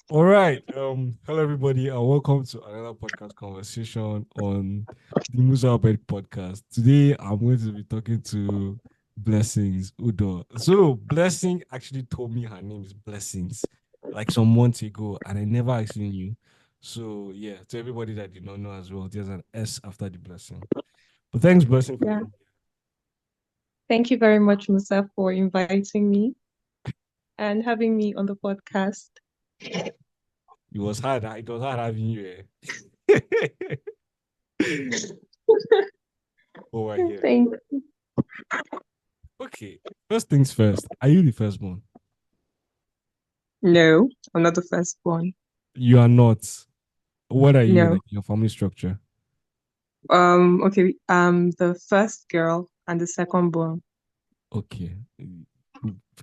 All right. Hello everybody, and welcome to another podcast conversation on the Musa Obed podcast. Today I'm going to be talking to Blessings Udoh. So Blessing actually told me her name is Blessings like some months ago, and I never actually knew. So yeah, to everybody that did not know as well, there's an S after the blessing. But thanks, Blessing, for Yeah, being thank you very much, Musa, for inviting me and having me on the podcast. here. It was hard. It was hard having you here. Oh, I hear. Thank Okay. First things first. Are you the firstborn? No, I'm not the first one. You are not. What are you No. like in your family structure? Okay, the first girl and the second born. Okay.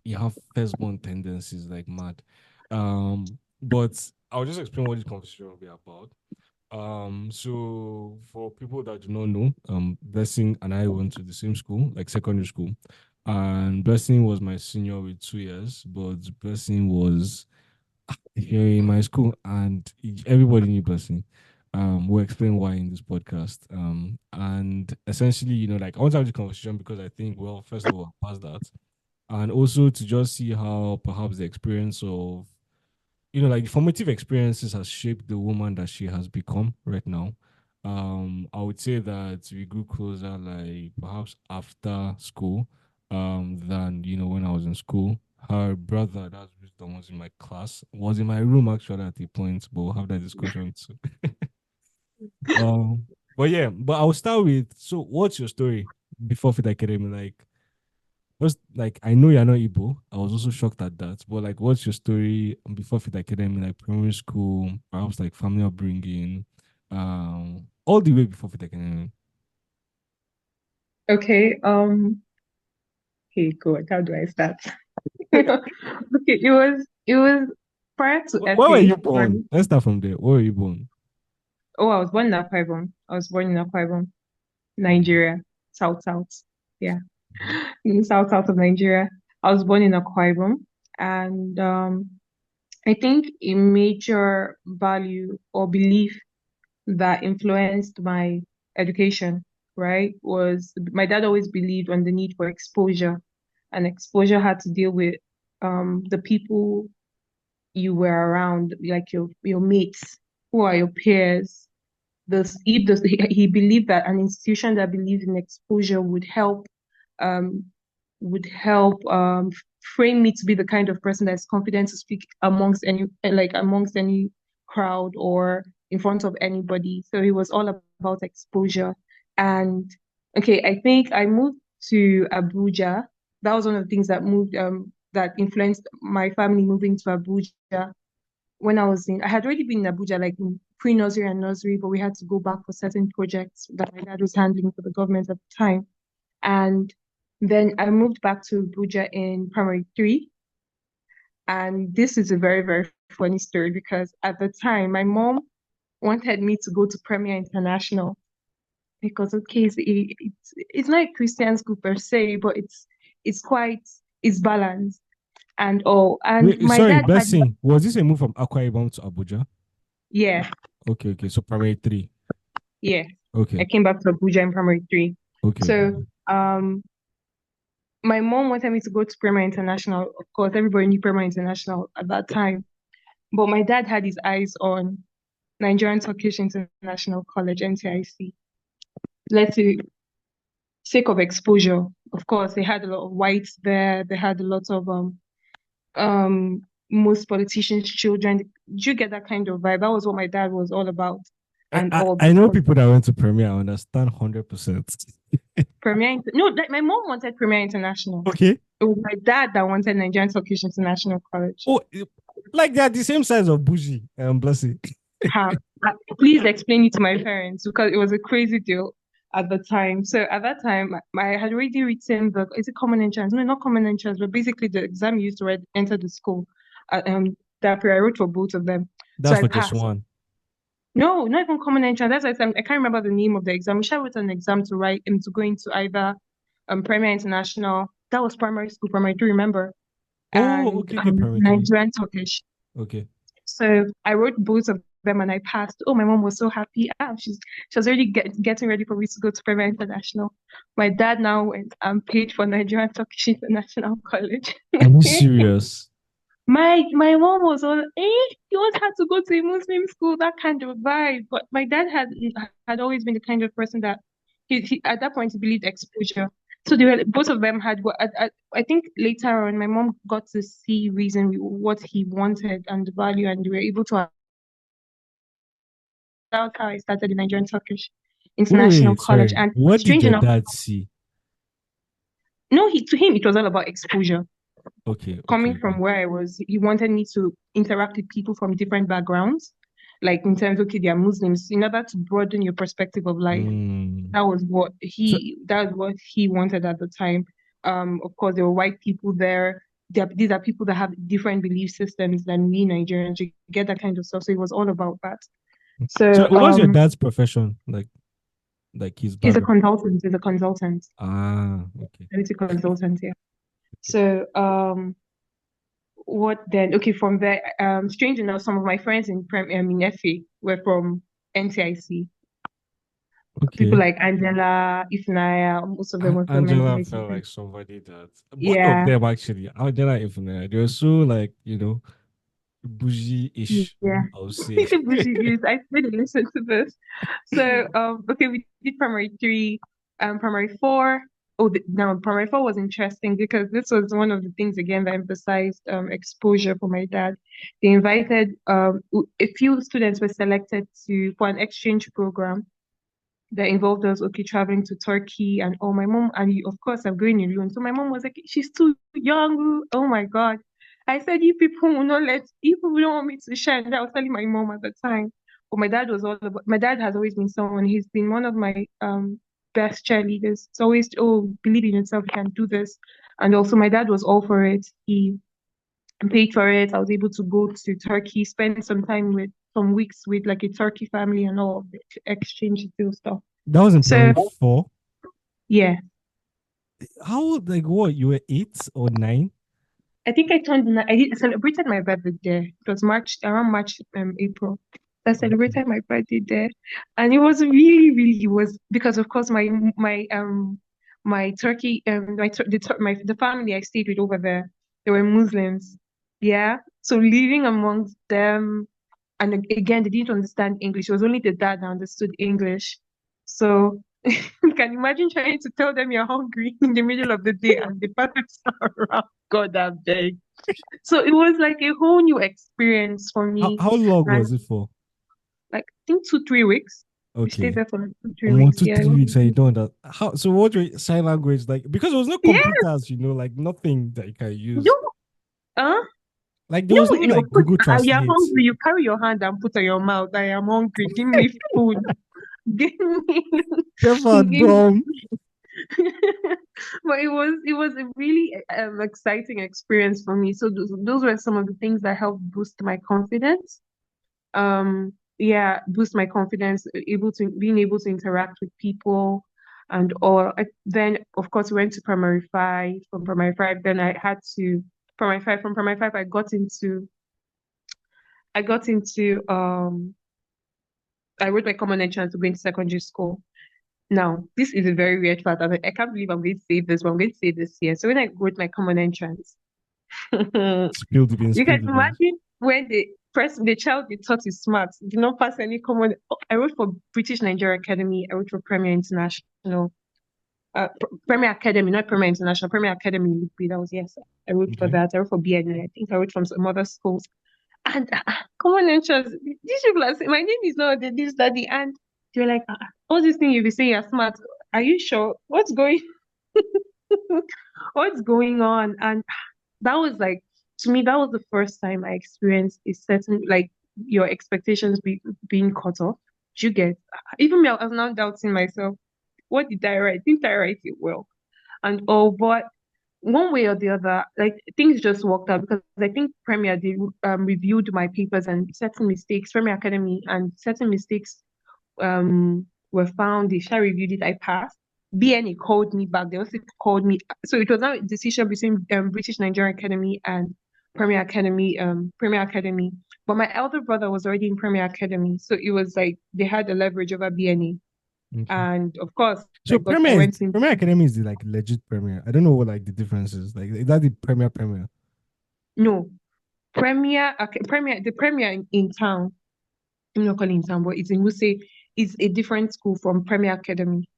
You have firstborn tendencies like mad. But I'll just explain what this conversation will be about. So for people that do not know, Blessing and I went to the same school, like secondary school. And Blessing was my senior with 2 years, but Blessing was here in my school, and everybody knew Blessing. We'll explain why in this podcast. And essentially, like I want to have this conversation because I think, well, first of all, past that, and also to just see how perhaps the experience of, like the formative experiences has shaped the woman that she has become right now. I would say that we grew closer, like perhaps after school, than when I was in school. Her brother, that's wisdom, was in my class, was in my room actually at a point, but we'll have that discussion too. But yeah, but I'll start with, so what's your story before Faith Academy? Like, first, like I know you're not Igbo. I was also shocked at that. But like, what's your story before Faith Academy? Like primary school, perhaps like family upbringing, all the way before Faith Academy. Okay, okay, good. How do I start? Okay, it was prior to Where were FA, you right? born? Let's start from there. Where were you born? Oh, I was born in Akwa Ibom. I was born in Akwa Ibom, Mhm, Nigeria, South South. Yeah, mhm. in the South of Nigeria. I was born in Akwa Ibom, and I think a major value or belief that influenced my education, right, was my dad always believed on the need for exposure, and exposure had to deal with the people you were around, like your mates, who are your peers. He believed that an institution that believed in exposure um would help frame me to be the kind of person that's confident to speak amongst any crowd or in front of anybody. So it was all about exposure. And okay, I think I moved to Abuja. That was one of the things that influenced my family moving to Abuja when I had already been in Abuja, like in pre-nursery and nursery, but we had to go back for certain projects that my dad was handling for the government at the time. And then I moved back to Abuja in primary three. And this is a very, very funny story because at the time, my mom wanted me to go to Premier International because, okay, it's not a Christian school per se, but it's quite, it's balanced and all. And Wait, my sorry, dad had, Blessing. Was this a move from Akwa Ibom to Abuja? yeah, Okay, okay. So primary three. yeah. I Okay, came back to Abuja in primary three. okay, okay. So my mom wanted me to go to Premier International. Of course, everybody knew Premier International at that time. But my dad had his eyes on Nigerian Turkish International College, NTIC. Let's say, sake of exposure. Of course, they had a lot of whites there. They had a lot of um most politicians' children. Did you get that kind of vibe? That was what my dad was all about I, and I, all I know because people that went to Premier. I understand 100%. No, like my mom wanted Premier International. Okay. It was my dad that wanted Nigerian Turkish International College. Oh, like they are the same size of Bougie and Blessing. How? Please explain it to my parents because it was a crazy deal at the time. So at that time, I had already written is it common entrance? No, not common entrance, but basically the exam you used to enter the school. That I wrote for both of them. So That's I for just passed. one. No, not even common entrance. That's why I can't remember the name of the exam. We should wrote an exam to write to go into either Premier International. That was primary school, primary three, remember? Oh, And okay, okay, primary three. Nigerian Turkish. Okay. So I wrote both of them and I passed. Oh, my mom was so happy. She was already getting ready for me to go to Premier International. My dad now went and paid for Nigerian Turkish International College. Are you serious? My mom was all, you want her to go to a Muslim school, that kind of vibe. But my dad had always been the kind of person that he at that point he believed exposure. So they were both of them had I think later on my mom got to see reason what he wanted and the value, and we were able to. That's how I started the Nigerian Turkish International Wait, College. sorry. And What did strange your enough, dad see? no, he to him it was all about exposure. Okay, Coming okay, from okay. where I was, he wanted me to interact with people from different backgrounds, like in terms, okay, they are Muslims, in order to broaden your perspective of life. Mm. So That was what he wanted at the time. Of course, there were white people there. These are people that have different belief systems than we Nigerians. You get that kind of stuff. So it was all about that. so So what was your dad's profession? Like his he's a background? consultant. He's a consultant. Ah, okay. He's a consultant. Yeah. So what then? Okay, from there, strange enough, some of my friends in FA were from NTIC. People Okay. like Angela, Ifnaya, most of them were from Angela NTIC. felt like somebody that both of Yeah, them actually, Angela and Ifunanya, they were so like, bougie-ish, yeah. I would say. Bougie views. I really listen to this. So, okay, we did primary three, primary four. Oh, now primary four was interesting because this was one of the things again that emphasized exposure for my dad. They invited a few students were selected to for an exchange program that involved us, okay, traveling to Turkey and my mom, and of course I'm going alone. So my mom was like, she's too young. Oh my God. I said, you people will not let, you people don't want me to shine. I was telling my mom at the time. But my dad has always been someone, he's been one of my best cheerleaders. It's always, oh, believe in yourself, you can do this. And also my dad was all for it. He paid for it. I was able to go to Turkey, spend some weeks with like a Turkey family and all of the exchange deal stuff. That was in So primary four. yeah, How, like, what? You were 8 or 9? I think I celebrated my birthday there. It was around March, April. I Okay. celebrated my birthday there, and it was really, really it was because of course my Turkey the family I stayed with over there, they were Muslims. Yeah, so living amongst them, and again they didn't understand English. It was only the dad that understood English. So you can imagine trying to tell them you're hungry in the middle of the day and the parents are around. God, I beg. So it was like a whole new experience for How, me. how long And was it for? like, I think 2, 3 weeks. We stayed Okay. there for like two, three Almost weeks. two, Yeah. 3 weeks and you don't how so what your sign language like, because there was no Yeah. computers, like nothing that you can use. You, uh, Like there was no you, like of course, Google you're Translate. hungry. You carry your hand and put on your mouth. I am hungry. Give me food. Give me, Never give dumb. but it was a really exciting experience for me. So those were some of the things that helped boost my confidence. Yeah, boost my confidence, being able to interact with people and all. Then of course we went to primary five. From primary five, then I had to primary five. From primary five, I got into I wrote my common entrance to go into secondary school. Now, this is a very weird fact. I can't believe I'm going to say this, but I'm going to say this here. So when I wrote my common entrance, Spill the beans, you spill can the beans. imagine when the child they thought is smart did not pass any common. I wrote for British Nigeria Academy. I wrote for Premier International, Premier Academy, not Premier International. Premier Academy would be that was yes. I wrote for Okay. that. I wrote for BNN. I think I wrote from some other schools. And common entrance. These people are saying my name is not this daddy, and you're like all this thing you be saying you're smart. Are you sure? What's going on? And that was like to me that was the first time I experienced a certain like your expectations being cut off. You get even me, I was now doubting myself. What did I write? Didn't I write it well? And but one way or the other, like things just worked out because I think Premier did reviewed my papers and certain mistakes, Premier Academy and certain mistakes were found. They shall reviewed it. I passed. BNA called me back. They also called me. So it was now a decision between British Nigerian Academy and Premier Academy. Premier Academy. But my elder brother was already in Premier Academy, so it was like they had a leverage over BNE. Okay. And of course, So I went in. Premier Academy is the like legit Premier. I don't know what like the difference is. Like is that the Premier? No, the Premier in town. I'm not calling it in town, but it's in Musa. It's a different school from Premier Academy.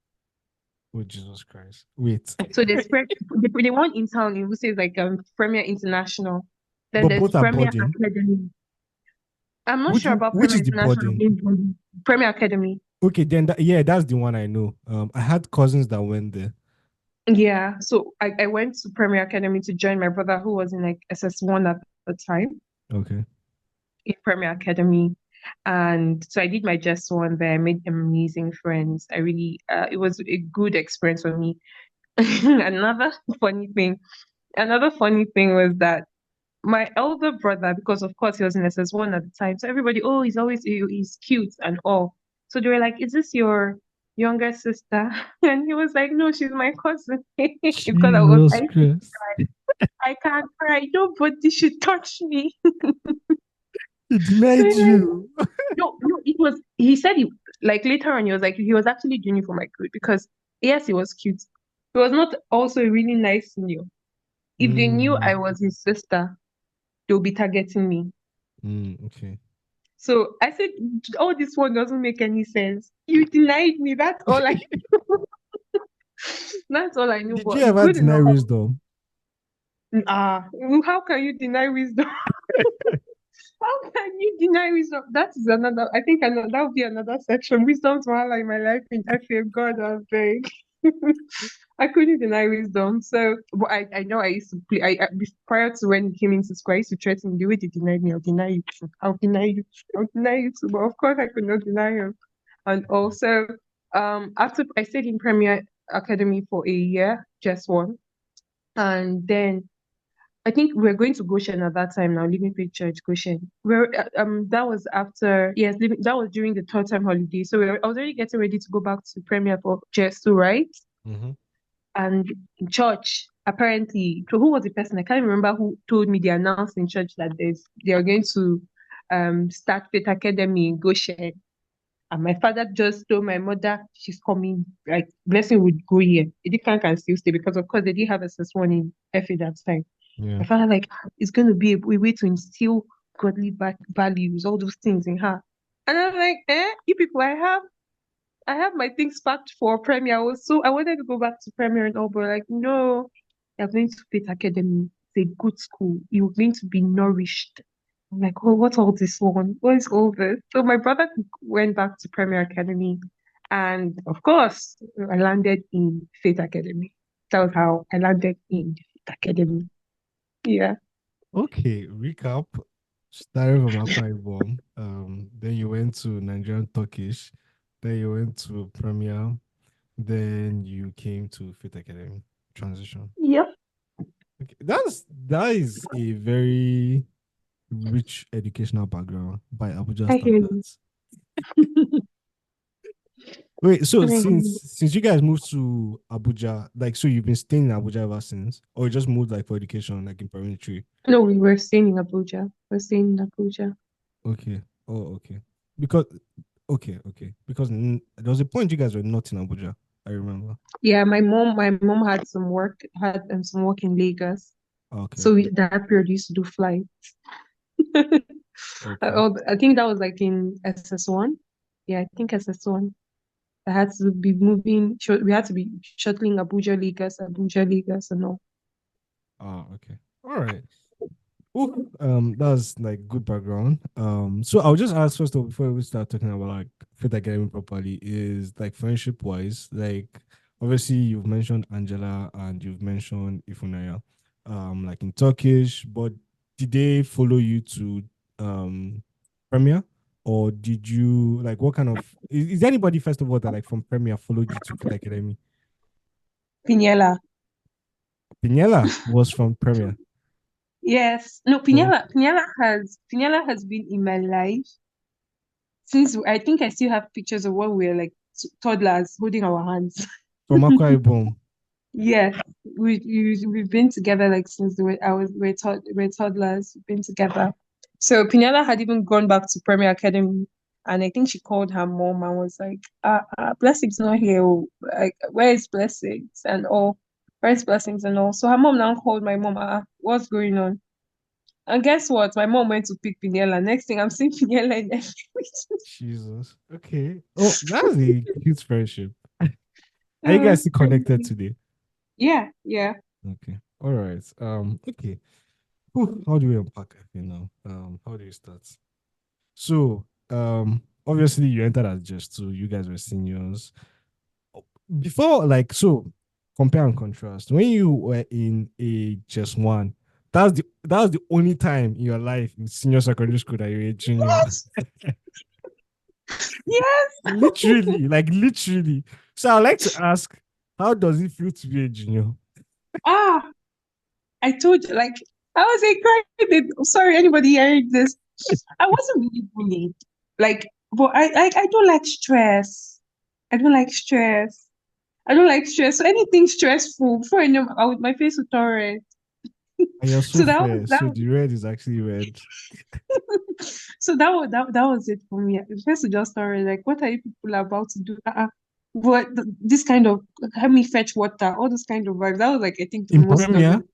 Oh Jesus Christ! Wait, So the one in town in Musa is like Premier International. Then but there's both are Premier boarding. Academy. I'm not sure about Which Premier is the International boarding? being boarding. Premier Academy. Okay, then yeah, that's the one I know. I had cousins that went there. Yeah. So I went to Premier Academy to join my brother who was in like SS1 at the time Okay. in Premier Academy. And so I did my just one there. I made amazing friends. I really, it was a good experience for me. Another funny thing, another funny thing was that my elder brother, because of course he was in SS1 at the time, so everybody, oh, he's cute and all. So they were like, "Is this your younger sister?" And he was like, "No, she's my cousin." Because Jesus I Christ! I can't cry. Nobody should touch me. He So denied like, you. no, it was. He said he like later on he was like he was actually doing it for my good because yes, he was cute. He was not also a really nice senior. If they knew I Mm, was his sister, they'll be targeting me. okay. So I said, "Oh, this one doesn't make any sense. You denied me. That's all I that's all I knew. Did you But ever good deny enough. wisdom? How can you deny wisdom? How can you deny wisdom? That is another. I think that would be another section. Wisdom's wahala in my life in FA. God, I beg. I couldn't deny wisdom. So, but I know I used to play. Prior to when he came into school, I used to threaten the way they denied me. I'll deny you too. I'll deny you. I'll deny you too. But of course, I could not deny him. And also, after I stayed in Premier Academy for a year, just one, and then I think we are going to Goshen at that time now, Living Faith Church, Goshen. That was after, yes, that was during the third time holiday. So I was already getting ready to go back to Premier for just 2, right? Mm-hmm. And in church, apparently, so who was the person? I can't remember who told me they announced in church that they are going to start Faith Academy in Goshen. And my father just told my mother she's coming, like Blessing would go here. Edikan can still stay because of course they didn't have SS1 in FA that time. Yeah. My father like it's going to be a way to instill godly values, all those things in her. And I'm like, you people, I have my things packed for Premier. I wanted to go back to Premier and all, but like, no, you're going to Faith Academy. It's a good school. You're going to be nourished. I'm like, oh, what's all this one? What is all this? So my brother went back to Premier Academy, and of course, I landed in Faith Academy. That was how I landed in Faith Academy. Yeah. Okay. Recap. Started from Akwa Ibom. Then you went to Nigerian Turkish. Then you went to Premier. Then you came to Faith Academy. Transition. Yep. Okay. That is a very rich educational background by Abuja I hear you. standards. Wait, so I hear you. since you guys moved to Abuja, like so you've been staying in Abuja ever since, or you just moved like for education, like in primary three? No, we were staying in Abuja. We're staying in Abuja. Okay. Oh, okay. Because okay. Because there was a point you guys were not in Abuja. I remember. Yeah, my mom had some work in Lagos. Oh, okay, So okay, that period we used to do flights. okay. I think that was like in SS1. Yeah, I think SS1. I had to be moving. We had to be shuttling Abuja, Lagos, and all. Ah, okay. All right. Oh, that's like good background. So I'll just ask first of all before we start talking about like Fit Academy properly is like friendship wise, like obviously you've mentioned Angela and you've mentioned Ifunaya, like in Turkish, but did they follow you to Premier or did you like what kind of is there anybody first of all that like from Premier followed you to Fit Academy? Piniella. Piniella was from Premier. Yes. No, Oh, Piniella has been in my life since I think I still have pictures of when we were like toddlers holding our hands. from Akwa Ibom. Yes, we've been together like since we're toddlers. We've been together. So Pinella had even gone back to Premier Academy, and I think she called her mom and was like, Blessings not here. Oh. Like, where is Blessings and all? Where is Blessings and all? So her mom now called my mom, what's going on? And guess what? My mom went to pick Pinella. Next thing I'm seeing Pinella in everything. Jesus. Okay. Oh, that's a cute friendship. Are you Uh, guys still connected today? yeah, yeah. Okay. All right. Okay. Whew, how do we unpack everything now? How do you start? So, obviously you entered as just two. You guys were seniors. Before, like, so compare and contrast. When you were in a just one, that was the only time in your life in senior secondary school that you were a junior. Yes, yes. Literally, like literally. So I'd like to ask, how does it feel to be a junior? Ah, I told you, like, I was a crybaby. Sorry, anybody hearing this. I wasn't really bullied. Like, but I don't like stress. I don't like stress. I don't like stress. So anything stressful, before I know, my face would turn red. And you're so So that was fair. that. So the red is actually red. So that was it for me. The face would just turn red. Like, what are you people about to do? But this kind of help me fetch water, all those kind of vibes. That was like I think the In most of Premier? it.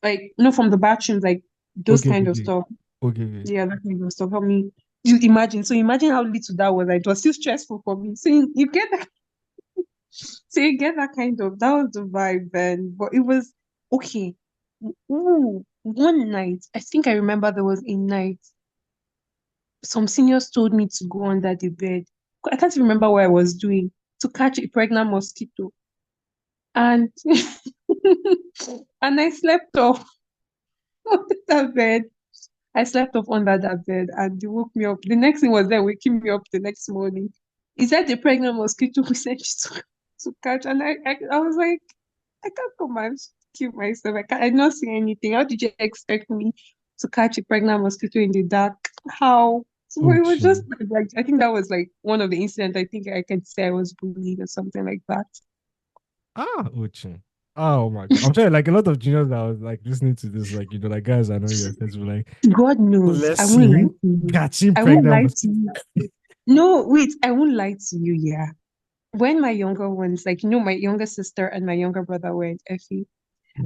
Like, from the bathrooms, like those Okay, okay, kind of okay. stuff. Okay, okay. Yeah, that kind of stuff. Help me. You imagine. So imagine how little that was. Like, it was still stressful for me. So you get that. So you get that kind of. That was the vibe then. But it was okay. Ooh, one night. I think I remember there was a night. Some seniors told me to go under the bed. I can't remember what I was doing to catch a pregnant mosquito, and and I slept off under that bed. I slept off under that bed and they woke me up. The next thing was them waking me up the next morning. Is that the pregnant mosquito we sent you to catch? And I was like, I can't come and kill myself. I did not see anything. How did you expect me to catch a pregnant mosquito in the dark? How? So it was just Ocean. like, I think that was like one of the incidents I think I can say I was bullied or something like that. Ah, Ocean. Oh my god. I'm sure like a lot of juniors that was like listening to this, like, like guys I know your friends were like, God knows, I won't lie blessing to you. catching I won't pregnant lie to mosquito. you. No, wait, I won't lie to you, yeah. When my younger ones, like, my younger sister and my younger brother were in FE, I think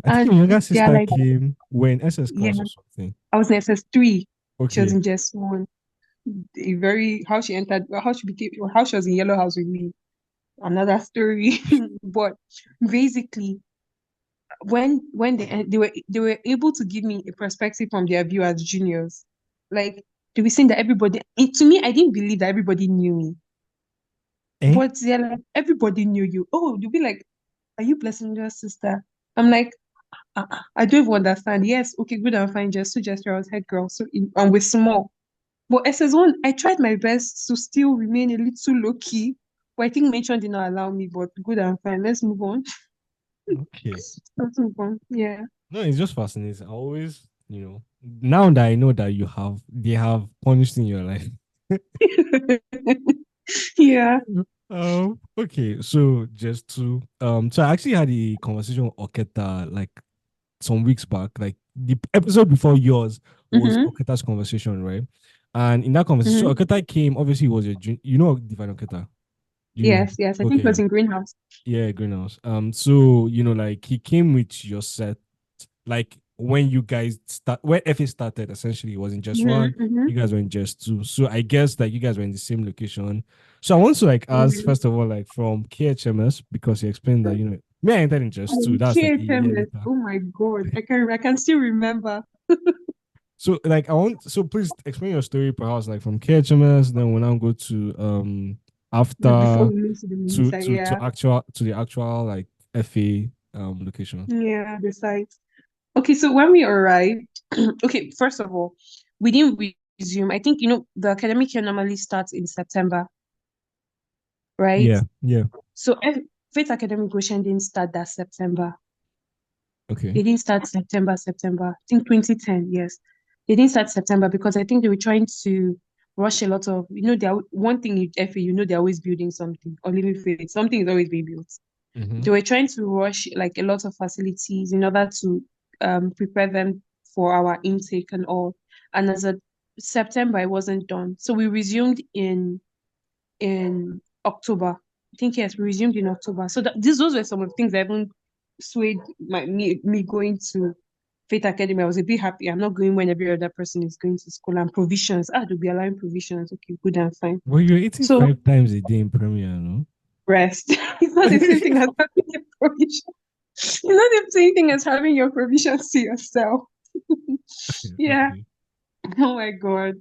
and your younger they're sister like, came when SS yeah, class or something. I was in SS3. She was Okay. in just one. How she entered, how she became, how she was in Yellow House with me. Another story. But basically, when they were able to give me a perspective from their view as juniors, like they were saying that to me, I didn't believe that everybody knew me. Eh? But they're like, everybody knew you. Oh, you'll be like, are you Blessing your sister? I'm like, I don't even understand. Yes, okay, good and fine. Just so gesture, I was head girl. And we're small. But SS1, I tried my best to still remain a little low key. But I think mention did not allow me, but good and fine. Let's move on. Okay. Let's move on. Yeah. No, it's just fascinating. I always, now that I know that they have punished in your life. Yeah. Okay, so so I actually had a conversation with Oketa like some weeks back. Like the episode before yours was Mm-hmm. Oketa's conversation, right? And in that conversation, Mm-hmm. Oketa came, obviously, he was you know Divine Oketa. Do you know? Yes, yes. I think it Okay, was in Greenhouse. yeah, Greenhouse. So like he came with your set, like when you guys when FA started, essentially it wasn't just one, Mm-hmm. Mm-hmm. you guys were in just two. So I guess like you guys were in the same location. So I want to like ask Mm-hmm. first of all, like from KHMS, because you explained that me I entered in just two. That's like a year KHMS. later. Oh my God. I can still remember. So like so please explain your story perhaps like from KHMS, then we'll now go to Before after we move to the to Musa, to yeah. to actual to the actual like FA location. Yeah, the site. Okay, so when we arrived, okay, first of all, we didn't resume. I think, the academic year normally starts in September, right? Yeah, yeah. So Faith Academy Goshen didn't start that September. Okay. They didn't start September. I think 2010, yes. They didn't start September because I think they were trying to rush a lot of, one thing with FA, they're always building something, or living faith, something is always being built. Mm-hmm. They were trying to rush like a lot of facilities in order to prepare them for our intake and all. and as of September, I wasn't done. So we resumed in October. I think yes, we resumed in October. So those were some of the things that even swayed me going to Faith Academy. I was a bit happy. I'm not going when every other person is going to school, and provisions. They'll be allowing provisions. Okay, good and fine. Well, you're eating So 5 times a day in Premier, no? rest. It's not the same thing as having a provision. It's not the same thing as having your provisions to yourself. Yeah. Okay. Oh my God.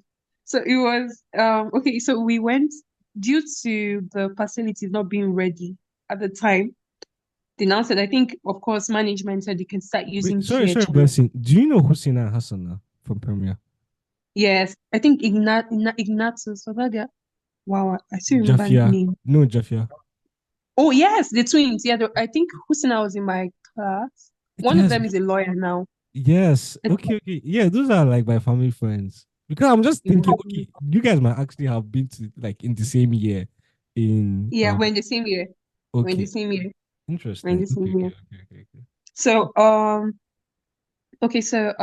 So it was okay, so we went due to the facilities not being ready at the time. They now said, I think, of course, management said you can start Wait, using sorry, KHMS. Blessing. Do you know Hussein and Hassana from Premier? Yes, I think Ignatius. So that wow, I still remember the Jafia. name. No, Jafia. Oh yes, the twins. Yeah, I think Husina was in my class. One of Yes, them is a lawyer now. yes. Okay, okay. Yeah, those are like my family friends. Because I'm just thinking, Imagine. okay, you guys might actually have been to like in the same year in Yeah, we're in the same year. We're in the okay. same year. We're in Interesting. the Okay, same year. okay, okay, okay, okay. So okay, so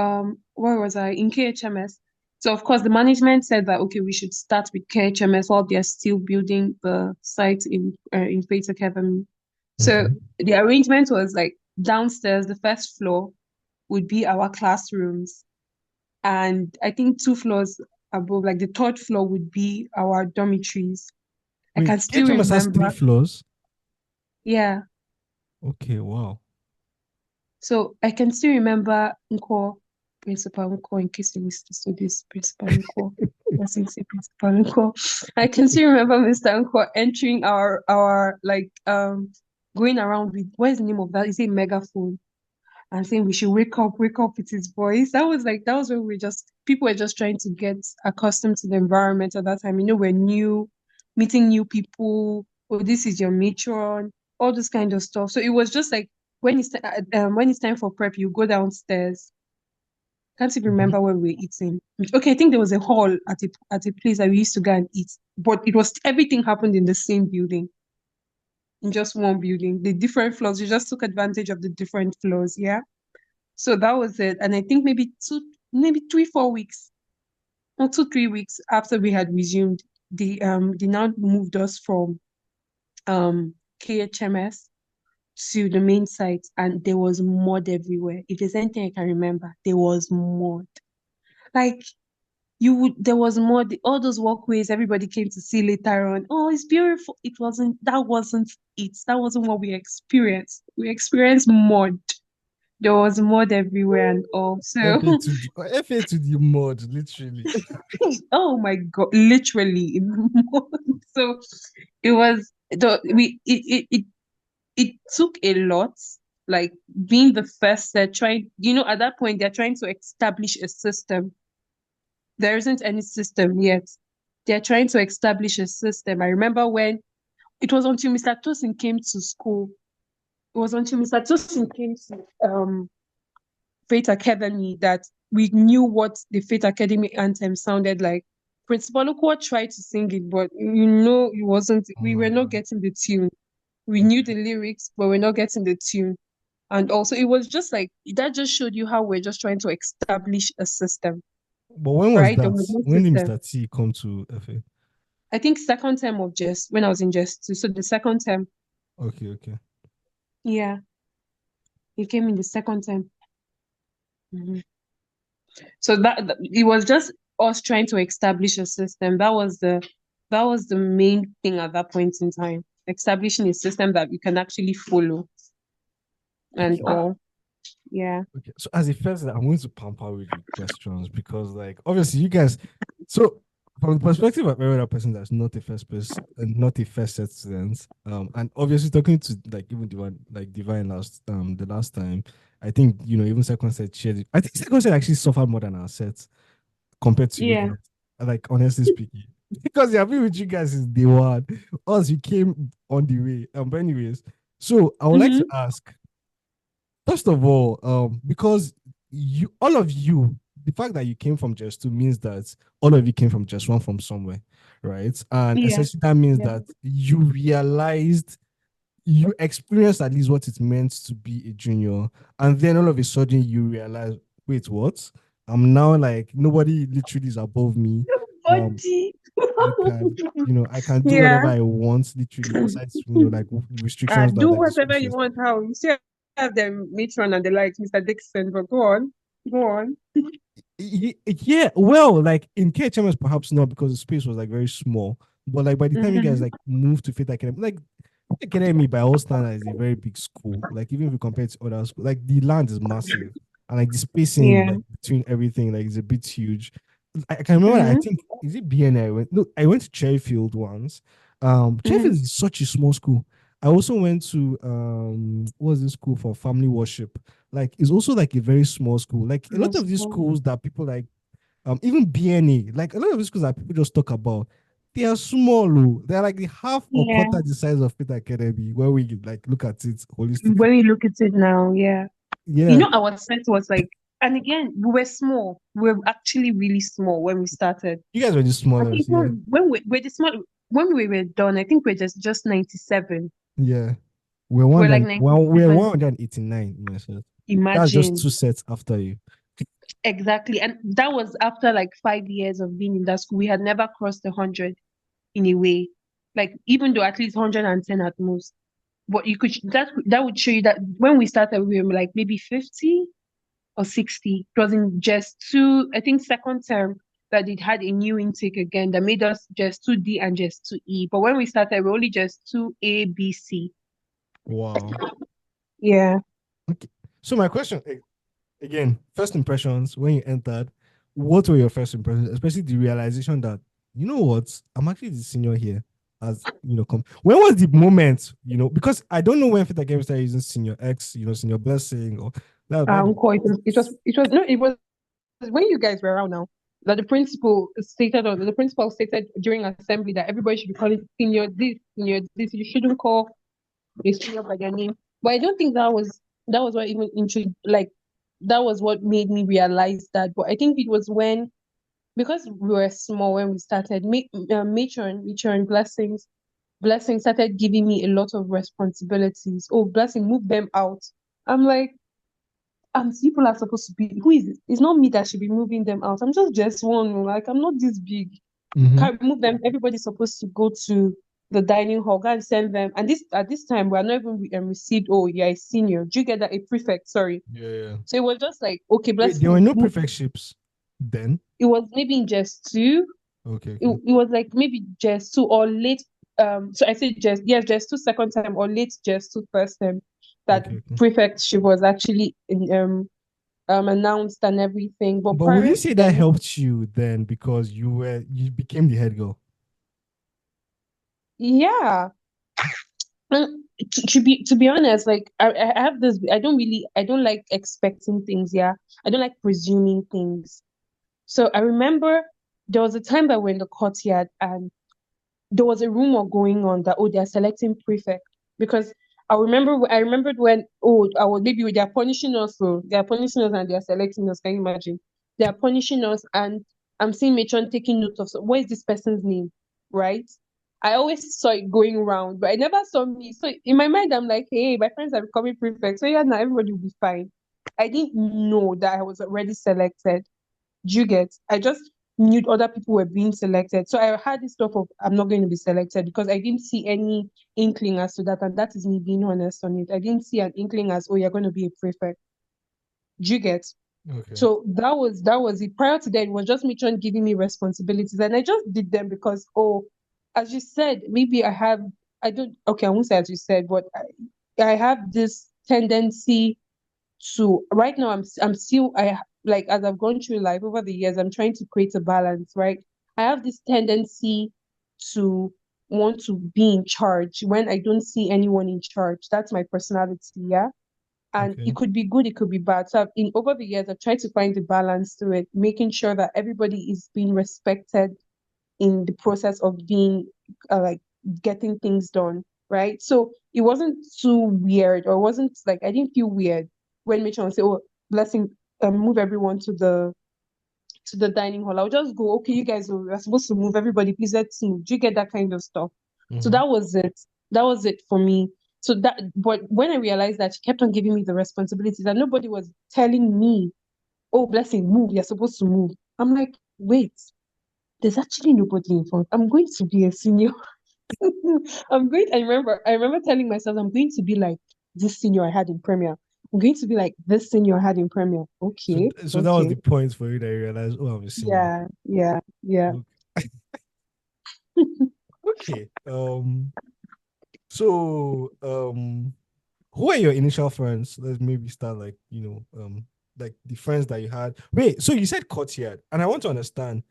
where was I? In KHMS. So of course the management said that okay, we should start with KHMS while they're still building the site in Faith Academy. So Okay. the arrangement was like downstairs, the first floor would be our classrooms, and I think 2 floors above, like the third floor, would be our dormitories. I Wait, can still KHMS has three remember, floors? yeah. Okay, wow. So I can still remember Nko, Principal Nko, in case you missed the studies, Principal Nko. Blessings say Principal Nko. I can still remember Mr. Nko entering our like going around with what is the name of that? Is it megaphone? And saying we should wake up with his voice. That was when people were just trying to get accustomed to the environment at that time. You know, we're new, meeting new people. Oh, this is your matron, all this kind of stuff. So it was just like when it's time for prep, you go downstairs. Can't even Mhm. remember where we were eating. Okay, I think there was a hall at a place that we used to go and eat, but it was everything happened in the same building, in just one building. The different floors, you just took advantage of the different floors. Yeah. So that was it. And I think maybe 3, 4 weeks, or 2, 3 weeks after we had resumed, they now moved us from KHMS to the main site, and there was mud everywhere. If there's anything I can remember, there was mud. Like there was mud, all those walkways everybody came to see later on. Oh, it's beautiful. That wasn't it. That wasn't what we experienced. We experienced mud. There was mud everywhere and all. So FA to the FA to the mud, literally. oh my God, literally. So it was the we it took a lot, like being the first set trying, at that point they're trying to establish a system. There isn't any system yet. They're trying to establish a system. I remember when it was until Mr. Tosin came to school. It was until Mr. Tosin came to Faith Academy that we knew what the Faith Academy anthem sounded like. Principal Okwa tried to sing it, but it wasn't, Oh we my were not god. getting the tune. We knew Okay. the lyrics, but we're not getting the tune. And also, it was just like that, just showed you how we're just trying to establish a system, But when was right? There that? was no When did system. Mr. T come to FA? I think second term of just when I was in just two. So the second term, Okay, okay. yeah, it came in the second term. Mhm. So it was just us trying to establish a system. That was the main thing at that point in time. Establishing a system that you can actually follow and Okay. all. Yeah. Okay. So as a first, I'm going to pamper with the questions because, like, obviously, you guys. So from the perspective of every other person that's not a first person and not a first set student, and obviously talking to like even Divine the last time, I think even second set shared. I think second set actually suffered more than our sets compared to you Yeah. guys. Like honestly speaking, because I've been with you guys since day one. Us, you came on the way. But anyways, so I would like to Mm-hmm. ask. First of all, because all of you, the fact that you came from just two means that all of you came from just one from somewhere, right? And Yeah. essentially that means Yeah. that you experienced at least what it meant to be a junior, and then all of a sudden you realize, wait, what? I'm now like nobody literally is above me. Um, Body. I can, I can do Yeah. whatever I want, literally, aside, like restrictions that Do like the school whatever you says. want. How you still have them matron and the likes, Mr. Dixon, but go on. Go on. Yeah, well, like in KHMS, perhaps not because the space was like very small. But like by the time you guys Mm-hmm. like moved to Faith Academy, like Faith Academy by all standards is a very big school. Like even if you compare it to other schools, like the land is massive and like the spacing Yeah. like between everything like is a bit huge. I can remember that I Mm-hmm. think is it BNI I went. No, I went to Cherryfield once. Cherryfield Mm-hmm. is such a small school. I also went to what was this school for family worship? Like it's also like a very small school. Like a lot of these schools that people like even BNA, like a lot of these schools that people just talk about, they are small. Oh. They're like the half or Yeah. quarter the size of Faith Academy, where we like look at it holistically. When you look at it now, yeah. Yeah, Our set was like, and again, we were small. We were actually really small when we started. you guys were the I think smallest. Yeah, when we the small when we were done, I think we're just 97. yeah. We're We're like we're 97. 189 myself. That's just Imagine. two sets after you. Exactly. And that was after like 5 years of being in that school. We had never crossed 100 in a way. Like even though at least 110 at most. But you could that would show you that when we started we were like maybe 50 or 60. It wasn't just two, I think second term that it had a new intake again that made us just 2D and just 2E. But when we started, we were only just 2A, B, C. Wow. Yeah. Okay. So my question again, first impressions when you entered, what were your first impressions, especially the realization that you know what, I'm actually the senior here. As come. When was the moment? Because I don't know when Fit Academy started using senior X, senior blessing or that. Uncle, it was no, it was when you guys were around now that the principal stated during assembly that everybody should be calling senior this. You shouldn't call a senior by their name. But I don't think that was what even like that was what made me realize that. But I think it was when because we were small when we started, matron blessing started giving me a lot of responsibilities. Oh, blessing, move them out. I'm like, people are supposed to be who is it? It's not me that should be moving them out. I'm just one. Like I'm not this big. Mm-hmm. Can't move them. Everybody's supposed to go to the dining hall. Go and send them. And this at this time we are not even received. Oh, you're a senior. Do you get that? A prefect. Sorry. Yeah, yeah. So it was just like okay, Wait, there were blessing. no prefectships then? It was maybe in just two. Okay, it, okay. it was like maybe just two or late so I said just yes just two second time or late just two first time that Okay, okay. prefectship was actually announced and everything, but But would prior you to say that then helped you then because you became the head girl? yeah. To be honest, like I have this, I don't like expecting things. Yeah, I don't like presuming things. So I remember there was a time that we're in the courtyard and there was a rumor going on that they're selecting prefect because I remembered when I was maybe they're punishing us, so they're punishing us and they're selecting us. Can you imagine? They're punishing us and I'm seeing matron taking note of what is this person's name, right? I always saw it going around, but I never saw me. So in my mind, I'm like, hey, my friends are becoming prefect. So yeah, now everybody will be fine. I didn't know that I was already selected. Do you get? I just knew other people were being selected. So I had this stuff of I'm not going to be selected because I didn't see any inkling as to that. And that is me being honest on it. I didn't see an inkling as, oh, you're going to be a prefect. Do you get? Okay. So that was it. Prior to that, it was just me trying giving me responsibilities. And I just did them because, as you said, maybe I don't, okay, I won't say as you said, but I have this tendency to right now I'm still I like as I've gone through life over the years I'm trying to create a balance, right? I have this tendency to want to be in charge when I don't see anyone in charge. That's my personality, yeah. And it Okay. could be good, it could be bad. So in over the years I've tried to find the balance to it, making sure that everybody is being respected in the process of being like getting things done, right? So it wasn't too weird, or wasn't like I didn't feel weird when Mitchell said, "Oh, blessing, move everyone to the dining hall." I'll just go, "Okay, you guys are supposed to move. Everybody, please let's move." Do you get that kind of stuff? So Mm-hmm. that was it. That was it for me. So that, but when I realized that she kept on giving me the responsibilities, and nobody was telling me oh, Blessing, move. You're supposed to move. I'm like, wait, there's actually nobody in front. I'm going to be a senior. I remember telling myself I'm going to be like this senior I had in Premier. I'm going to be like this senior I had in Premier. So, Okay, so that was okay. the point for you that you realized, oh, I'm a senior. Yeah, yeah, yeah. Okay. Okay. So, who are your initial friends? Let's maybe start like, like the friends that you had. Wait, so you said courtyard, and I want to understand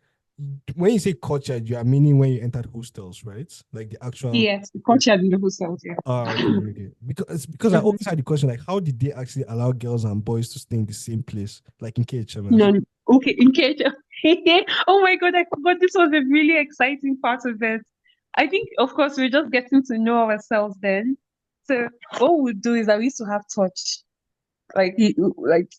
when you say courtyard, you are meaning when you entered hostels, right? Like the actual. Yes, the culture in the hostels, yeah. Oh, okay, okay. Because I Mhm. always had the question like, how did they actually allow girls and boys to stay in the same place, like in KHMS? No, okay, in case. Oh my God, I forgot this was a really exciting part of it. I think, of course, we're just getting to know ourselves then. So what we do is that we used to have touch. You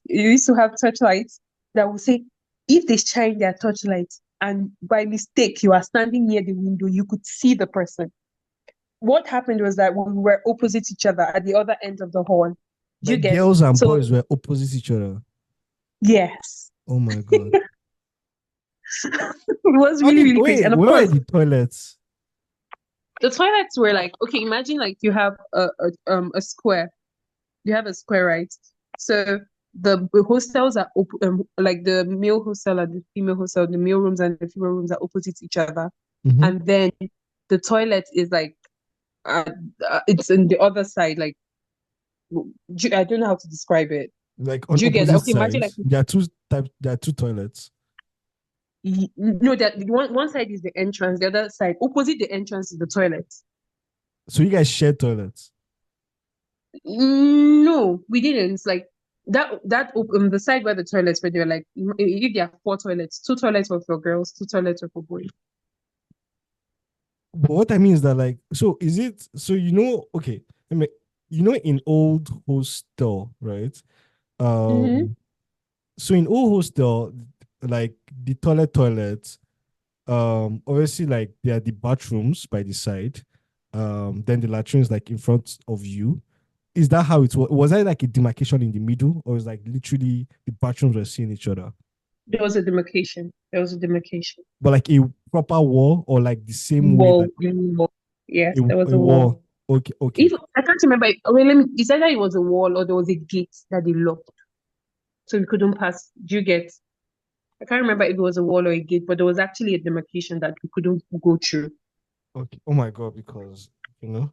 used to have touchlights that will say, if they shine their touchlight and by mistake you are standing near the window, you could see the person. What happened was that we were opposite each other at the other end of the hall. Do you Like get? girls and So boys were opposite each other. yes, Oh my god. it was How really, did really crazy. wait, And of where were course, the toilets? the toilets were like, okay, imagine like you have a square. You have a square, right? So the hostels are like the male hostel and the female hostel, the male rooms and the female rooms are opposite each other. Mm-hmm. And then the toilet is like uh, it's in the other side. Like I don't know how to describe it. Like on Do you get that? opposite Okay, imagine like sides. There are two types, there are two toilets. no, that one side is the entrance, the other side opposite the entrance is the toilet. So you guys share toilets. No, we didn't. It's like the side where the toilets were, they were like if there are four toilets, two toilets were for girls, two toilets were for boys. But what I mean is that like, so is it so okay, I mean, in old hostel, right? Mm-hmm. Um so in old hostel, like the toilets, obviously like there are the bathrooms by the side, then the latrines like in front of you. Is that how it was? Was there like a demarcation in the middle, or was like literally the bathrooms were seeing each other? There was a demarcation. There was a demarcation. But like a proper wall, or like the same way Wall, that wall. Yes, there was a a wall. wall. Okay, okay, If I can't remember, wait, let me. It's either it was a wall or there was a gate that they locked, so we couldn't pass. Do you get? I can't remember if it was a wall or a gate, but there was actually a demarcation that we couldn't go through. okay. Oh my god, because you know.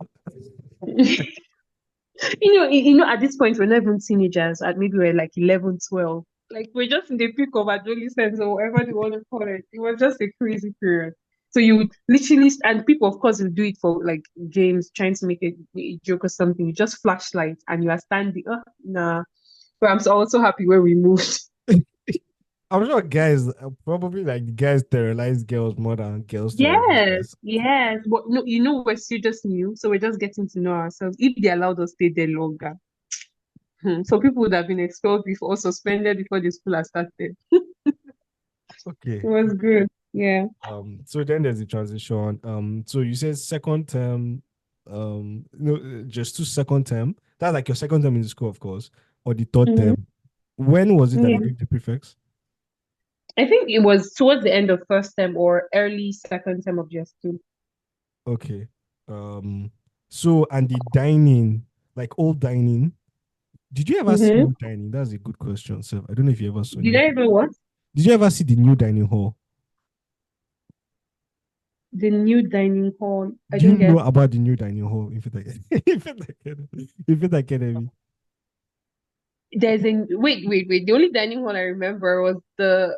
At this point, we're not even teenagers. At maybe we're like 11, 12. Like, we're just in the peak of adolescence or whatever they want to call it. It was just a crazy period. So you would literally, and people, of course, will do it for like games, trying to make a joke or something. You just flashlight and you are standing. Oh, nah. But I'm also happy where we moved. I'm sure guys probably like the guys sterilize girls more than girls sterilize Yes, guys. yes. But no, we're still just new. So we're just getting to know ourselves. If they allowed us to stay there longer. So people would have been expelled before, or suspended before the school has started. It Okay. was good. Yeah. So then there's the transition. So you said second term, no, just two second term. That's like your second term in the school, of course, or the third Mhm. term. When was it that Yeah. they gave the prefix? I think it was towards the end of first term or early second term of just two. Okay. So and the dining, like old dining. Did you ever see Mm-hmm. new dining? That's a good question. So I don't know if you ever saw Did new. I ever what? Did you ever see the new dining hall? The new dining hall. I Do you don't know get. about the new dining hall in Faith Academy? In Faith Academy. In Faith Academy. There's a wait, wait, wait. The only dining hall I remember was the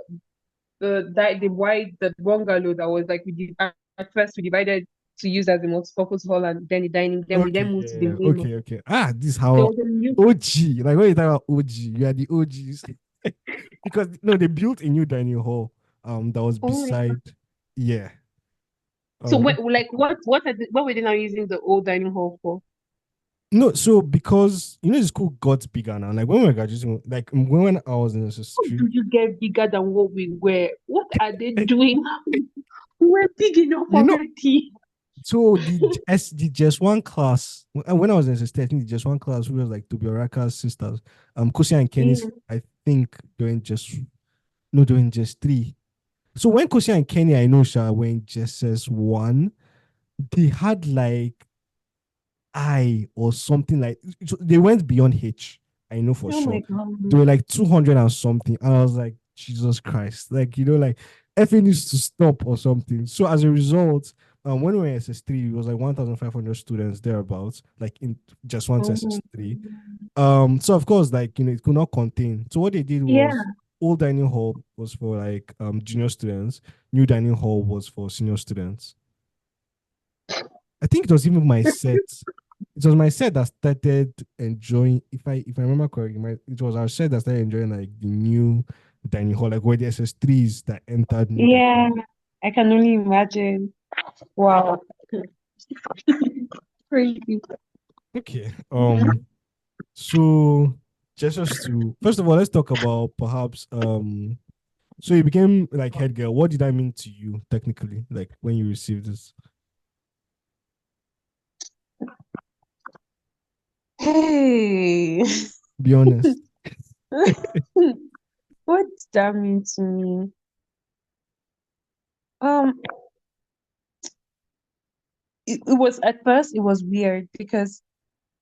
white the bungalow that was like at first we divided to use as a multi-purpose hall and then the dining. Then we Okay, then moved yeah, to the yeah. main one. Okay, okay. Ah, this is There how was a new. OG. Like when you talk about OG, you are the OGs. Because no, they built a new dining hall that was Oh my God. beside, yeah. So Um what were they now using the old dining hall for? no, so because the school got bigger now. Like when we were graduating, like when I was in How SS3, do you get bigger than what we were? What are they doing? We were big enough you know, already. so the just one class when I was in SS3, I think the just one class, who was like Tobioraka's sisters, Kusia and Kenny's, Yeah. think during just no during just three. So when Kosi and Kenny, I know Sha when just says one, they had like I or something like they went beyond H. I know for Oh sure. my They God. were like 200 and something. And I was like, Jesus Christ. Like, like effing needs to stop or something. So as a result, when we were in SS3, it was like 1,500 students thereabouts, like in just one Oh, SS3. So of course, like, it could not contain. So what they did was yeah. old dining hall was for like junior students, new dining hall was for senior students. I think it was even my set. It was my set that started enjoying. If I remember correctly, it was our set that started enjoying like the new dining hall, like where the SS3s that entered new dining Yeah. hall. I can only imagine. Wow. Crazy. Okay. So just to first of all, let's talk about perhaps So you became like head girl. What did that mean to you technically? Like when you received this? Hey. Be honest. What did that mean to me? Um, it was at first it was weird because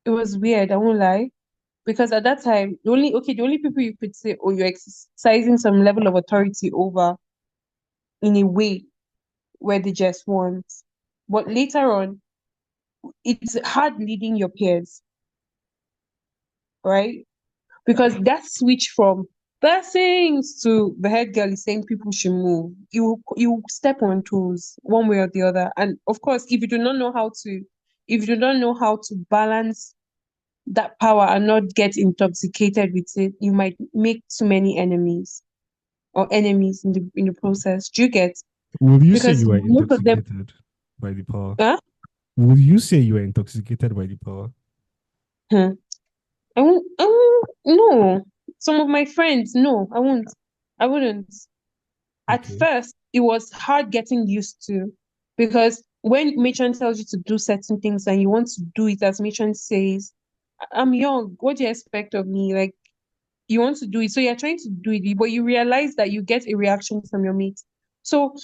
it was weird, I won't lie. Because at that time, the only people you could say, oh, you're exercising some level of authority over in a way where they just want. But later on, it's hard leading your peers, right? Because that switch from blessings to the head girl is saying people should move. You step on toes one way or the other. And of course, if you do not know how to balance that power and not get intoxicated with it, you might make too many enemies or enemies in the process. Do you get? Will you say Because you were most of them, intoxicated by the power? huh? Will you say you were intoxicated by the power? Hmm. I won't, no. Some of my friends, no, I won't. I wouldn't. At Okay. first, it was hard getting used to because when matron tells you to do certain things and you want to do it as matron says, I'm young. What do you expect of me? Like, you want to do it. So you're trying to do it, but you realize that you get a reaction from your mates. So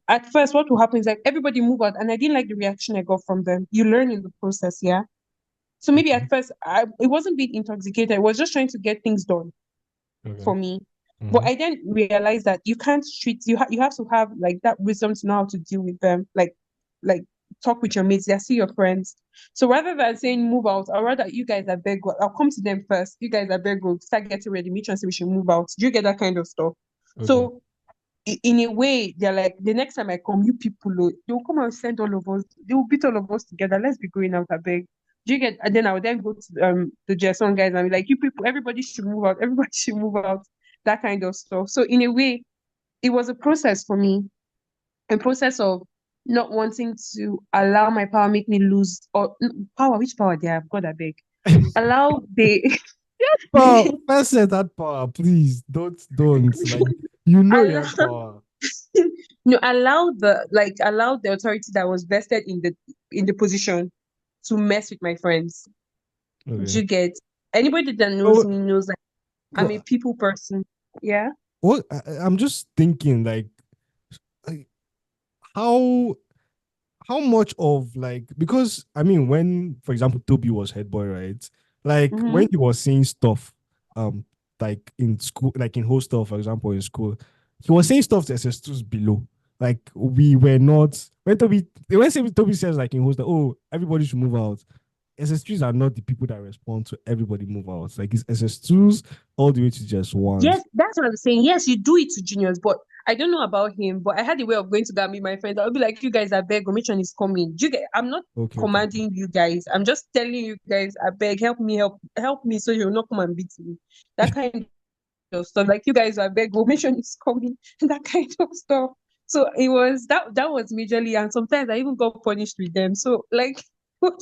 at first, what will happen is like everybody move out, and I didn't like the reaction I got from them. You learn in the process, yeah. So maybe Okay. at first, it wasn't being intoxicated. I was just trying to get things done Okay. for me. But Mm-hmm. I then realized that you can't treat you have to have like that wisdom to know how to deal with them, like talk with your mates. They're still your friends. So rather than saying move out, or rather you guys are beg, I'll come to them first. You guys are beg, start getting ready. Me and say we should move out. Do you get that kind of stuff? Okay. So in a way, they're like, the next time I come, you people, they'll come and send all of us, they will beat all of us together. Let's be going out, I beg. Do you get? And then I would then go to the Jason guys and be like, you people, everybody should move out, everybody should move out, that kind of stuff. So in a way, it was a process for me, a process of not wanting to allow my power make me lose or power, which power they have, God, I beg. Allow the Power, first say that power, please. Don't. Like you allow have power. no, allow the authority that was vested in the position to mess with my friends. Do Okay. you get? Anybody that knows Oh, me knows that I'm a go. people person. Yeah. What I'm just thinking, like how how much of like because I mean when for example Toby was head boy, right? Like Mm-hmm. when he was saying stuff, um, like in school, like in hostel, for example, in school, he was saying stuff to SS2s below. Like we were not when Toby says like in hostel, oh, everybody should move out. SS2s are not the people that respond to everybody move out. Like it's SS2s all the way to just Yes, ones. that's what I'm saying. Yes, you do it to juniors, but I don't know about him. But I had a way of going to go and meet my friends. I'll be like, you guys, I beg, Omicron is coming. Do you get? I'm not Okay. commanding you guys. I'm just telling you guys, I beg, help me, so you'll not come and beat me. That kind of stuff. Like you guys are beg, mission is coming, that kind of stuff. So it was that was majorly, and sometimes I even got punished with them. So like it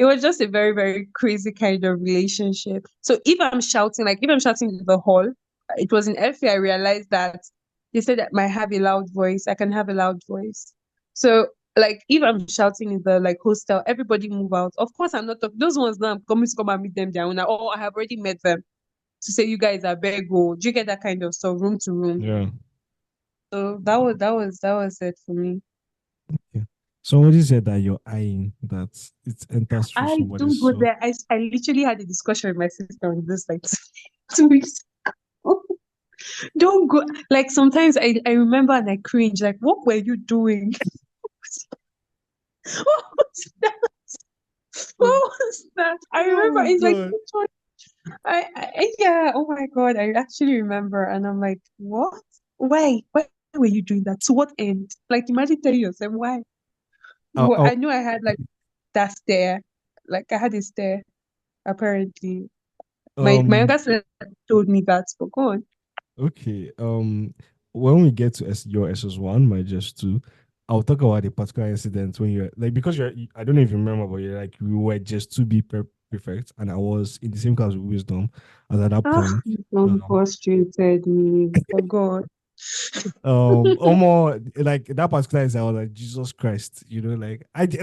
was just a very, very crazy kind of relationship. So if I'm shouting in the hall, it was in FA I realized that they said that I have a loud voice, I can have a loud voice. So like if I'm shouting in the like hostel, everybody move out. Of course, I'm not those ones now I'm coming to come and meet them down. Oh, I have already met them. to say you guys are beg. Do you get that kind of stuff, room to room? Yeah. So that was it for me. Yeah. Somebody said that you're eyeing that it enters through I somebody's don't go soul. there. I literally had a discussion with my sister on this like 2 weeks ago. Don't go. Like sometimes I remember and I cringe. Like, what were you doing? What was that? Oh, What was that? I remember oh it's like God. yeah, oh my God, I actually remember and I'm like, what? Why were you doing that? To what end? Like imagine telling yourself why. I'll, Well, I'll, I knew I had like that stare. Like I had a stare, apparently. My um younger sister told me that, but go on. okay. When we get to your SS1, my just two, I'll talk about a particular incident when you're like because I don't know if you remember, but you're like we were just to be perfect, and I was in the same class with wisdom, and at that Ah, point, don't um, frustrated me. Oh God. almost like that particular incident, I was like Jesus Christ,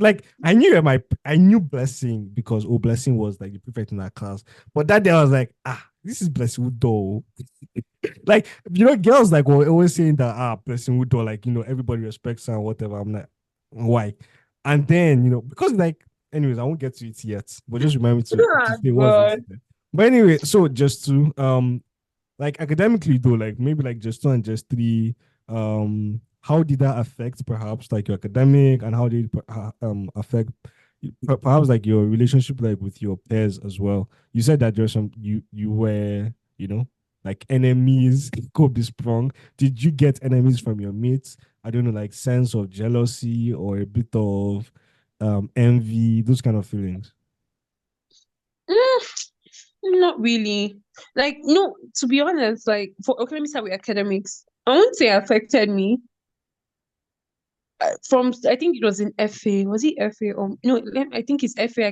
like I knew I knew Blessing because Blessing was like the prefect in that class, but that day I was like this is Blessing Udoh. Like girls like were always saying that Blessing Udoh, like everybody respects her and whatever. I'm like, why? And then because like anyways, I won't get to it yet, but just remind me to Ah, say what's the God. incident. But anyway, so just to like academically though, like maybe like just two and just three, how did that affect perhaps like your academic, and how did it affect perhaps like your relationship like with your peers as well? You said that there's some you were like enemies could be sprung. Did you get enemies from your mates? I don't know, like sense of jealousy or a bit of envy, those kind of feelings. Mm, not really. Like, no, to be honest, like for okay, let me start with academics. I won't say it affected me. From I think it was in FA. Was it FA or no? I think it's FA.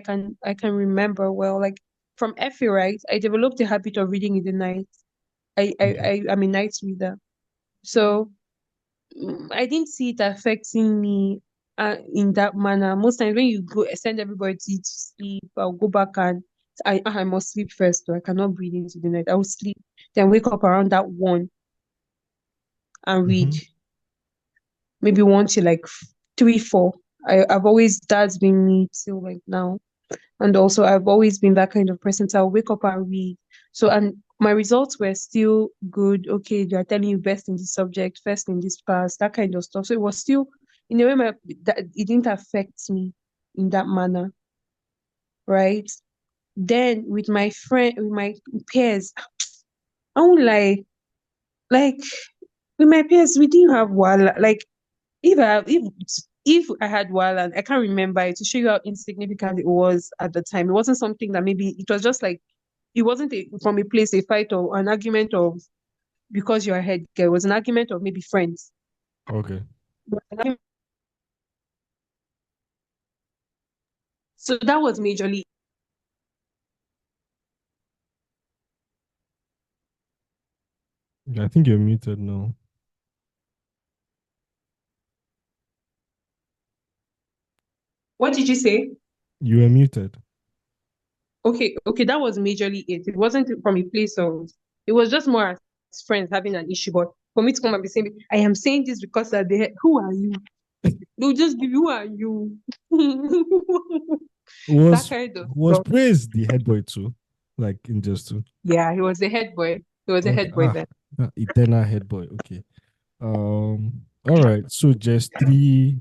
I can remember well. Like from FA, right? I developed a habit of reading in the night. Okay. I'm a night reader, so I didn't see it affecting me in that manner. Most times when you go send everybody to sleep, I'll go back and I must sleep first. So I cannot breathe into the night. I will sleep, then wake up around that one and read. Mm-hmm. Maybe one to like three, four. I've always that's been me till like now. And also I've always been that kind of person. So I'll wake up and read. So and my results were still good. Okay, they are telling you best in this subject, first in this class, that kind of stuff. So it was still in a way that it didn't affect me in that manner, right? Then with my peers, I won't lie, like with my peers, we didn't have one like if I had Walan, I can't remember it to show you how insignificant it was at the time. It wasn't something that maybe it was just like it wasn't from a place a fight or an argument of because you're a head girl. It was an argument of maybe friends. Okay. So that was majorly. I think you're muted now. What did you say? You were muted. Okay, that was majorly it. It wasn't from a place of. It was just more as friends having an issue. But for me to come and be saying, I am saying this because that they. Who are you? They'll just give you. Who are you? That Was kind of was stuff. Praise the head boy too? Like in just two. Yeah, he was a head boy. He was a Okay. head boy then. Eternal head boy. Okay. All right. So just three.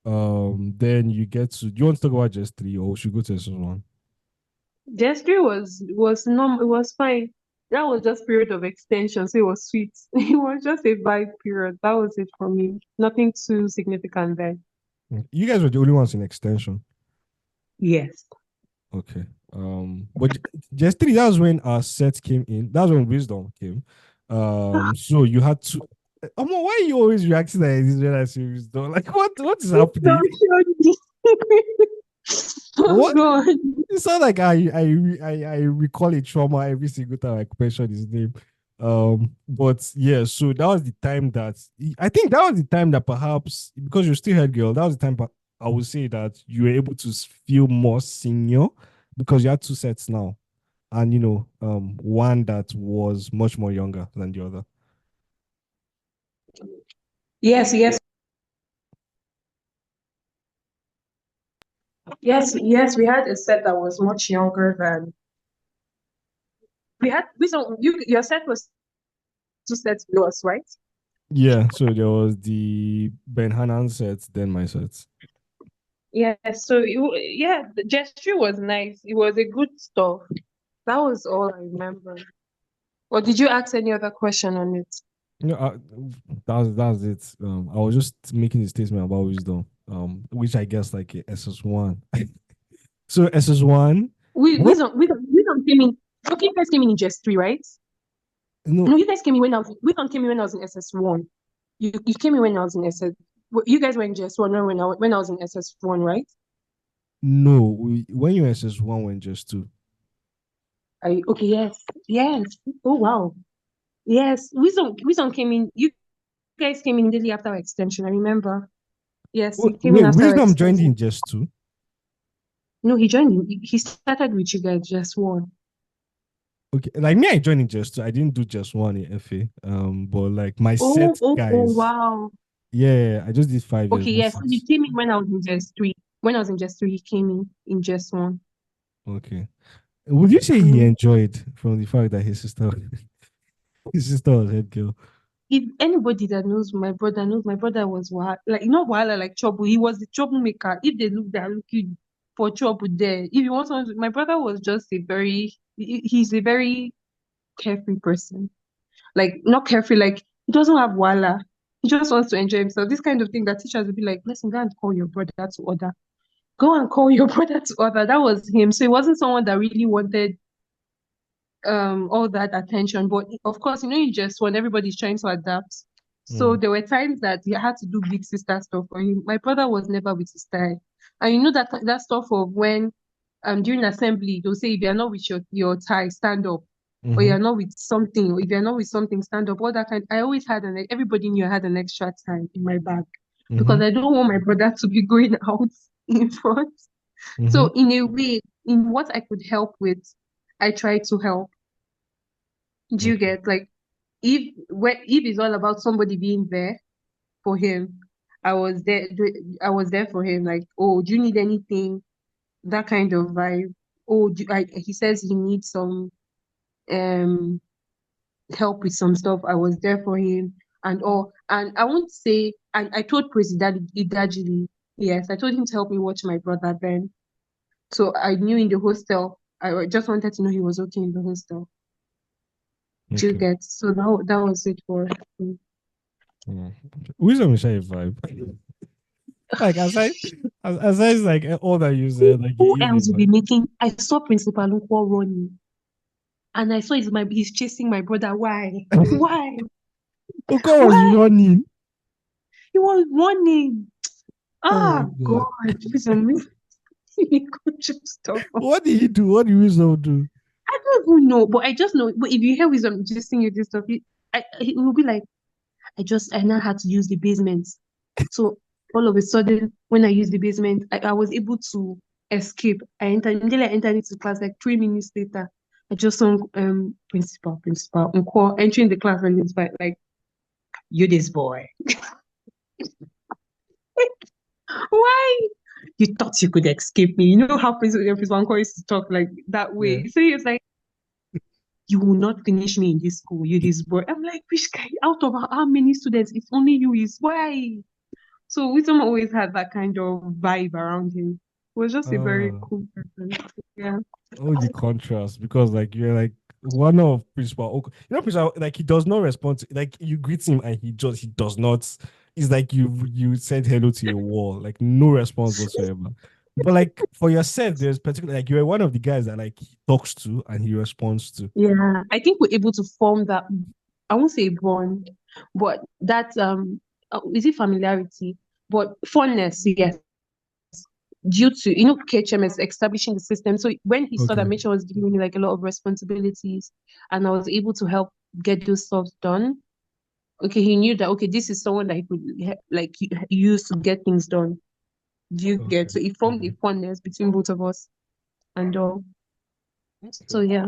Then you get to. Do you want to talk about just three, or we should go to this one? Gesture was normal. It was fine. That was just period of extension, so it was sweet. It was just a vibe period. That was it for me. Nothing too significant there. You guys were the only ones in extension. Yes. Okay. But just three. That was when our set came in. That was when wisdom came. So you had to. Why are you always reacting like this when I say wisdom? Like what is happening? Don't show me. Oh What? God. It's not like I recall a trauma every single time I mention his name. But yeah, so that was the time that I think that was the time that perhaps because you're still head girl, that was the time I would say that you were able to feel more senior because you had two sets now. and one that was much more younger than the other. Yes, yes, yes, yes. We had a set that was much younger than we had. We so your set was two sets below us, right? Yeah, so there was the Ben Hanan set, then my set. Yes. So yeah, the gesture was nice. It was a good stuff. That was all I remember. Or did you ask any other question on it? You know, that's it. I was just making a statement about wisdom, which I guess like a SS1. So SS1, what? We don't came in. Okay, you guys came in just three, right? No, No, you guys came in when I was. We don't came in when I was in SS1. You came in when I was in SS. You guys were in just one when I was in SS1, right? no. When you SS1, when just two. I okay, yes, yes. Oh wow, yes. Wisdom came in. You guys came in immediately after our extension. I remember. Yes, he came in Wait, after our wisdom joined extension. in just two. No, he joined. He started with you guys just one. Okay, like me, I joined in just two. I didn't do just one in FA. But like my Oh, set oh, oh, guys, wow. yeah, I just did 5 years, Okay, not yes. So he 6. came in when I was in just three. When I was in just three, he came in just one. Okay. Would you say he Mm. enjoyed from the fact that his sister was head girl? If anybody that knows my brother was like not wahala like trouble. He was the troublemaker. If they are looking for trouble there. If you want someone, my brother was just he's a very carefree person. Like not carefree, like he doesn't have wahala. He just wants to enjoy himself. This kind of thing that teachers would be like, listen, go and call your brother to order. Go and call your brother to order. That was him. So he wasn't someone that really wanted all that attention. But of course, you just when everybody's trying to adapt. So Mm, there were times that he had to do big sister stuff for him. My brother was never with his style. And you know that stuff of when during assembly they'll say if you're not with your tie, stand up. Or mm-hmm, you're not with something, or if you're not with something, stand up. All that kind. I always had everybody knew I had an extra tie in my bag mm-hmm, because I don't want my brother to be going out in front. mm-hmm. So in a way, in what I could help with, I try to help. Do you Okay, get like if it's all about somebody being there for him, I was there. I was there for him. Like, oh, do you need anything? That kind of vibe. Oh, he says he needs some um help with some stuff. I was there for him and all. And I won't say. And I told President Idajili, yes, I told him to help me watch my brother then. So I knew in the hostel. I just wanted to know he was okay in the hostel. Do you okay. get? So that was it for him. Mm. Wisdom is a vibe. Like aside like all that you said, like Who he is a else will be vibe. making? I saw Principal Nkwo running, and I saw he's chasing my brother. Why? Why? Oko was Why? running. He was running. Oh Ah, god. God, please, he could just stop. What did he do? What did Wisdom do? I don't even know, but I just know. But if you hear wisdom just sing you this stuff, it will be like I now had to use the basement. So all of a sudden, when I used the basement, I was able to escape. Immediately I entered into class like 3 minutes later. I just saw principal, Uncle entering the class and it's like, you this boy. Why? You thought you could escape me. You know how principal Uncle used to talk like that Yeah. way. So he was like, you will not finish me in this school, you this boy. I'm like, which guy out of how many students? It's only you is why. So Wisdom always had that kind of vibe around him. He was just a very Uh cool person. Yeah. oh, the contrast, because like you're like one of principal principal, like he does not respond to, like you greet him and he does not. It's like you sent hello to a wall, like no response whatsoever. But like for yourself, there's particular, like you're one of the guys that like he talks to and he responds to. Yeah. I think we're able to form that, I won't say bond, but that is it familiarity? But fondness, yes. Due to KHMS establishing the system. So when he saw that Okay. Mitchell was giving me like a lot of responsibilities and I was able to help get those stuff done, okay, he knew that okay, this is someone that he could like use to get things done. Do you Okay. get? So it formed a Okay. fondness between both of us and all. So Okay. yeah.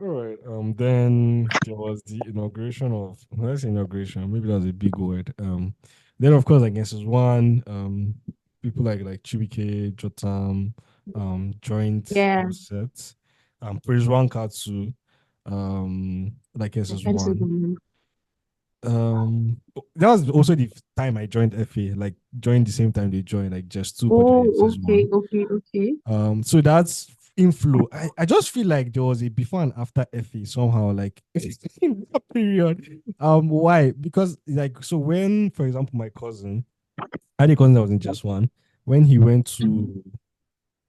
All right. Then there was the inauguration of, let's say inauguration, maybe that was a big word. Then of course, I guess is one, people like Chibuike, Jotam, joined Yeah. those sets. Praise One Katsu, like I SS can't say the one. name. That was also the time I joined FA, like joined the same time they joined, like just two, but then Oh, SS okay, one. okay, okay. So that's inflow. I just feel like there was a before and after FA somehow, like in that period. Why? Because like so when, for example, my cousin, I had a cousin that was in just one, when he went to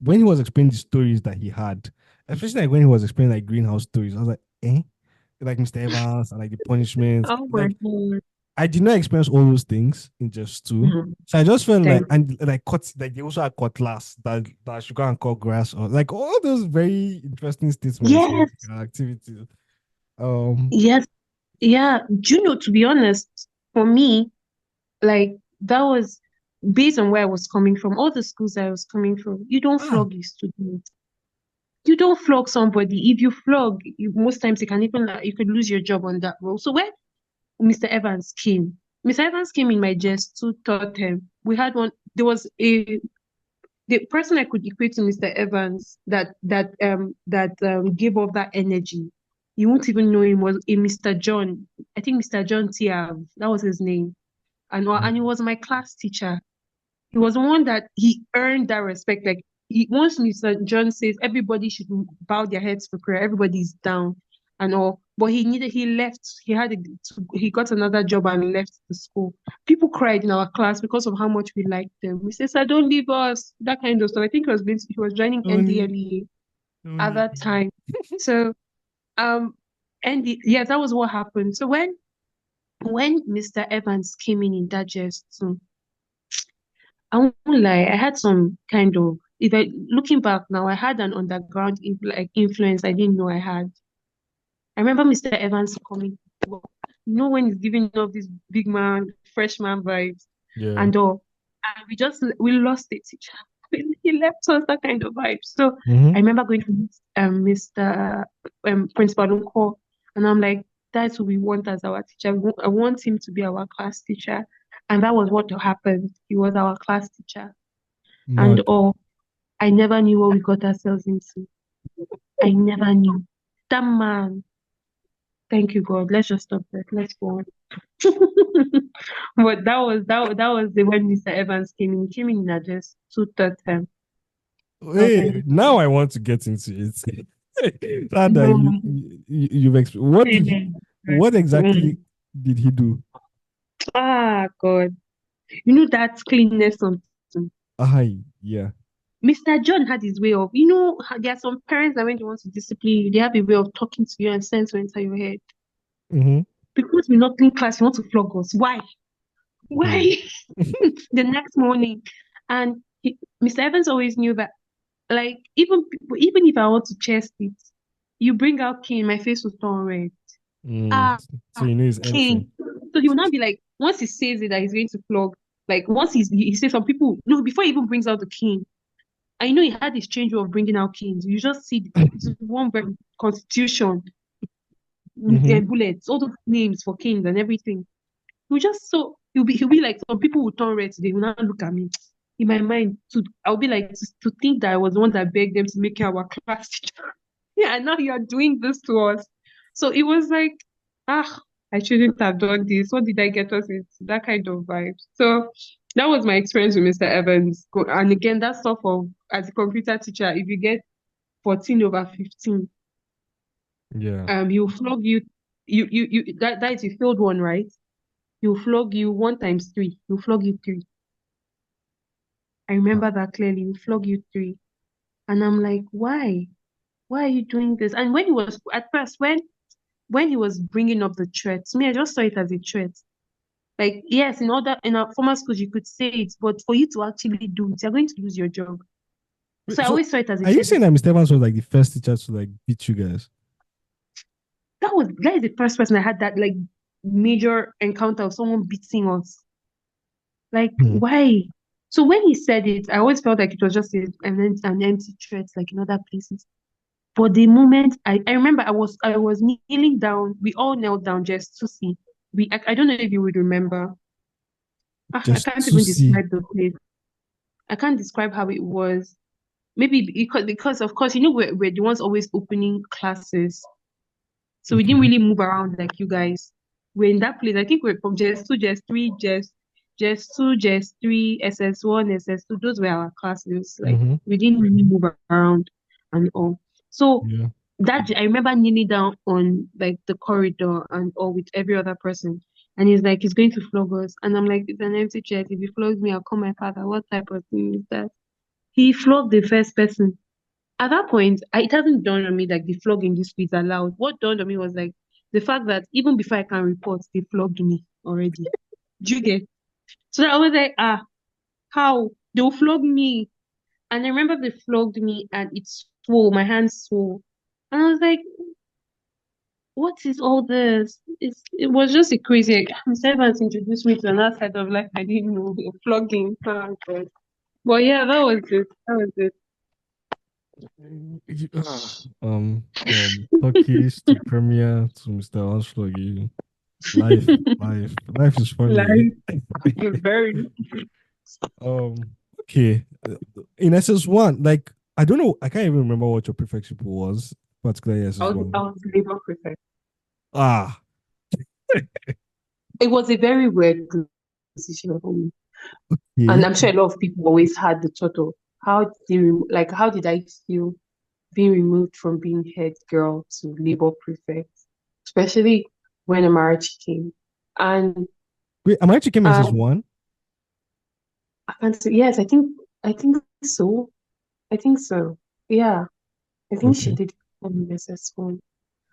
when he was explaining the stories that he had, especially like when he was explaining like greenhouse stories, I was like, eh? Like Mr. Evans and like the punishments. Oh my Like God. I did not experience all those things in just two. Mhm. So I just felt like, Thank and like cut, like they also had cutlass that should go and cut grass, or like all those very interesting statements Yes, and activities. Um, yes, yeah. Do you know, to be honest, for me, like that was based on where I was coming from, all the schools I was coming from, you don't ah, flog your students. You don't flog somebody. If you flog, most times you can even you could lose your job on that role. So when Mr. Evans came, Mr. Evans came in my just two third term. We had one. There was a the person I could equate to Mr. Evans that gave off that energy. You won't even know him was a Mr. John. I think Mr. John Tiav. That was his name. And he was my class teacher. He was the one that he earned that respect. Like once Mr. John says everybody should bow their heads for prayer, everybody's down and all. But he left. He got another job and left the school. People cried in our class because of how much we liked them. We said, "Sir, don't leave us." That kind of stuff. I think he was joining only, NDLEA at only. that time. So and yeah, that was what happened. So when Mr. Evans came in that just I won't lie, I had some kind of, if I looking back now, I had an underground influence I didn't know I had. I remember Mr. Evans coming, when he's giving off this big man, freshman vibes Yeah. and all. And we lost a teacher. He left us that kind of vibe. So Mm-hmm. I remember going to meet Mr. Principal Unko, and I'm like, that's who we want as our teacher. I want him to be our class teacher. And that was what happened. He was our class teacher. And Mad. oh, I never knew what we got ourselves into. I never knew. That man, thank you, God. Let's just stop that. Let's go on. But that was the when Mr. Evans came in. He came in at just two third time. That was when Hey, now I want to get into it. Now that no, you've explained, what exactly Mm. did he do? God. You know that cleanness something. Ah, yeah. Mr. John had his way of, there are some parents that when they want to discipline you, they have a way of talking to you and sense to enter your head. Mm-hmm. Because we're not clean class, you want to flog us. Why? Hmm. Why? The next morning. And Mr. Evans always knew that, like, even if I want to chest it, you bring out King, my face will turn red. Mm. Ah, So you know he's entering. King. So he will not be like, once he says it that he's going to flog, like, once he says some people, no, before he even brings out the King, I know he had this change of bringing out Kings. You just see it's one constitution, Mm-hmm. bullets, all those names for kings and everything. He'll be like some people will turn red today. Will not look at me. In my mind, I'll be like to think that I was the one that begged them to make our class teacher. Yeah, and now you are doing this to us. So it was like, I shouldn't have done this. What did I get us into? That kind of vibe. So that was my experience with Mr. Evans. And again, that stuff of as a computer teacher, if you get 14 over 15, Yeah. he'll flog you. That is you failed one, right? He'll flog you one times three. He'll flog you three. I Ah. remember that clearly. He'll flog you three. And I'm like, why? Why are you doing this? And when he was at first, when he was bringing up the threats, me, I just saw it as a threat. Like, yes, in our former schools you could say it, but for you to actually do it, you're going to lose your job. So Wait, I so always saw it as a are you threat. saying that Mr. Evans was like the first teacher to like beat you guys? That is the first person I had that like major encounter of someone beating us. Like, Hmm. why? So when he said it, I always felt like it was just an empty threat, like in other places. But the moment I remember I was kneeling down, we all knelt down just to see. I don't know if you would remember. I Just can't to even see. describe the place. I can't describe how it was. Maybe because of course, we're the ones always opening classes. So we didn't Okay. really move around like you guys. We're in that place. I think we're from just two, just three, just two, just three, SS1, SS2. Those were our classes. Like Mm-hmm. we didn't really move around and all. So Yeah. that I remember kneeling down on like the corridor and all with every other person. And he's like, he's going to flog us. And I'm like, it's an empty chair. If he flogs me, I'll call my father. What type of thing is that? He flogged the first person. At that point, it hasn't dawned on me like the flog in the streets are loud. What dawned on me was like the fact that even before I can report, they flogged me already. Do you get? So I was like, how? They'll flog me. And I remember they flogged me and it swole, my hands swole. And I was like, what is all this? It was just a crazy. My servants introduced me to another side of life I didn't know. Flogging. Oh, God. But yeah, that was it. That was it. From Turkish to Premier to Mr. Ansloggy. Life is funny. Like, very. Okay. In SS1, like I don't know, I can't even remember what your prefectship was, particularly I SS1. was labor prefect. Ah, It was a very weird position for me. And yeah. I'm sure a lot of people always had the thought of how did I feel being removed from being head girl to labor prefect, especially when a marriage came. And Wait, am I checking uh, SS1? I can't say, yes, I think so. I think so. Yeah, I think she Okay. did become Mrs. Phone.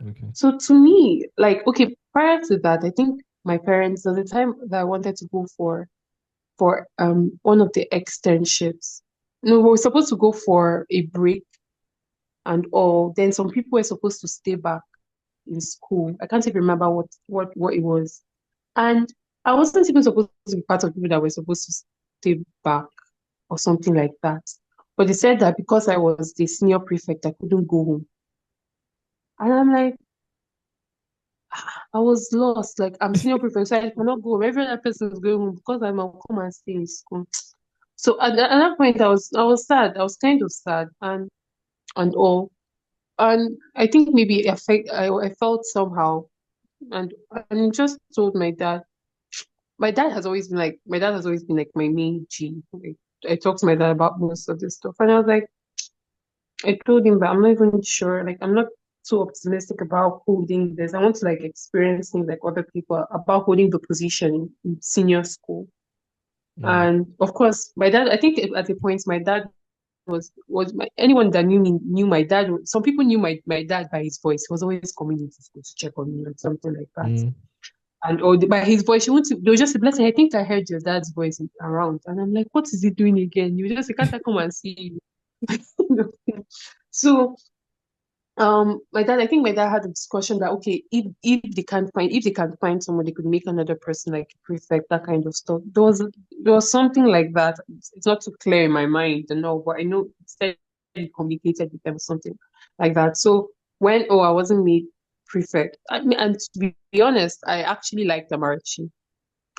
Okay. So to me, like, okay, prior to that, I think my parents, at the time that I wanted to go for one of the externships. No, we were supposed to go for a break and all. Then some people were supposed to stay back in school. I can't even remember what it was. And I wasn't even supposed to be part of people that were supposed to stay back or something like that. But they said that because I was the senior prefect, I couldn't go home. And I'm like, I was lost. Like I'm senior prefect, so I cannot go home. Every other person is going home because I'm gonna come and stay in school. So at that point, I was sad. I was kind of sad and all. And I think maybe I felt somehow and just told my dad. My dad has always been like my main G. Like, I talked to my dad about most of this stuff, and I was like, I told him, but I'm not even sure. Like, I'm not too optimistic about holding this. I want to like experience things like other people about holding the position in senior school. Mm, And of course, my dad. I think at a point, my dad anyone that knew me knew my dad. Some people knew my dad by his voice. He was always coming into school to check on me or something like that. mm, And by his voice, they would just say, Blessing, I think I heard your dad's voice around. And I'm like, what is he doing again? You just say, can't I come and see you? So my dad, I think my dad had a discussion that okay, if they can find someone, they could make another person like prefect, that kind of stuff. There was something like that. It's not too clear in my mind, I know, but I know instead he communicated with them something like that. So when I wasn't made prefect, I mean, and to be honest, I actually liked Amarachi.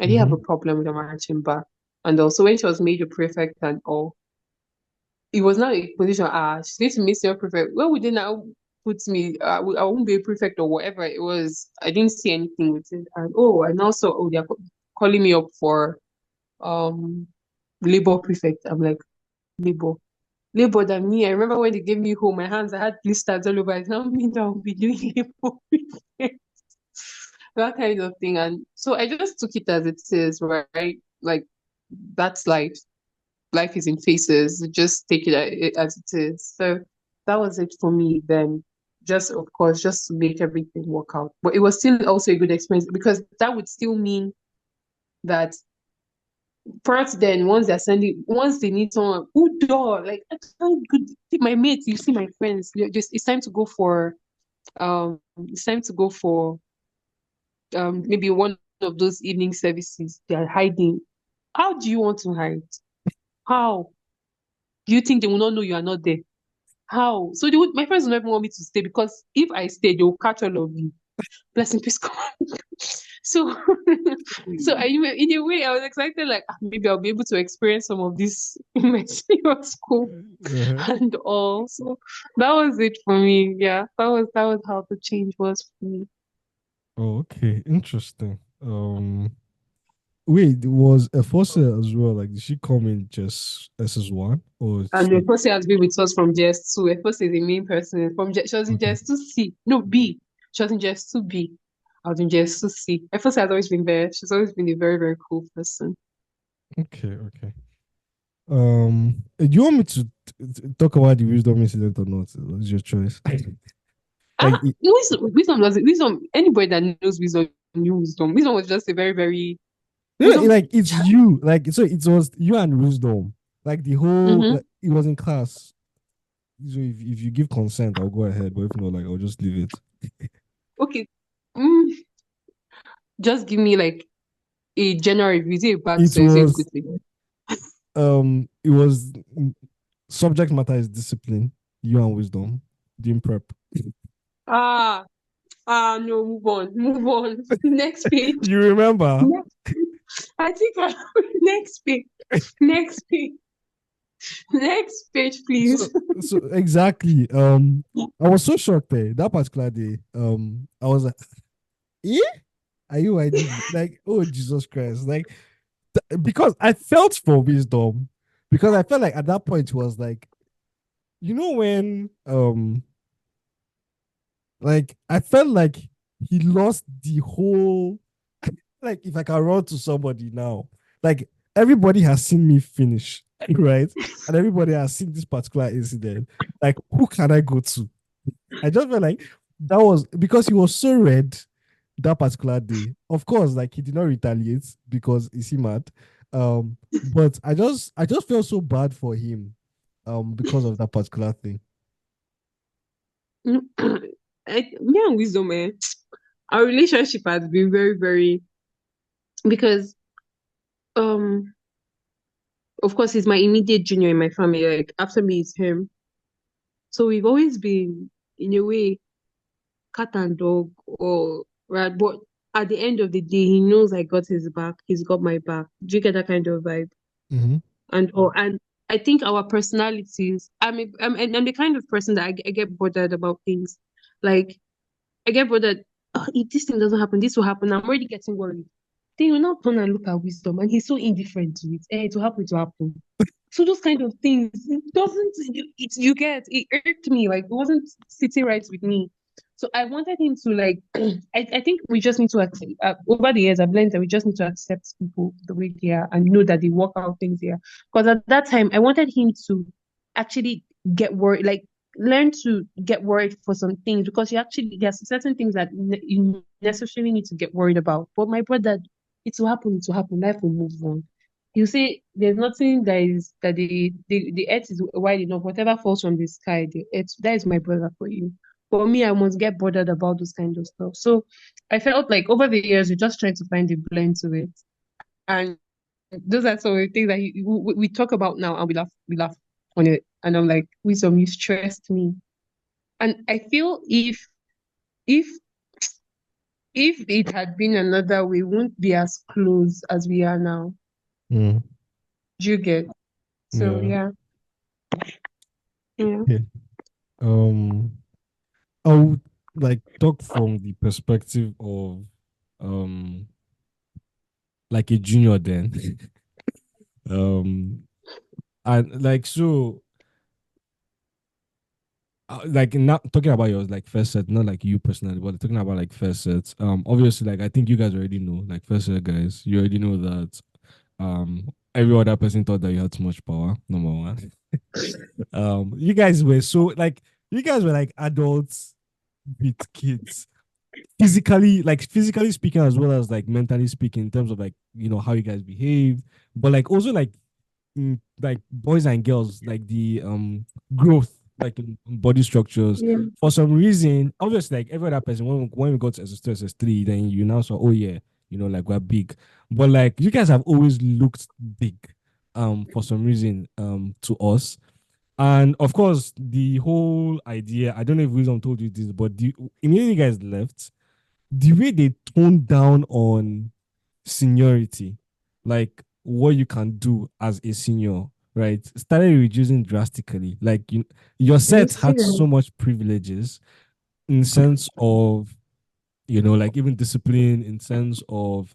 I didn't have a mm-hmm. problem with Amarachi back. And also when she was made a prefect and all, it was not a position, she's going to miss your prefect. Where would they now put me? I won't be a prefect or whatever it was. I didn't see anything with it. And also, they're calling me up for um labor prefect. I'm like, labor. Labor than me. I remember when they gave me home, my hands, I had blisters all over. It's not me that will be doing labor prefect. That kind of thing. And so I just took it as it is, right? Like, that's life is in phases. Just take it as it is. So that was it for me then. Just, of course, just to make everything work out. But it was still also a good experience because that would still mean that first then once they need someone, Udoh, like I can't good my mates, you see my friends, just it's time to go for maybe one of those evening services. They're hiding. How do you want to hide? How? Do you think they will not know you are not there? How? So they would, my friends would not even want me to stay because if I stay, they will catch all of you. Blessing, please come on. So, so in a way, I was excited, like maybe I'll be able to experience some of this in my senior school Uh-huh. and all. So that was it for me. Yeah, that was how the change was for me. Oh, okay. Interesting. Wait, was Efosa as well? Like, did she come in just SS1 or And she? Efosi has been with us from JS2. Efosi is the main person. She was in Okay. JS2C. No, B. She was in JS2B. I was in JS2C. Efosi has always been there. She's always been a very, very cool person. Okay. Okay. Do you want me to talk about the wisdom incident or not? It's your choice. Ah, Like, wisdom doesn't, wisdom, anybody that knows wisdom knew wisdom. Wisdom was just a very, very, wisdom. like it's you. Like, so it was you and wisdom. Like the whole, Mm-hmm. like, it was in class. So if you give consent, I'll go ahead. But if not, like I'll just leave it. Okay. Mm, just give me like a general review. Is it a bad It thing? Is it a was good thing? it was subject matter is discipline. You and wisdom doing prep. Ah, no, move on. Move on. Next page. You remember? Next page. I think next page. Next page. Next page, So please. so exactly. I was so shocked there that particular day. I was like, eh? Are you ID? Like, oh Jesus Christ! Like, because I felt for wisdom, because I felt like at that point it was like, when like I felt like he lost the whole, like if I can run to somebody now, like everybody has seen me finish, right? And everybody has seen this particular incident. Like, who can I go to? I just felt like that was because he was so red that particular day. Of course, like he did not retaliate because is he mad? But I just felt so bad for him, because of that particular thing. Me and Wisdom, our relationship has been very, very because um of course he's my immediate junior in my family. Like after me it's him. So we've always been in a way cat and dog or right. But at the end of the day, he knows I got his back. He's got my back. Do you get that kind of vibe? Mm-hmm. And I think our personalities. I'm the kind of person that I get bothered about things. Like I get bothered. "Oh, if this thing doesn't happen, this will happen. I'm already getting worried. Then you now turn and look at wisdom, and he's so indifferent to it. It will happen to happen. So those kind of things, it doesn't. You get it irked me. Like it wasn't sitting right with me. So I wanted him to like. I think we just need to accept. Over the years, I've learned that we just need to accept people the way they are and know that they work out things here. Because at that time, I wanted him to actually get worried, like learn to get worried for some things because there's certain things that you necessarily need to get worried about. But my brother, it will happen, it will happen, life will move on. You say there's nothing that the earth is wide enough, whatever falls from the sky, the earth, that is my brother for you. For me, I must get bothered about those kind of stuff. So I felt like over the years, we just trying to find a blend to it. And those are some of the things that we talk about now and we laugh on it. And I'm like, Wisdom, you stressed me. And I feel if if it had been another way, we wouldn't be as close as we are now. Mm, Do you get? So yeah. yeah, yeah. Okay. Um, I would like talk from the perspective of um like a junior then. um and like so like not talking about your like first set, not like you personally, but talking about like first sets. Obviously, like I think you guys already know, like first set guys, you already know that every other person thought that you had too much power. Number one, you guys were so like you guys were like adults with kids, physically speaking as well as like mentally speaking in terms of like how you guys behave, but like also like like boys and girls, like the growth, like in body structures. Yeah. For some reason, obviously, like every other person, when we got to SS2, SS3, then you now saw, oh yeah, like we're big, but like you guys have always looked big, for some reason, to us. And of course, the whole idea, I don't know if Wisdom told you this, but immediately you guys left, the way they toned down on seniority, like what you can do as a senior, right, started reducing drastically. Like your Are you set had serious? so much privileges in sense of, like even discipline, in sense of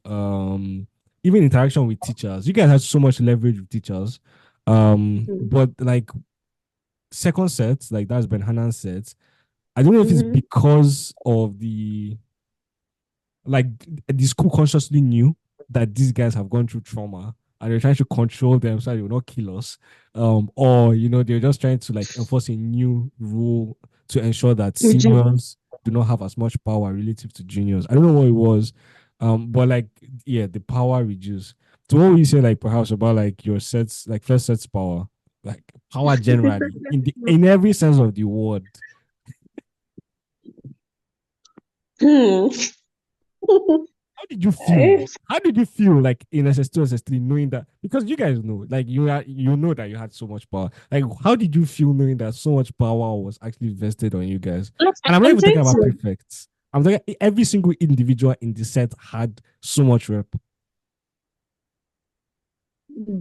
even interaction with teachers. You guys had so much leverage with teachers. But like second set, like that's Ben Hanan's set. I don't know if it's Mm-hmm. because of the school consciously knew that these guys have gone through trauma and they're trying to control them so they will not kill us. Or they're just trying to like enforce a new rule to ensure that seniors do not have as much power relative to juniors. I don't know what it was. But like yeah, the power reduced. So what would you say like perhaps about like your sets, like first sets power? Like power generally in every sense of the word. Hmm. How did you feel? How did you feel like in SS2, SS3, knowing that because you guys know, like you know that you had so much power. Like, how did you feel knowing that so much power was actually vested on you guys? Look, And I'm not I'm even trying talking about to, prefects. I'm talking every single individual in the set had so much rep.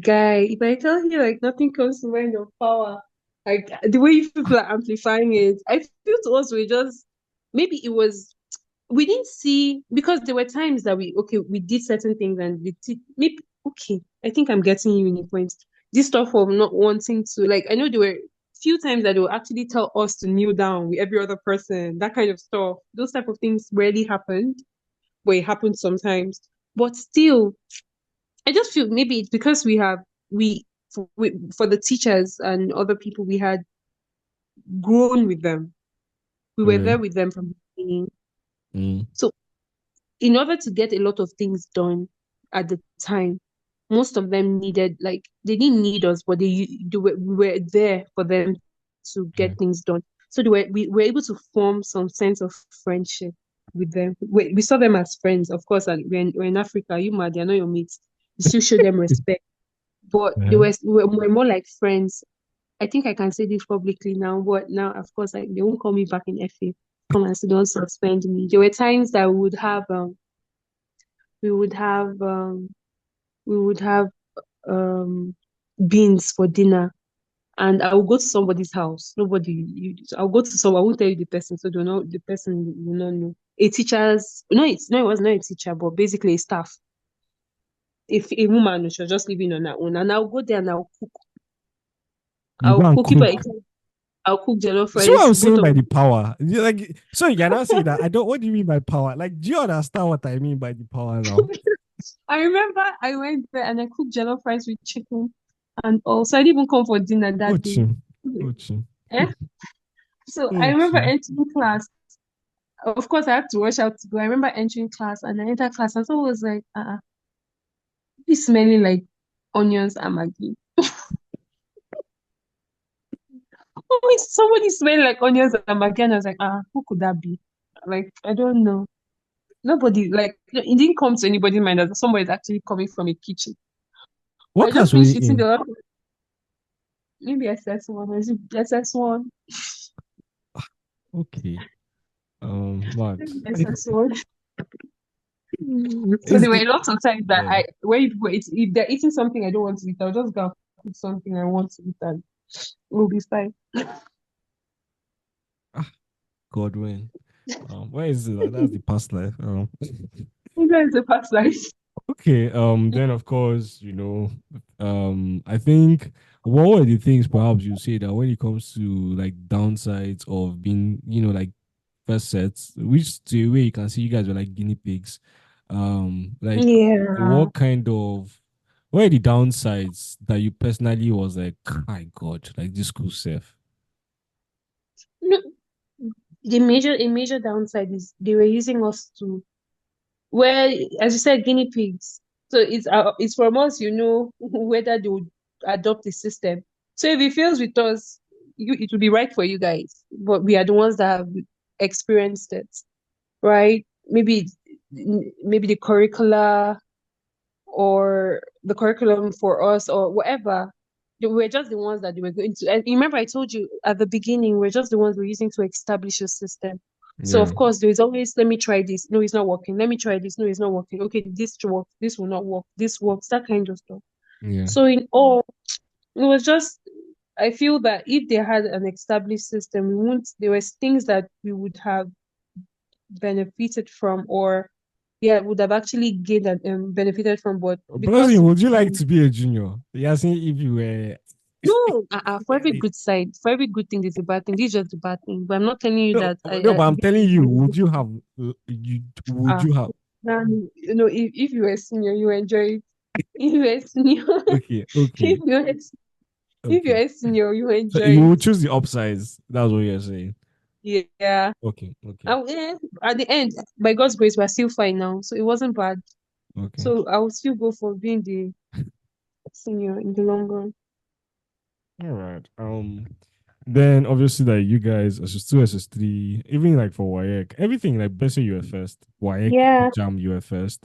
guy, if I tell you like nothing comes to mind of power, like the way you people are amplifying it, I feel to us we just maybe it was we didn't see because there were times that we did certain things and we did maybe okay. I think I'm getting you in a point. This stuff of not wanting to like I know there were few times that they will actually tell us to kneel down with every other person, that kind of stuff. Those type of things rarely happened, but it happened sometimes. But still, I just feel maybe it's because for the teachers and other people we had grown with them. We were Okay. there with them from the beginning. Mm. So in order to get a lot of things done at the time, most of them needed like they didn't need us, but we were there for them to Yeah. get things done. So we were able to form some sense of friendship with them. We saw them as friends, of course, and we're in Africa, you mad, they're not your mates. You still show them respect. But they Yeah. were more like friends. I think I can say this publicly now, but now, of course, like they won't call me back in FA. Come and say, don't suspend me. There were times that we would have, we would have um, beans for dinner, and I will go to somebody's house. I'll go to someone. I won't tell you the person, so don't know the person will not know. A teacher's, no, it was not a teacher, but basically a staff. If a woman, she was just living on her own, and I'll go there and You go and People are cook. eating. I'll cook jollof See what rice. I'm Both saying of by the power? Like, so you're not saying that. I don't. What do you mean by power? Like, do you understand what I mean by the power now? I remember I went there and I cooked jollof rice with chicken, and also I didn't even come for dinner that day. Coaching, coaching, Eh? So I remember coaching. entering class. Of course, I had to rush out to go. I remember entering class and I entered class and someone was like, it's smelling like onions and Maggi. Oh, is somebody smelling like onions and Maggi? And I was like, who could that be? Like, I don't know. Nobody, like, it didn't come to anybody's mind that somebody is actually coming from a kitchen. But What I just class were finished you eating in? the maybe SS1 or is it SS1? Okay. What? SS1. So Is there were it? a lot of times that Yeah. when people if they're eating something I don't want to eat, I'll just go and cook something I want to eat and we'll be fine. Ah, Godwin. Where is it? That's the past life. You guys are past life. Okay. Then of course, I think what were the things perhaps you say that when it comes to like downsides of being, like first sets, which to a way you can see you guys were like guinea pigs. Like Yeah. what kind of what are the downsides that you personally was like, my God, like this school safe? No, a major downside is they were using us to well, as you said, guinea pigs. So it's from us, whether they would adopt the system. So if it fails with us, it will be right for you guys. But we are the ones that have experienced it, right? Maybe the curricula or the curriculum for us or whatever. we're just the ones that they were going to. And remember, I told you at the beginning, we're just the ones we're using to establish a system. So Yeah. of course, there is always, let me try this. No, it's not working. Let me try this. No, it's not working. Okay, this works. This will not work. This works. That kind of stuff. Yeah. So in all, it was just. I feel that if they had an established system, we wouldn't. There was things that we would have benefited from, or yeah, would have actually gained and benefited from. But because Blessing, would you like to be a junior? You're asking if you were. no, for every good side, for every good thing, there's a bad thing. This is just the bad thing. But I'm not telling you No, that no, but I'm telling you, would you have? Would ah, you have? if you were senior, you enjoy it. If you were senior, Okay, if okay, you were if you okay. were senior, you So enjoy you it. would choose the upsize. That's what you're saying. Yeah. Okay, okay, And, at the end, by God's grace, we're still fine now. So it wasn't bad. okay. So I would still go for being the senior in the long run. All right. Then obviously like you guys SS2, SS3, even like for WAEC, everything like best you were first. WAEC, Yeah. Jam, you were first.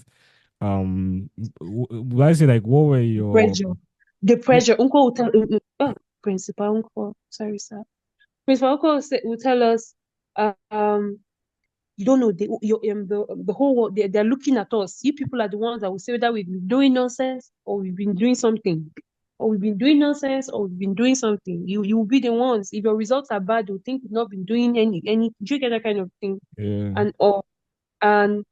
Would I say like what were your Pressure. The yeah, pressure. Uncle will tell principal uncle. Sorry, sir. Principal uncle will tell us, um, you don't know the whole world. They're looking at us. You people are the ones that will say whether we've been doing nonsense or we've been doing something, or we've been doing nonsense or we've been doing something. You will be the ones. If your results are bad, you'll think you've not been doing any. Do you get that kind of thing? yeah, And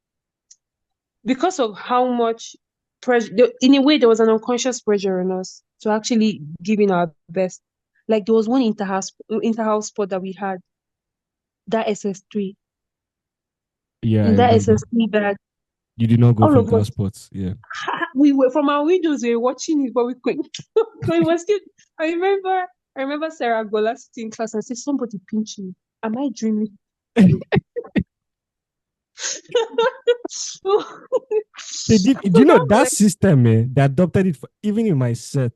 because of how much pressure, in a way, there was an unconscious pressure on us to actually give in our best. Like there was one interhouse sport that we had, that SS3. yeah, I In that remember. SS3 that You did not go all for of inter us, sports, yeah. we were from our windows, we were watching it, but we couldn't. But it was still, I remember, I remember Sarah Gola sitting in class and said, somebody pinch me. Am I dreaming? They did. Do So you know that was that like, system? They adopted it for, even in my set.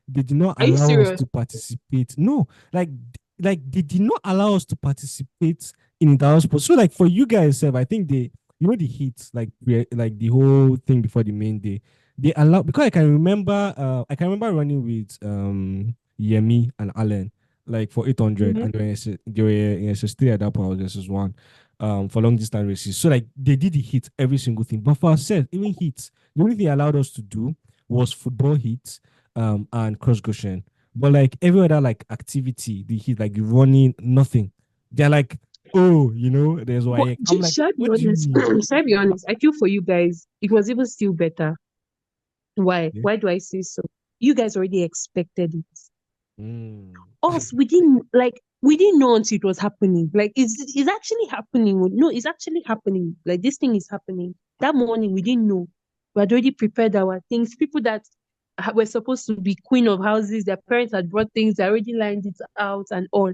They did not are you allow us serious? to participate. No, like they did not allow us to participate in the house. So like for you guys, I think they, you know, the heat, like the whole thing before the main day. They allow because I can remember. I can remember running with Yemi and Allen like for 800, Mhm. and they were in SS3 at that point. I was SS1 for long distance races. So like they did the hit every single thing. But for ourselves, even hits, the only thing they allowed us to do was football hits and cross Goshen. But like every other like activity, the hit, like the running, nothing. They're like, oh, there's But why I'm like, shall I be what do you honest? mean? Shall I be honest? I feel for you guys, it was even still better. Why? Yeah. Why do I say so? You guys already expected it. Mm. Us, we didn't know until it was happening. Like it's actually happening. No, it's actually happening. Like this thing is happening. That morning we didn't know. We had already prepared our things. People that were supposed to be queen of houses, their parents had brought things, they already lined it out and all.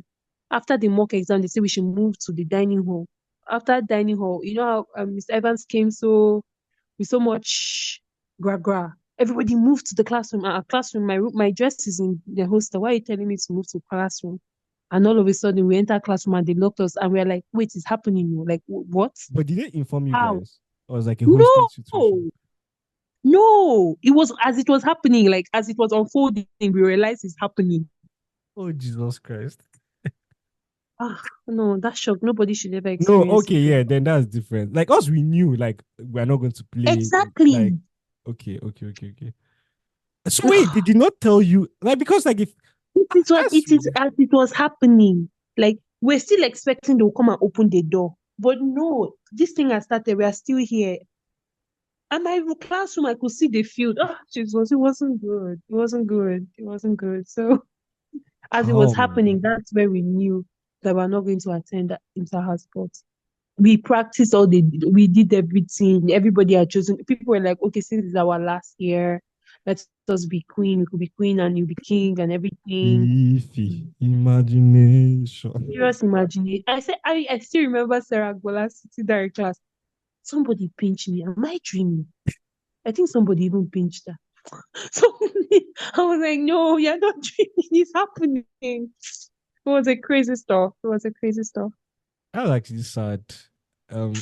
After the mock exam, they said we should move to the dining hall. After dining hall, you know how Mr. Evans came with so much gra gra. Everybody moved to the classroom. Our classroom, my dress is in the hostel. Why are you telling me to move to classroom? And all of a sudden, we enter classroom and they locked us, and we're like, "Wait, it's happening!" Like, what? But did they inform you How? guys? Or was like a hostage situation? No, no. It was as it was happening, like as it was unfolding. We realized it's happening. Oh Jesus Christ. No, that shock. Nobody should ever No, experience okay, it. yeah, then that's different. Like us, we knew like we're not going to play. Like, Exactly. okay, okay, okay, okay. So wait, they did not tell you like because like if that's It is as it was happening. Like we're still expecting they'll come and open the door. But no, this thing has started. We are still here. And my classroom, I could see the field. Oh, Jesus, it wasn't good. It wasn't good. It wasn't good. So as it was oh my god. happening, that's where we knew that we're not going to attend that inter-house sports. We practiced we did everything. Everybody had chosen. People were like, okay, since it's our last year, let us be queen. We could be queen and you be king and everything. Beefy imagination. Serious imagination. I still remember Sarah Gola sitting there in class. Somebody pinched me. Am I dreaming? I think somebody even pinched her. So I was like, no, you're not dreaming. It's happening. It was a crazy stuff. It was a crazy stuff. That was actually sad. Um,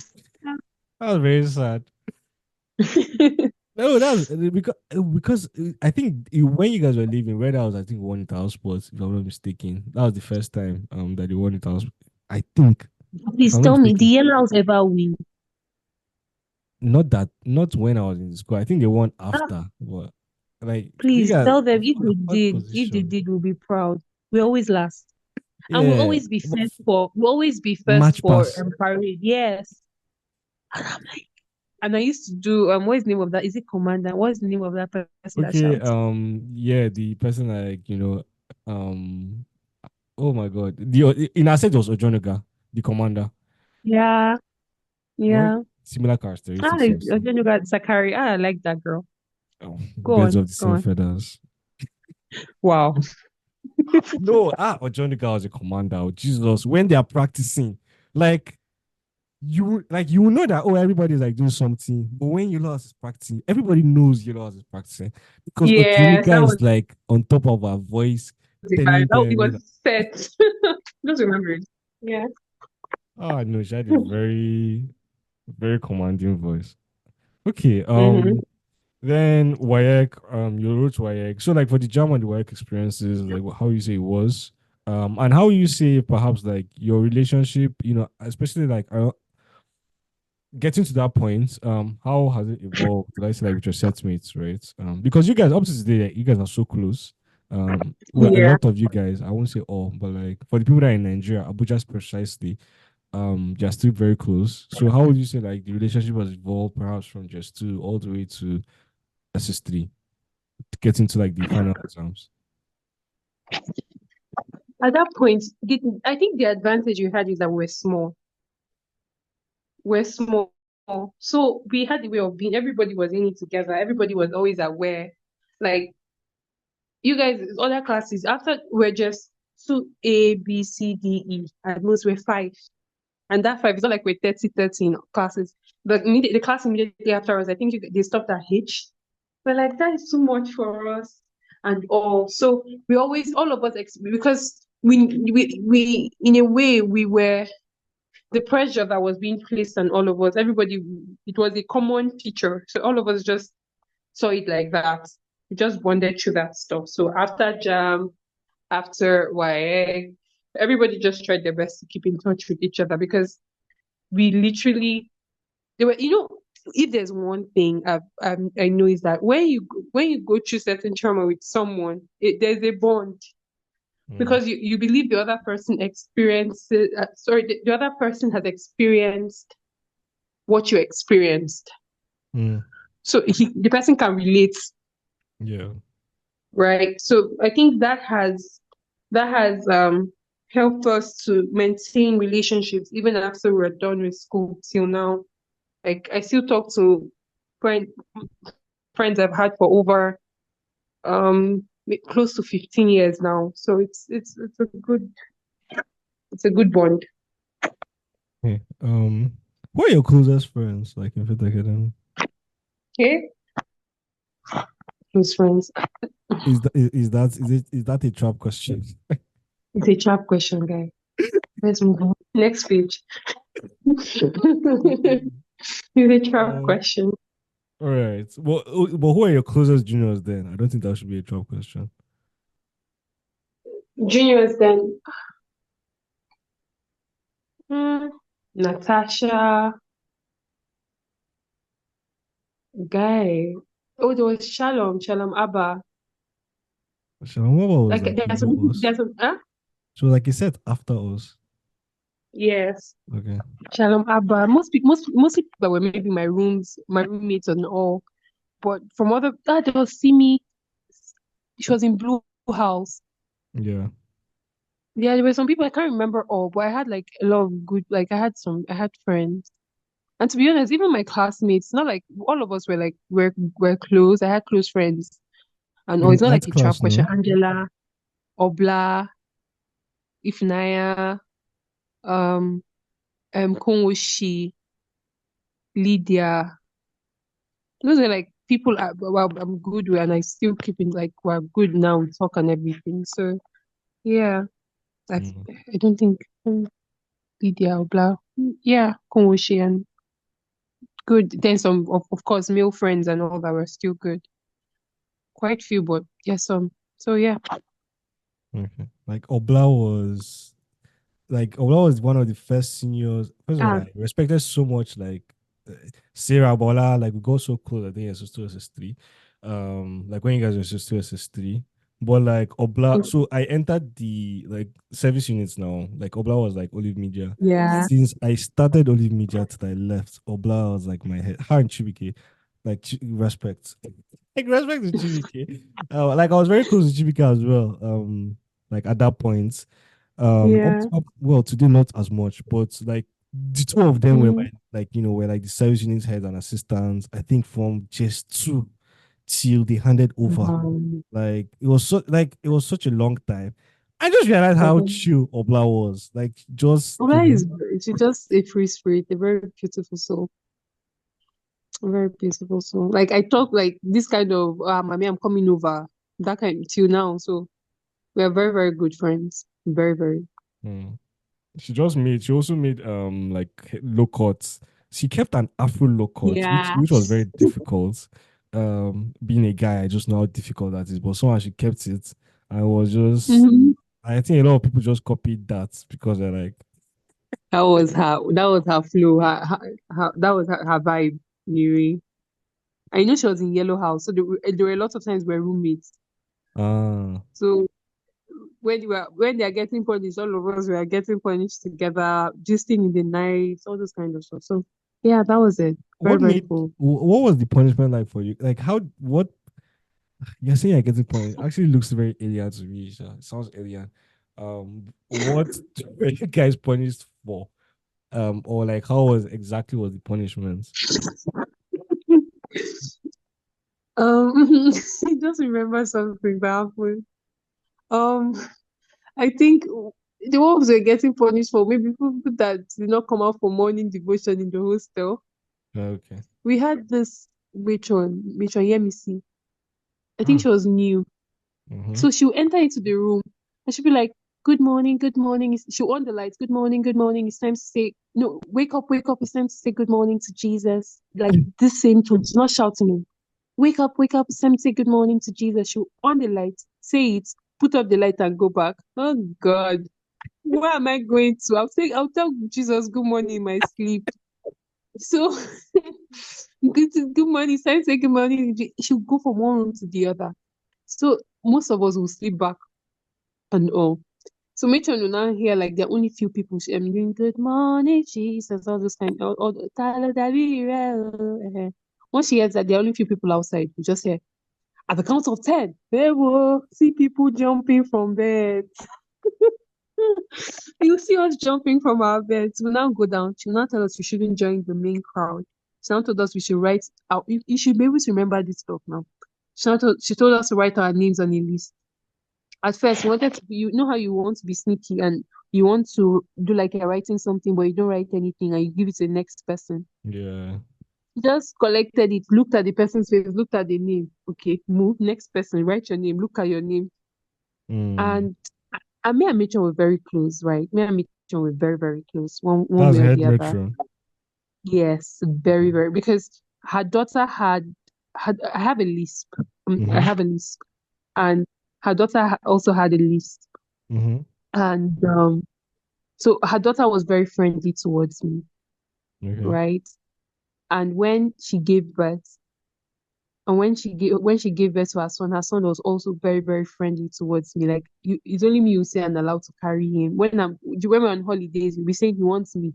that was very sad. No, that's because I think when you guys were leaving, Red House, I think won it house sports, if I'm not mistaken. That was the first time that they won it house. I think, if Please I'm not tell me, the mistaken. Yellow House ever win? Not when I was in school. I think they won Ah, after. But like you please guys, tell them what if they position? did, we'll be proud. We always last. And we'll Yeah, always be but first for we'll always be first match for pass. parade. Yes. And I'm like, and I used to do what is the name of that? Is it commander? What is the name of that person that Okay, shouts? yeah, the person like um, oh my God, the in our set was Ojonoga, the commander. Yeah, Well, yeah. similar Ah, characteristics also. you got Zakari. Ah, I like that girl. Oh, Go birds on, of the go same on. feathers. Wow. No, Ojonoga was a commander. Oh, Jesus, when they are practicing, like you will know that everybody's like doing something, but when Yolos is practicing, everybody knows Yolos is practicing because Yes, that Ojonoga was is like on top of her voice, the vibe. telling That it them, was set. Just remember it. Yeah. oh no, she had a very very commanding voice. Okay, Mm-hmm. then WAEC, you wrote WAEC. So like for the jam and the WAEC experiences, like how you say it was, and how you say perhaps like your relationship, especially like getting to that point, how has it evolved? Like say like with your setmates, right? Because you guys up to today, like, you guys are so close. Well, a Yeah. lot of you guys, I won't say all, but like for the people that are in Nigeria, Abuja precisely, they're still very close. So how would you say like the relationship has evolved perhaps from just two all the way to SS3 to get into like the final exams? At that point, I think the advantage we had is that we're small. We're small. So we had the way of being, everybody was in it together. Everybody was always aware. Like you guys, other classes, after we're just two A, B, C, D, E. At most we're five. And that five is not like we're 30 in classes. The class immediately after us, I think they stopped at H. We're like, that is too much for us. And all. So we always, all of us, because we, in a way, we were the pressure that was being placed on all of us. Everybody, it was a common teacher. So all of us just saw it like that. We just bonded through that stuff. So after jam, after YA, everybody just tried their best to keep in touch with each other because we literally they were if there's one thing I know is that when you go through certain trauma with someone, there's a bond Mm, because you believe the other person experiences sorry the other person has experienced what you experienced, mm, so the person can relate, yeah. right? So I think that has helped us to maintain relationships even after we're done with school till now. Like I still talk to friend, friends I've had for over close to 15 years now. So it's a good bond. Okay. Who are your closest friends like in Faith Academy? Okay, close friends. Is that a trap question? It's a trap question, guy. Let's move on. Next page. Okay. It's a trap Um, question. all right. But who are your closest juniors then? I don't think that should be a trap question. Juniors then. Hmm, Natasha, guy. Oh, there was Shalom Abba. Shalomova was Like like there's some, below us. there's some, huh? So like you said, after us. Yes. Okay. Shalom Abba. Mostly people that were maybe my roommates and all. But from other, there was Simi. She was in Blue House. Yeah. Yeah, there were some people I can't remember all, but I had like a lot of good. Like I had friends. And to be honest, even my classmates, not like all of us were like we're close. I had close friends, and oh, In it's not like art a trap class, question. no? Angela, Obla, Ifnaya, um, Konwoshi, Lydia. Those are like people well, I'm good with, and I still keep in like we're good now, we talk and everything. So yeah, that's Mm. I don't think Lydia or blah. Yeah, Konwoshi and good. Then some, of course, male friends and all that were still good. Quite few, but yes, some. So yeah. Okay. Like Obla was one of the first seniors. First of all, Ah, I respected so much like uh, Sarah Bola. Like we got so close. I think SS2, SS3. Like when you guys were SS2, SS3. But like Obla, so I entered the like service units now. Like Obla was like Olive Media. yeah. Since I started Olive Media till I left, Obla was like my head. Her and Chibike, like respect. Like respect to Chibike. Like I was very close to Chibike as well. Like at that point. Yeah. Well, today not as much, but like the two of them were Mm-hmm. were like the service unit heads and assistants. I think from just two till they handed over. Um, Like it was such a long time. I just realized how mhm. chill Obla was. Like just Ola is she's just a free spirit, a very beautiful soul. A very beautiful soul. Like I talk like this kind of mommy, I'm coming over. That kind till now. So we are very, very good friends. Very, very. Hmm. She also made like low cuts. She kept an afro low cut, which Yeah. was very difficult. Being a guy, I just know how difficult that is. But somehow she kept it. I was just Hmm. I think a lot of people just copied that because they're like, That was her flow. That was her vibe. Anyway. I know she was in Yellow House, so there were a lot of times we're roommates. ah, So when they are getting punished, all of us were getting punished together, gisting in the night, all those kind of stuff. So yeah, that was it. Very, very cool. what was the punishment like for you? Like how what you're saying you're getting punished actually looks very alien to me. Sha. It sounds alien. What were you guys punished for? Or like how was exactly was the punishment? I just remember something that happened. Um, I think the ones were getting punished for maybe people that did not come out for morning devotion in the hostel. Okay. We had this matron Yemisi. I think Ah. she was new. Mm-hmm. So she'll enter into the room and she'll be like, good morning, good morning. She'll on the lights, good morning. It's time to say, no, wake up. It's time to say good morning to Jesus. Like this same tone, she's not shouting him. Wake up. It's time to say good morning to Jesus. She'll on the light, say it, put up the light and go back. Oh God. Where am I going to? I'll tell Jesus good morning in my sleep. So good morning, it's time to say good morning. She'll go from one room to the other. So most of us will sleep back and all. So matron will now hear like there are only few people doing good morning, Jesus, all those kind all the Tyler David. Once she hears that there are only few people outside, we just hear at the count of 10, there will see people jumping from bed. You see us jumping from our beds. We'll now go down. She'll now tell us we shouldn't join the main crowd. She now told us we should write out. You should be able to remember this stuff now. She told us to write our names on a list. At first, we wanted to be, you know how you want to be sneaky and you want to do like you're writing something, but you don't write anything and you give it to the next person. Yeah. Just collected it, looked at the person's face, looked at the name. Okay, move. Next person, write your name, look at your name. Mm. And me and Mitchell were very close, right? Me and Mitchell were very, very close, one That's way or head the other. metro. Yes, very, very, because her daughter had I have a lisp. I Mm-hmm. have a lisp. And her daughter also had a lisp. Mm-hmm. And so her daughter was very friendly towards me, Okay. right? And when she gave birth, and when she gave birth to her son was also very, very friendly towards me. Like it's only me who say I'm allowed to carry him. When we're on holidays, we say he wants me.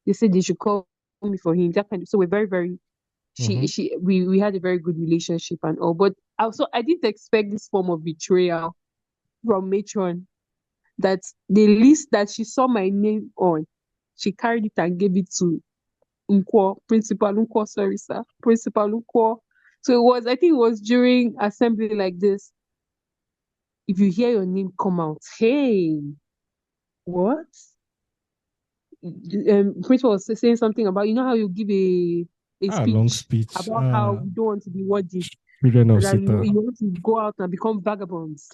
They said they should call me for him. That kind of, so we're very, very Mm-hmm. we had a very good relationship and all. But also I didn't expect this form of betrayal from matron, that the list that she saw my name on, she carried it and gave it to Principal Unko, sorry, sir, Principal Unko. So I think it was during assembly like this. If you hear your name come out, hey, what? Principal was saying something about, you know how you give a Ah, long speech speech. about how we don't want to be wordy. Children of that Satan. you want to go out and become vagabonds.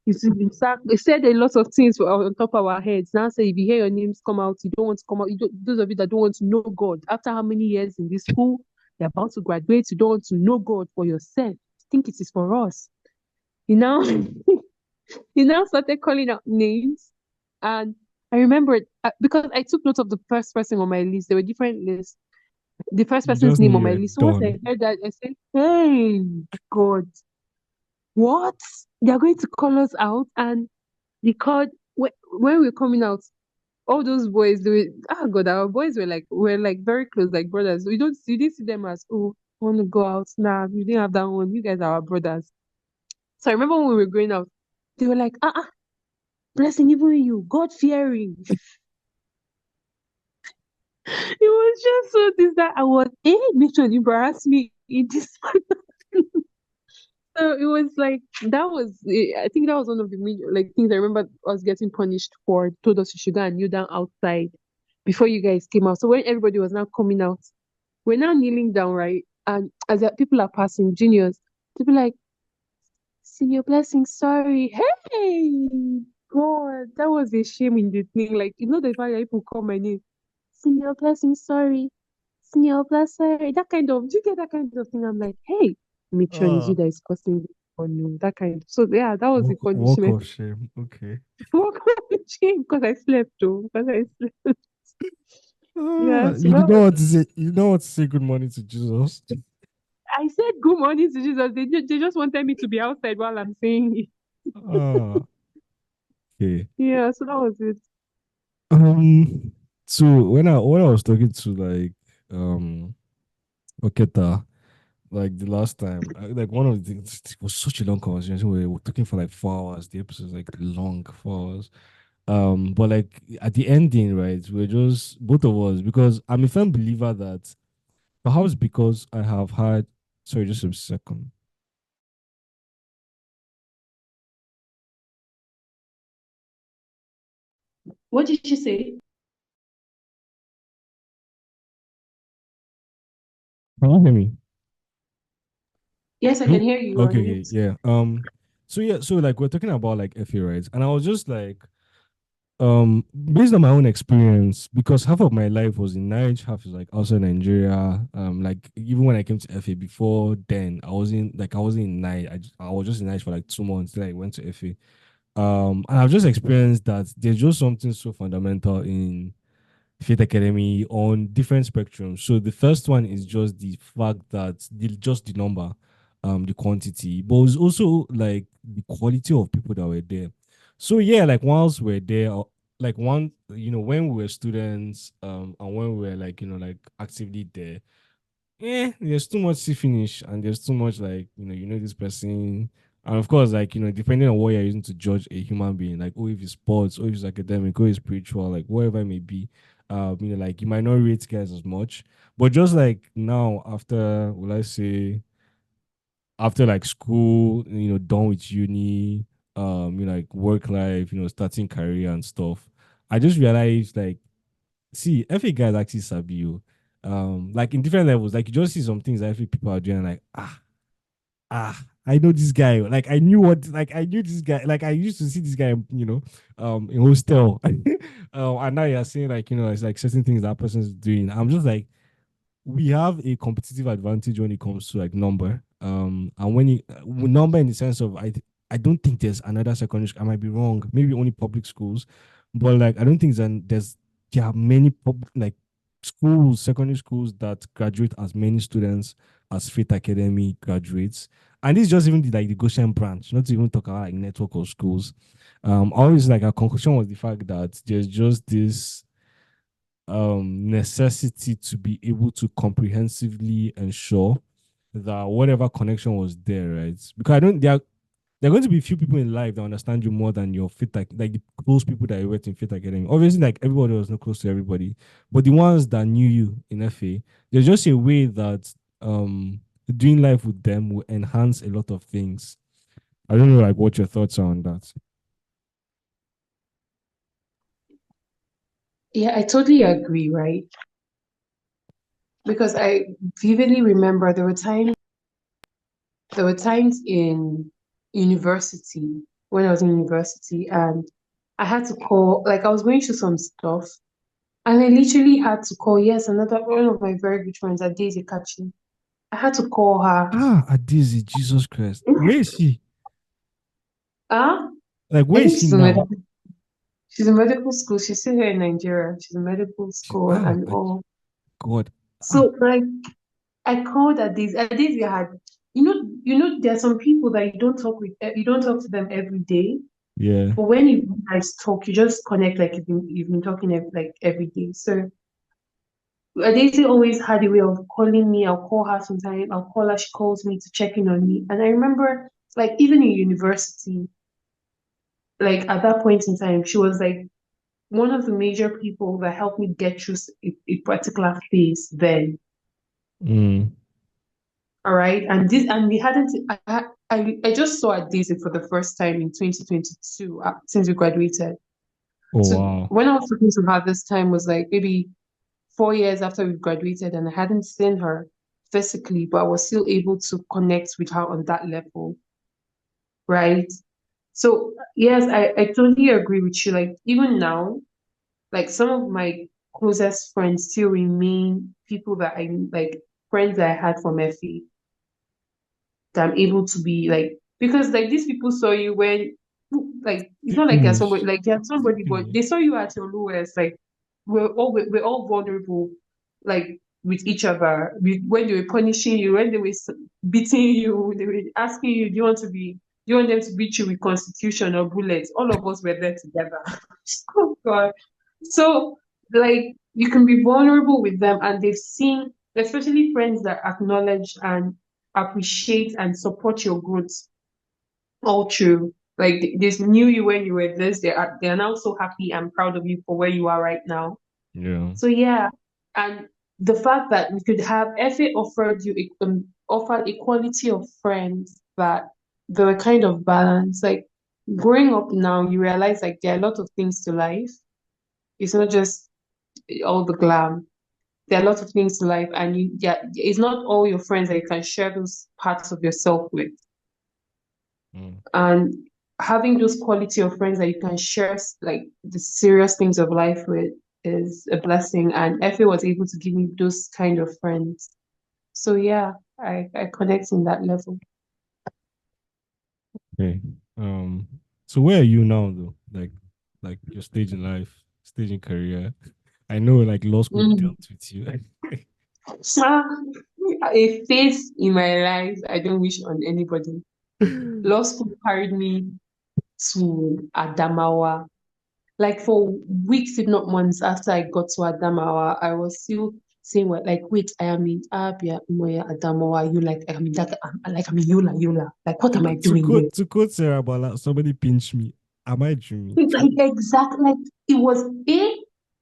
You see, in fact, they said a lot of things on top of our heads. Now say if you hear your names come out, you don't want to come out. Those of you that don't want to know God, after how many years in this school, you're about to graduate, you don't want to know God for yourself. You think it is for us. You know, he now started calling out names. And I remembered because I took note of the first person on my list. There were different lists. The first You person's just knew name on you my were list. So once I done. heard that, I said, hey, God, what? They're going to call us out. And they called, when we were coming out, all those boys, they were, oh God, our boys were like very close, like brothers. You didn't see them as, oh, I want to go out. Nah, you didn't have that one. You guys are our brothers. So I remember when we were going out, they were like, blessing, even you, God fearing. It was just so this that I was, mission embarrassed me in this. So it was like I think that was one of the major like things I remember us getting punished for. Told us you should go and kneel down outside before you guys came out. So when everybody was now coming out, we're now kneeling down, right? And as people are passing, juniors, people like, Senior Blessing, sorry. Hey, God, that was a shame in the thing. Like, the fact that people call my name, Senior Blessing, sorry. Senior Blessing, sorry. Do you get that kind of thing? I'm like, hey, Mitchell, is you Ah, that is causing this or no, that kind. So, yeah, that was the walk punishment. of shame. Okay. What kind of shame? Because I slept, too. Because I slept. Yeah, Ah, so you that did not was want to say. You don't want to say good morning to Jesus. I said good morning to Jesus. They just wanted me to be outside while I'm saying it. Ah, okay. Yeah, so that was it. Um. So when I was talking to um Oketa like the last time, like one of the things, it was such a long conversation. We were talking for like 4 hours. The episode was like long 4 hours. But like at the ending, right, we're just both of us because I'm a firm believer that perhaps because I have had sorry, just a second. What did you say? Can you hear me? Yes, I can Hello? hear you. You're Okay, on okay, mute. yeah. So yeah, so like we're talking about like FA rights, and I was just like, based on my own experience, because half of my life was in Nigeria, half is like outside Nigeria. Like even when I came to FA before then, I wasn't in Nigeria. I was just in Nigeria for like 2 months. Then I went to FA. And I've just experienced that there's just something so fundamental in Faith Academy on different spectrums. So the first one is just the fact that just the number, the quantity, but it's also like the quality of people that were there. So yeah, like once we're there, like one, when we were students, and when we were like, like actively there, there's too much to finish, and there's too much like this person, and of course, like depending on what you're using to judge a human being, like if it's sports, or if it's academic, or it's spiritual, like whatever it may be, like you might not rate guys as much, but just like now after, will I say, after like school, done with uni, like work life, starting career and stuff, I just realized like, see, FA guys actually sabi you. Like in different levels, like you just see some things that FA people are doing, like I know this guy. Like I knew this guy. Like I used to see this guy, in hostel. And now you're saying like, it's like certain things that person's doing. I'm just like, we have a competitive advantage when it comes to like number. And when you number in the sense of I don't think there's another secondary school. I might be wrong. Maybe only public schools, but like I don't think there are many like schools, secondary schools that graduate as many students as Faith Academy graduates. And this is just even like the Goshen branch, not to even talk about like network of schools. Always like our conclusion was the fact that there's just this necessity to be able to comprehensively ensure that whatever connection was there, right? Because I don't there are going to be few people in life that understand you more than your fit like the close people that you were in Fit Academy. Obviously, like everybody was not close to everybody, but the ones that knew you in FA, there's just a way that doing life with them will enhance a lot of things. I don't know like what your thoughts are on that. Yeah, I totally agree, right? Because I vividly remember there were times there were times in university, when I was in university, and I had to call, like I was going through some stuff, and I literally had to call, yes, another one of my very good friends, Daisy Kachi. I had to call her. Ah, Adizi, Jesus Christ. Where is she? Ah, Like, I where is think she now? she's in medical school. She's still here in Nigeria. She's in medical school and all. God. Ah, So like I called Daisy had, there are some people that you don't talk to them every day. yeah. But when you guys talk, you just connect like you've been talking like every day. So Daisy always had a way of calling me. I'll call her sometime. I'll call her. She calls me to check in on me. And I remember, like even in university, like at that point in time, she was like one of the major people that helped me get through a particular phase then. Mm. All right, and we hadn't. I just saw Daisy for the first time in 2022 since we graduated. Oh, So wow. when I was talking to her this time was like maybe 4 years after we graduated, and I hadn't seen her physically, but I was still able to connect with her on that level, right? So yes, I totally agree with you. Like even now, like some of my closest friends still remain people that I like friends that I had from FE that I'm able to be like because like these people saw you when like it's They not like they're somebody finish. like they're They somebody but finish. they saw you at your lowest like we're all vulnerable like with each other when they were punishing you when they were beating you they were asking you do you want them to beat you with constitution or bullets all of us were there together. Oh god. So like you can be vulnerable with them and they've seen especially friends that acknowledge and appreciate and support your growth all through. Like they knew you when you were this, they are now so happy and proud of you for where you are right now. Yeah. So yeah, and the fact that we could have FA offered a quality of friends that they were kind of balanced. Like growing up now, you realize like there are a lot of things to life. It's not just all the glam. There are a lot of things to life, and it's not all your friends that you can share those parts of yourself with. Mm. And having those quality of friends that you can share like the serious things of life with is a blessing. And Effie was able to give me those kind of friends. So yeah, I connect in that level. Okay. So where are you now though? Like your stage in life, stage in career. I know like law school Mm. dealt with you. Ah, a phase in my life I don't wish on anybody. Law school carried me to Adamawa. Like for weeks, if not months after I got to Adamawa, I was still saying, "What? Like, wait, I am in Abia, Umoya, Adamawa. You like I'm in that, like I'm in Yola, Yola. Like, what am I to doing here?" quote to quote Sarah Bala, somebody pinch me. Am I dreaming? Like exactly, like it was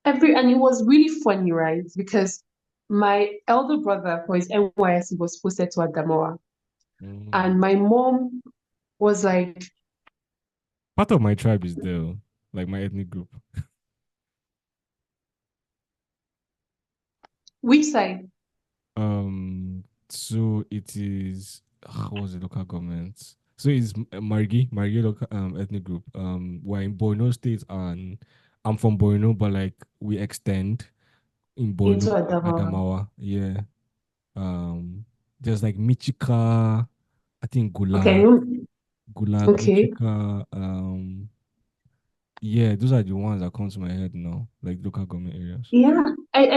and it was really funny, right? Because my elder brother for his NYSC was posted to Adamawa, Mm. and my mom was like, Part of my tribe is there, like my ethnic group. "Which side?" So it is what was the local government? So it's Margi local ethnic group. We're in Borno State and I'm from Borno, but like we extend in Into Borno, Adamawa. Adamawa. Yeah. Um, there's like Michika, I think Okay, Gulag, okay. Michika. Yeah, those are the ones that come to my head now, like local government areas. Yeah, I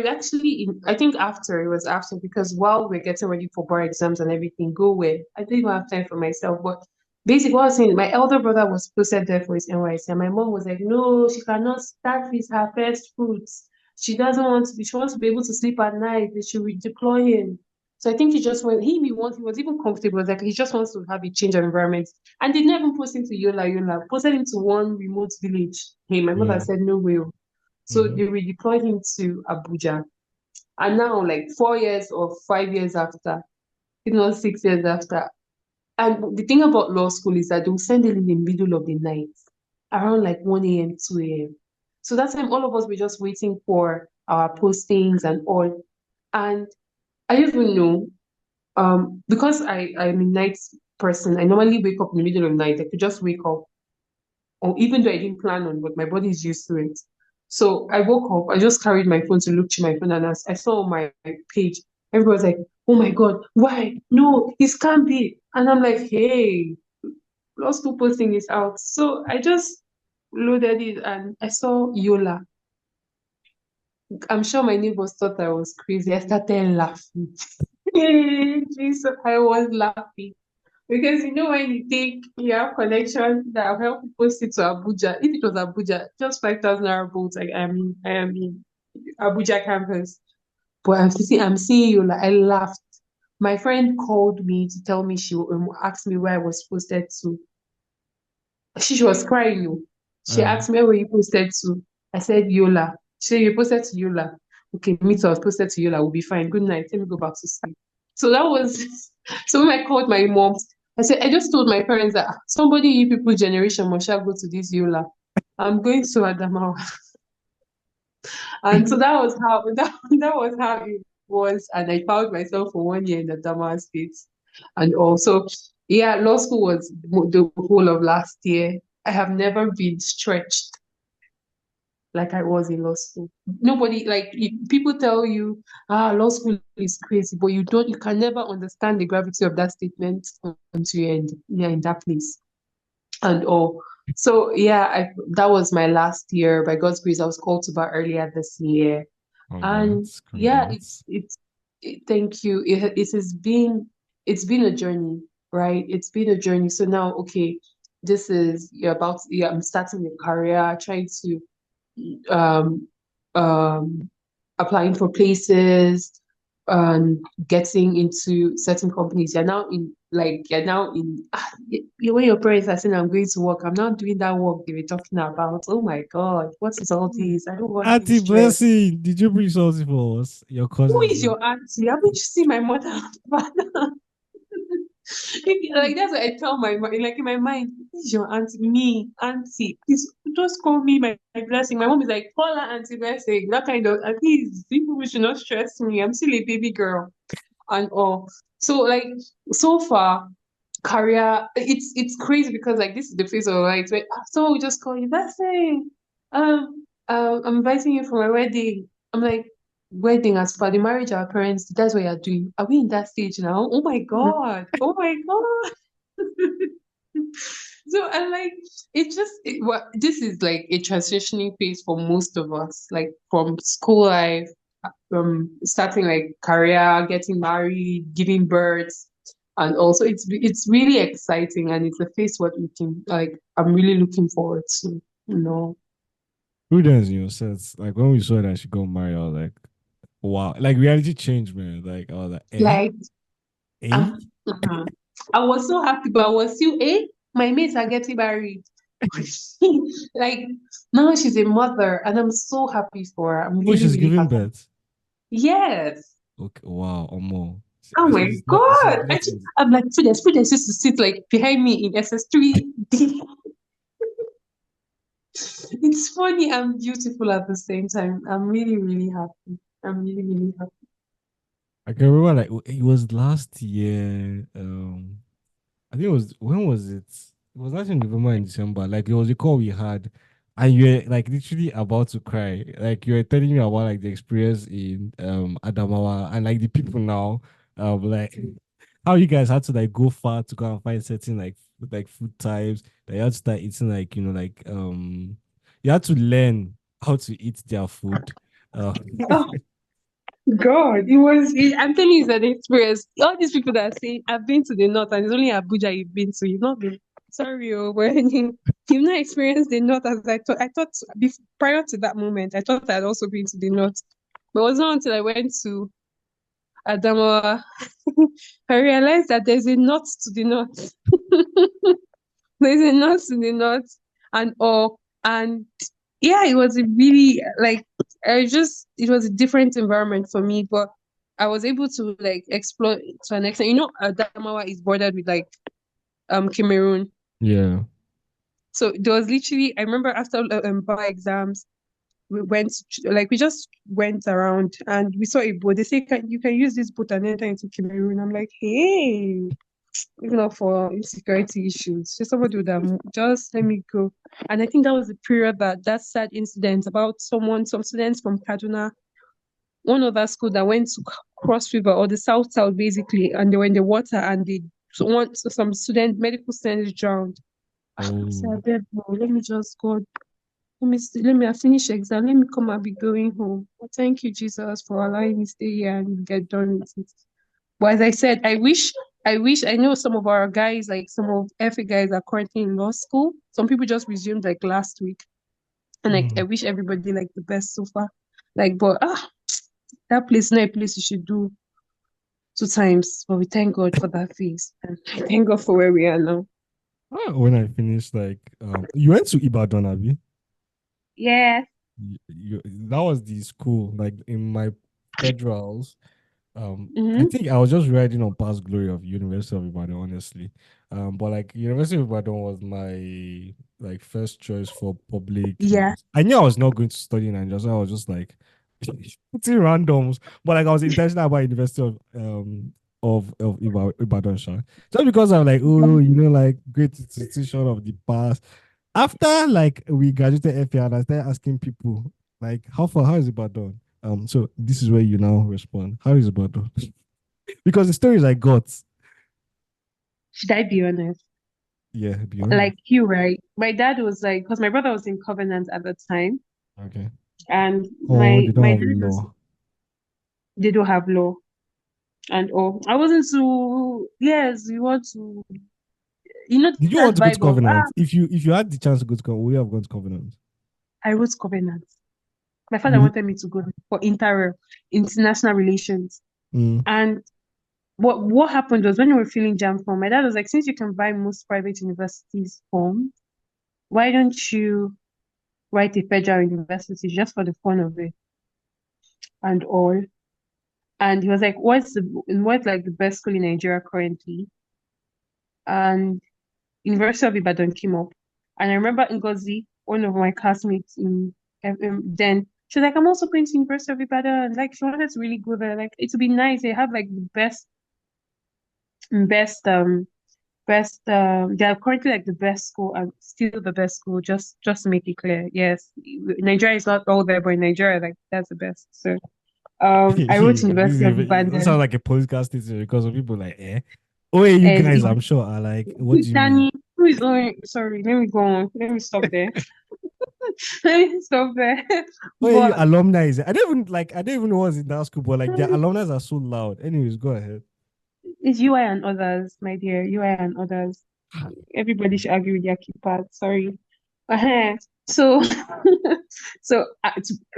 actually, I think after it was after because while we're getting ready for bar exams and everything, go away. I didn't even have time for myself. But basically, what I was saying, my elder brother was posted there for his NYC, and my mom was like, "No, she cannot start with her first fruits. She doesn't want to be. She wants to be able to sleep at night. They should redeploy him." So I think he just went. He was even comfortable. Like he just wants to have a change of environment, and they didn't even post him to Yola Yola. Posted him to one remote village. Hey, my mother Yeah. said, "No way." Oh." So Mm-hmm. they redeployed him to Abuja. And now, like 4 years or 5 years after, you know, 6 years after. And the thing about law school is that they'll send him in the middle of the night, around like 1 a.m., 2 a.m. So that time, all of us were just waiting for our postings and all. And I don't even know. Because I'm a night person, I normally wake up in the middle of the night. I could just wake up, or even though I didn't plan on, but my body is used to it. So I woke up, I just carried my phone to look through my phone, and I saw on my page, everybody was like, oh my God, why? No, it can't be. And I'm like, hey, law school posting is out. So I just loaded it and I saw Yola. I'm sure my neighbors thought I was crazy. I started laughing. Jesus, I was laughing. Because when you have connections that will help you post it to Abuja. If it was Abuja, just 5,000 naira boat. Like I am in Abuja campus. But I'm seeing you. Like I laughed. My friend called me to tell me she asked me where I was posted to. She was crying. She Uh, asked me where you posted to. I said Yola. She said you posted to Yola. Okay, me too. I was posted to Yola. We'll be fine. Good night. Let me go back to sleep. So that was. So when I called my mom, I said I just told my parents that somebody in people generation must shall go to this Yola. I'm going to Adamawa. And so that was how that was how it was. And I found myself for 1 year in the Adamawa State. And also, yeah, law school was the whole of last year. I have never been stretched like I was in law school. Nobody, like, people tell you, law school is crazy, but you can never understand the gravity of that statement until you're in that place. And all. So yeah, that was my last year. By God's grace, I was called to bar earlier this year. And congrats, yeah, congrats. thank you. It has been, it's been a journey, right? It's been a journey. So now, okay, I'm starting a career, trying to um um applying for places, getting into certain companies. When your parents are saying I'm going to work, I'm not doing that work they were talking about. Oh my God, what is all this? I don't want this Auntie stress. Blessing, did you bring something for us? Your Who cousins. is your auntie? Haven't you seen my mother and father? Like that's what I tell my mom. Like in my mind, this is your auntie, me, auntie. Please just call me my blessing. My mom is like, call her auntie blessing. That kind of, at least people should not stress me. I'm still a baby girl and all. So like so far, career, it's crazy because like this is the phase of life where someone will just call you, blessing. I'm inviting you for my wedding. I'm like, wedding as per the marriage our parents, that's what you're doing. Are we in that stage now? Oh my God. Oh my God. So I'm like, this is like a transitioning phase for most of us, like from school life, from starting like career, getting married, giving birth, and also it's really exciting and it's a phase I'm really looking forward to, you know. Prudence in your sense. Like when we saw that she got married, I was like, wow. Like reality changed, man. Like I was like, eh? Like Eh? um, mhm. I was so happy, but I was still, my mates are getting married. Like now she's a mother, and I'm so happy for her. I'm Oh, really, she's really giving happy. birth. Yes. Okay, wow, or more. Oh my This is God. not in I'm like, Prudence used to sit like behind me in SS3. It's funny and beautiful at the same time. I'm really, really happy. I'm really, really happy. I can remember like it was last year. I think it was when was it? It was not in November and December. Like it was a call we had, and you were like literally about to cry. Like you were telling me about like the experience in Adamawa and like the people now, like how you guys had to like go far to go and find certain like food types that you had to start eating you had to learn how to eat their food. Uh, Oh God, I'm telling you, it's an experience. All these people that are saying, I've been to the north and it's only Abuja you've been to. You've not been, sorry, but you've not experienced the north as I thought. Prior to that moment, I thought I'd also been to the north. But it was not until I went to Adamawa, I realized that there's a north to the north. There's a north to the north and all. And yeah, it was a really like it was a different environment for me, but I was able to like explore to an extent. Adamawa is bordered with like Cameroon. yeah. So there was literally I remember after bar exams, we just went around and we saw a boat. They say you can use this boat and enter into Cameroon. I'm like, hey, if not for insecurity issues, just somebody would have just let me go. And I think that was the period that sad incident about some students from Kaduna, one other school that went to Cross River or the South basically, and they were in the water and some medical students drowned. I said, Oh. let me just go. Let me finish exam. Let me come and be going home. Thank you, Jesus, for allowing me to stay here and get done with it. But as I said, I know some of our guys, like some of FA guys, are currently in law school. Some people just resumed like last week. And I wish everybody like the best so far. Like, but that place, not a place you should do 2 times. But we thank God for that phase. And I thank God for where we are now. When I finished, like, you went to Ibadan, Abi? Yeah. That was the school, like, in my federals. I Mm-hmm. think I was just riding on past glory of University of Ibadan, honestly. But like University of Ibadan was my like first choice for public Yeah. university. I knew I was not going to study in Nigeria, so I was just like putting randoms. But like I was intentional about University of Ibadan, sha. Just because I'm like, oh, like great institution of the past. After like we graduated FA and I started asking people like how is Ibadan? So this is where you now respond. How is Ibadan? Because the stories I got, Should I be honest? yeah, be honest. Like you, right? My dad was like, because my brother was in Covenant at the time, Okay. and Oh, they my don't have dad was, law. they don't have law and all. I wasn't too, yes, you want to, Did you that want to go to vibe of, Covenant? If you had the chance to go to Covenant, would you have gone to Covenant? I wrote Covenant. My father You wanted me to go for international relations. mm, And what happened was when we were filling jam form, my dad was like, since you can buy most private universities form, why don't you write a federal university just for the fun of it and all? And he was like, what's like the best school in Nigeria currently? And University of Ibadan came up. And I remember Ngozi, one of my classmates then she was like, I'm also going to University of Ibadan. Like she wanted to really go there. Like it would be nice. They have like the best they are currently like the best school and still the best school, just to make it clear. Yes. Nigeria is not all there, but in Nigeria, like that's the best. So I wrote University of this sounds Ibadan. like a podcast statement because of people like, oh, hey, you guys, I'm sure are like, what do you mean? Danny, who is going? Sorry, let me go on. Let me stop there. Let me stop there. Oh, yeah, you But alumni is I don't even know what's in that school, but like their alumni are so loud. Anyways, go ahead. it's UI and others, my dear. UI and others. Everybody should agree with their key part. Sorry. So,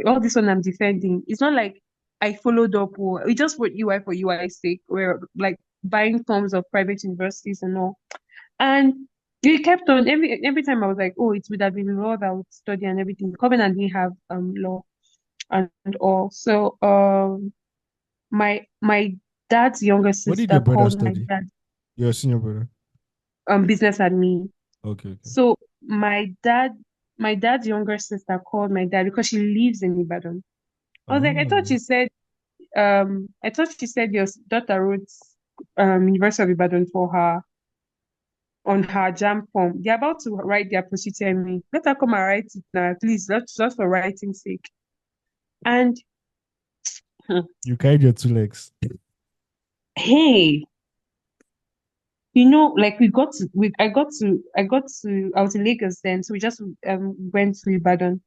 all this one I'm defending. It's not like I followed up or we just wrote UI for UI's sake. We're like buying forms of private universities and all. And we kept on every time I was like, oh, it would have been law that I would study and everything. Covenant didn't have law and all. So my dad's younger What did your sister brother called my study? dad Your senior brother. business admin. Okay, okay. So my dad's younger sister called my dad because she lives in Ibadan. I was like, Oh. I thought she said your daughter wrote University of Ibadan for her on her jam form. They're about to write their procedure me. Let her come and write it now, please. That's just for writing's sake. And You carried your 2 legs. hey, like I was in Lagos then, so we just went to Ibadan.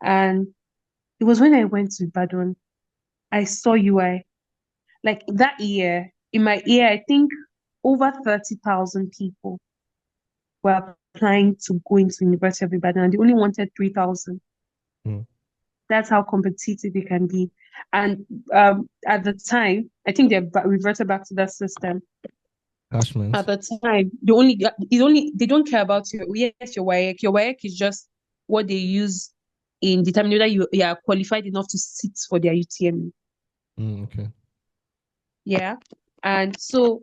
And it was when I went to Ibadan, I saw UI. Like that year, in my year, I think over 30,000 people were applying to go into University of Ibadan, and they only wanted 3,000. Mm. That's how competitive it can be. And at the time, I think they reverted back to that system. At Cashmans. the time, they don't care about your WAEC. Your WAEC is just what they use in determining whether you are qualified enough to sit for their UTME. Okay. Yeah. And so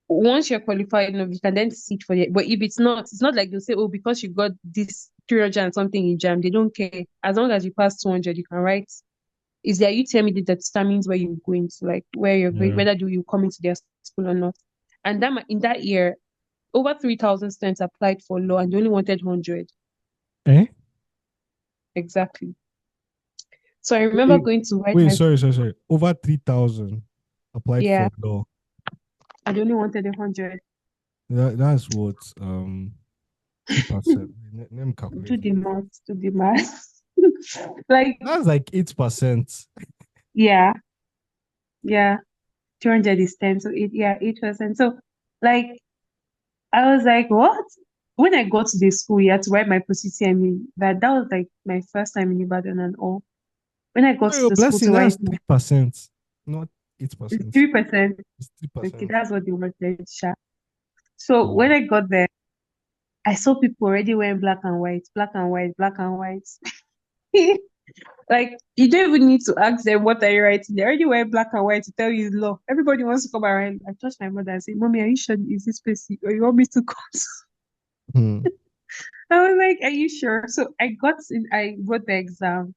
once you're qualified enough, you can then sit for it. But if it's not like they'll say, oh, because you got this 300 and something in jam, they don't care. As long as you pass 200, you can write. Is there UTME that determines where you're going to, like where you're going, Yeah. whether do you come into their school or not. And that in that year, over 3,000 students applied for law and they only wanted 100. Eh? Exactly. So I remember going to write Wait, my, sorry. Over 3,000 applied yeah, for law. I only wanted 100. That's what 2%. Let me calculate. Do the math. Like, That's like 8%. yeah, 200 is 10, so 8%. So, like, I was like, what? When I got to the school, you had to write my post-UTME. That was like my first time in Ibadan and all. When I got Oh, to your the school blessing, to write that's 3%, not 8%. 3%, It's okay, 3%. that's what they wanted, sha. So Oh. when I got there, I saw people already wearing black and white, black and white, black and white. Like, you don't even need to ask them what are you writing. They already wear black and white to tell you it's law. Everybody wants to come around. I touched my mother and said, Mommy, are you sure is this place or you want me to come? Hmm. I was like, are you sure? So I wrote the exam.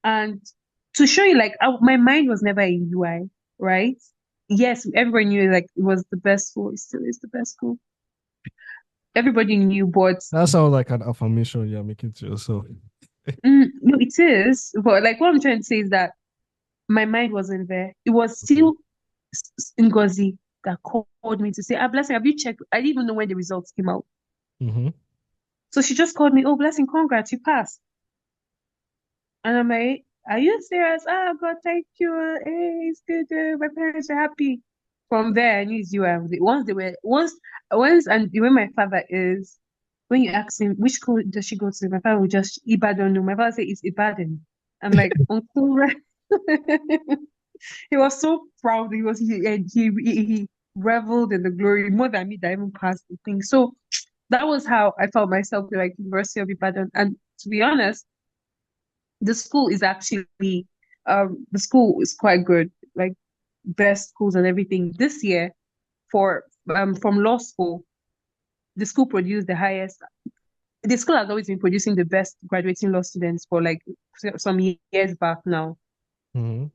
And to show you, like, my mind was never in UI, right? Yes, everybody knew like it was the best school. It still is the best school. Everybody knew, but That sounds like an affirmation you're making to yourself. no, it is. But like what I'm trying to say is that my mind wasn't there. It was Okay. still Ngozi that called me to say, ah, Blessing, have you checked? I didn't even know when the results came out. Mm-hmm. So she just called me, oh, Blessing, congrats, you passed. And I'm like, are you serious? Oh, God, thank you. Hey, it's good. My parents are happy. From there, I knew it's you. And the way my father is, when you ask him, which school does she go to? My father will just, Ibadan. No, my father say it's Ibadan. I'm like, Uncle, he was so proud. He reveled in the glory more than me that even passed the thing. So that was how I felt myself like University of Ibadan. And to be honest, the school is actually the school is quite good, like best schools and everything. This year for from law school, the school produced the highest. The school has always been producing the best graduating law students for like some years back now. Mm-hmm.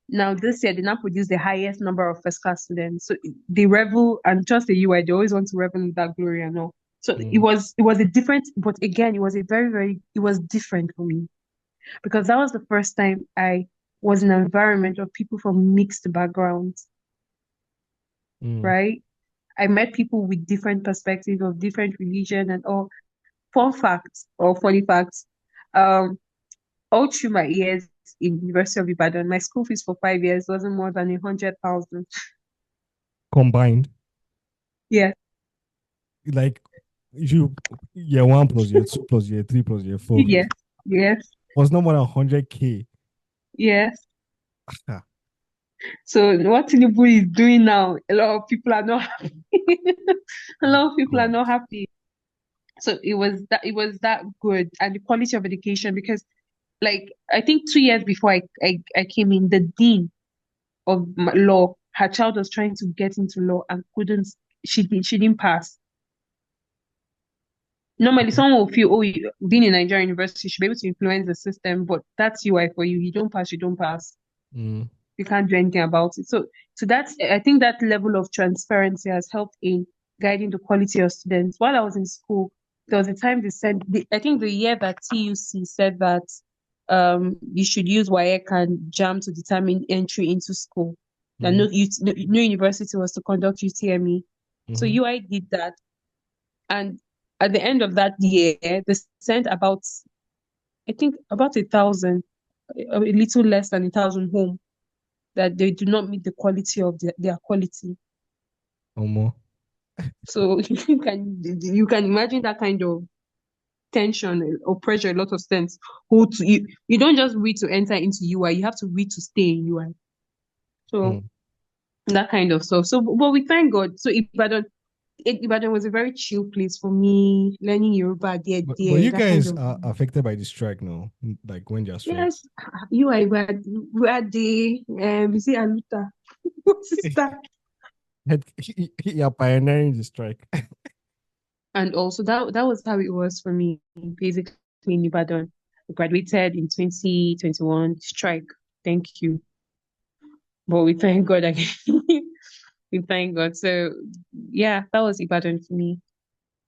Now this year they now produce the highest number of first class students. So they revel and just the UI, they always want to revel in that glory and all. So Mm. it was a different, but again, it was a it was different for me because that was the first time I was in an environment of people from mixed backgrounds, Mm. right? I met people with different perspectives of different religion and all. Fun facts or funny facts. Um, all through my years in University of Ibadan, my school fees for 5 years wasn't more than 100,000. Combined, Yeah, like you year one plus year two plus year three plus year four yes, yes, was no more than 100K. yes. So what Tinubu is doing now, a lot of people are not happy. A lot of people are God. not happy. So it was that good and the quality of education because like I think 2 years before I came in, the dean of law, her child was trying to get into law and couldn't. She didn't pass. Normally, someone will feel, oh, being in Nigerian university, you should be able to influence the system, but that's UI for you. You don't pass, you don't pass. Mm. You can't do anything about it. So that's I think that level of transparency has helped in guiding the quality of students. While I was in school, there was a time they said I think the year that TUC said that you should use WAEC and JAM to determine entry into school. That Mm. no university was to conduct UTME. So Mm-hmm. UI did that. And at the end of that year, they sent about I think about 1,000, a little less than 1,000 home that they do not meet the quality of their quality. Or more. So you can imagine that kind of tension or pressure a lot of students hold to you. You don't just read to enter into UI, you have to read to stay in UI. So Mm. that kind of stuff. So but we thank God. So Ibadan was a very chill place for me, learning Yoruba But you that kind guys of are affected by the strike now, like when there's strikes. yes, UI where the you see Aluta. Sister. You're pioneering the strike. And also that was how it was for me, basically in Ibadan. I graduated in 2021, strike. Thank you. But we thank God again. We thank God. So yeah, that was Ibadan for me.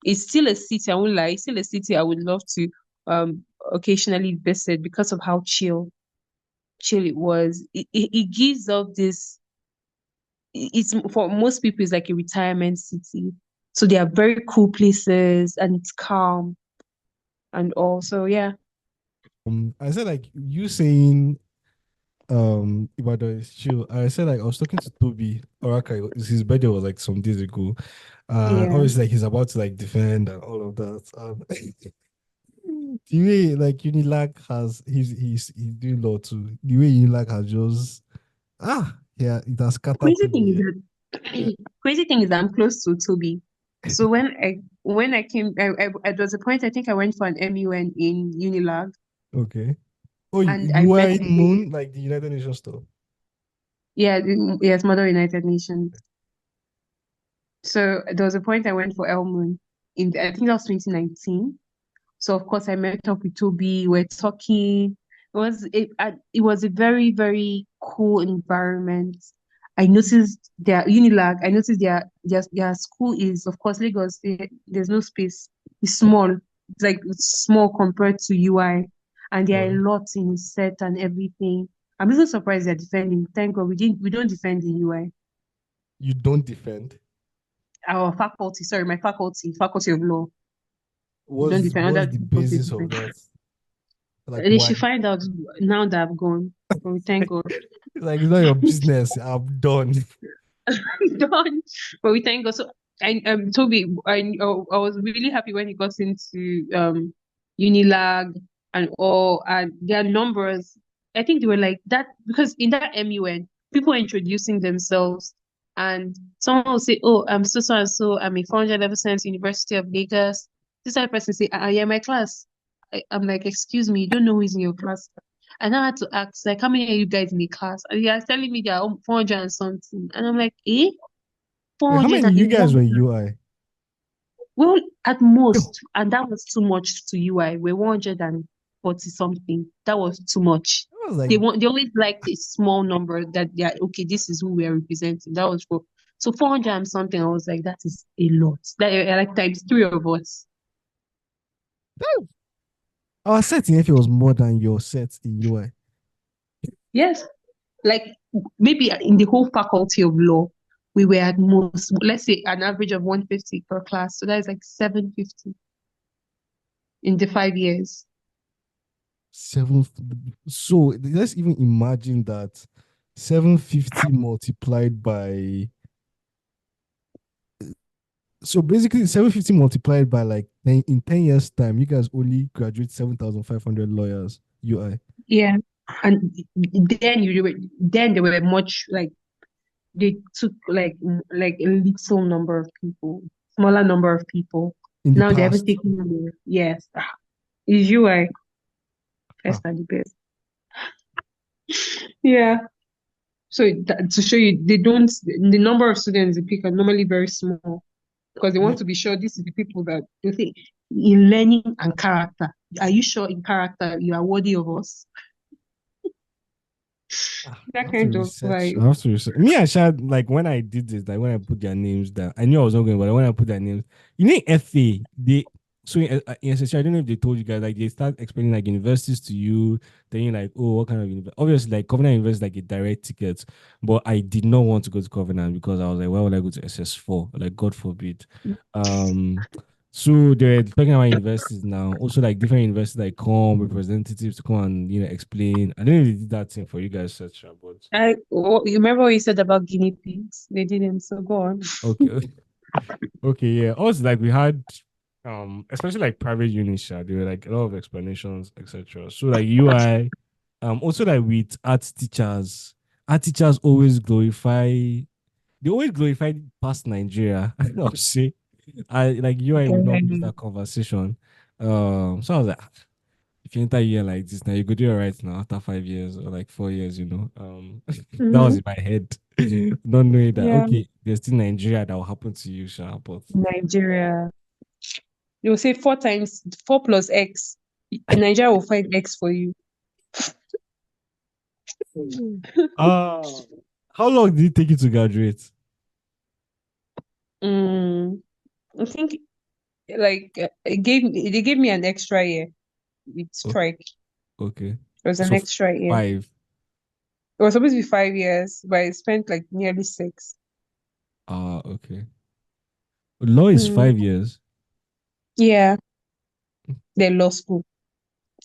It's still a city, I won't lie, it's still a city I would love to occasionally visit because of how chill it was. It gives off this, it's for most people it's like a retirement city. So they are very cool places and it's calm and also yeah. I said like you saying Ibadan is chill. I said like I was talking to Toby Oraka. His birthday was like some days ago. Yeah. Obviously like he's about to like defend and all of that. The way like Unilag has he's doing law too. The way Unilag has just yeah, it has scattered Crazy Toby. thing is Yeah. that crazy thing is that I'm close to Toby. So when I came, there was a point I think I went for an MUN in Unilag Okay. Oh, and I you are met in people. Moon, like the United Nations stuff. Yeah, yes, Mother United Nations. So there was a point I went for Elmun in I think that was 2019. So of course I met up with Toby. We're talking. It was a very very cool environment. I noticed their Unilag. I noticed their school is of course Lagos. There's no space. It's small. It's small compared to UI, and there are Yeah. a lot in set and everything. I'm even surprised they're defending. Thank God we didn't. We don't defend in UI. You don't defend. Our faculty, sorry, my faculty of law. We don't defend. What's Other the people they basis of defend. that? Like They why? should find out now that I've gone. But we thank God. Like it's not your business. I'm done. Done. But we thank God. So I Toby, I was really happy when he got into Unilag and all and their numbers. I think they were like that because in that MUN, people were introducing themselves and someone will say, "Oh, I'm so and so. I'm a 400 level science University of Lagos." This other person say, "I am my class." I'm like, "Excuse me, you don't know who is in your class." And I had to ask, like, how many are you guys in the class? And he was telling me there are 400 and something. And I'm like, eh? Wait, how 400 many and you in guys one were in class? UI? Well, at Yo, most, and that was too much to UI. We're 140 something. That was too much. I was like, They always like a small number that they're okay, this is who we're representing. That was for so 400 and something. I was like, that is a lot. That like times three of us. our set in FA was more than your set in UI. Yes. Like maybe in the whole faculty of law, we were at most, let's say an average of 150 per class. So that is like 750 in the 5 years. Seven. So let's even imagine that 750 multiplied by. So basically, 750 multiplied by like 10, in 10 years' time, you guys only graduate 7,500 lawyers UI. Yeah. And then they were much like they took like a little number of people, smaller number of people. In the Now they haven't past. taken more. Yes. Is UI Ah, first and the best. Yeah. So to show you, they don't the number of students they pick are normally very small because they yeah. want to be sure this is the people that they think in learning and character. Are you sure in character you are worthy of us? I That have to kind of research. I vibe. have to research. Me and Shad, like when I did this, like when I put their names down, I knew I was not going, but when I put their names, you know, FA, they so in SSC, I don't know if they told you guys, like they start explaining like universities to you, then you're like, oh, what kind of university? Obviously, like Covenant University, like a direct ticket, but I did not want to go to Covenant because I was like, why would I go to SS4? Like, God forbid. Um, so they're talking about universities now. Also, like different universities like come representatives to come and explain. I don't know if they did that thing for you guys, etc. But You remember what you said about guinea pigs? They didn't, so go on. okay, okay, yeah. Also, like we had, especially like private units, there were like a lot of explanations, etc. So like UI, also like with art teachers always glorify. They always glorify past Nigeria. I'll say, I like UI would not miss Um, that conversation. So I was like, if you enter a year like this now, you could do it right now after 5 years or like 4 years, you know. That was Mm-hmm. in my head. Not knowing that Yeah. okay, there's still Nigeria that will happen to you, Sha, but Nigeria. They will say 4 plus X. Nigeria will find X for you. ah, how long did it take you to graduate? Mm, I think like they gave me an extra year with Oh, strike. okay, It was an so extra year. 5. It was supposed to be 5 years, but I spent like nearly 6. Ah, okay. Law is Mm, 5 years. yeah, the law school,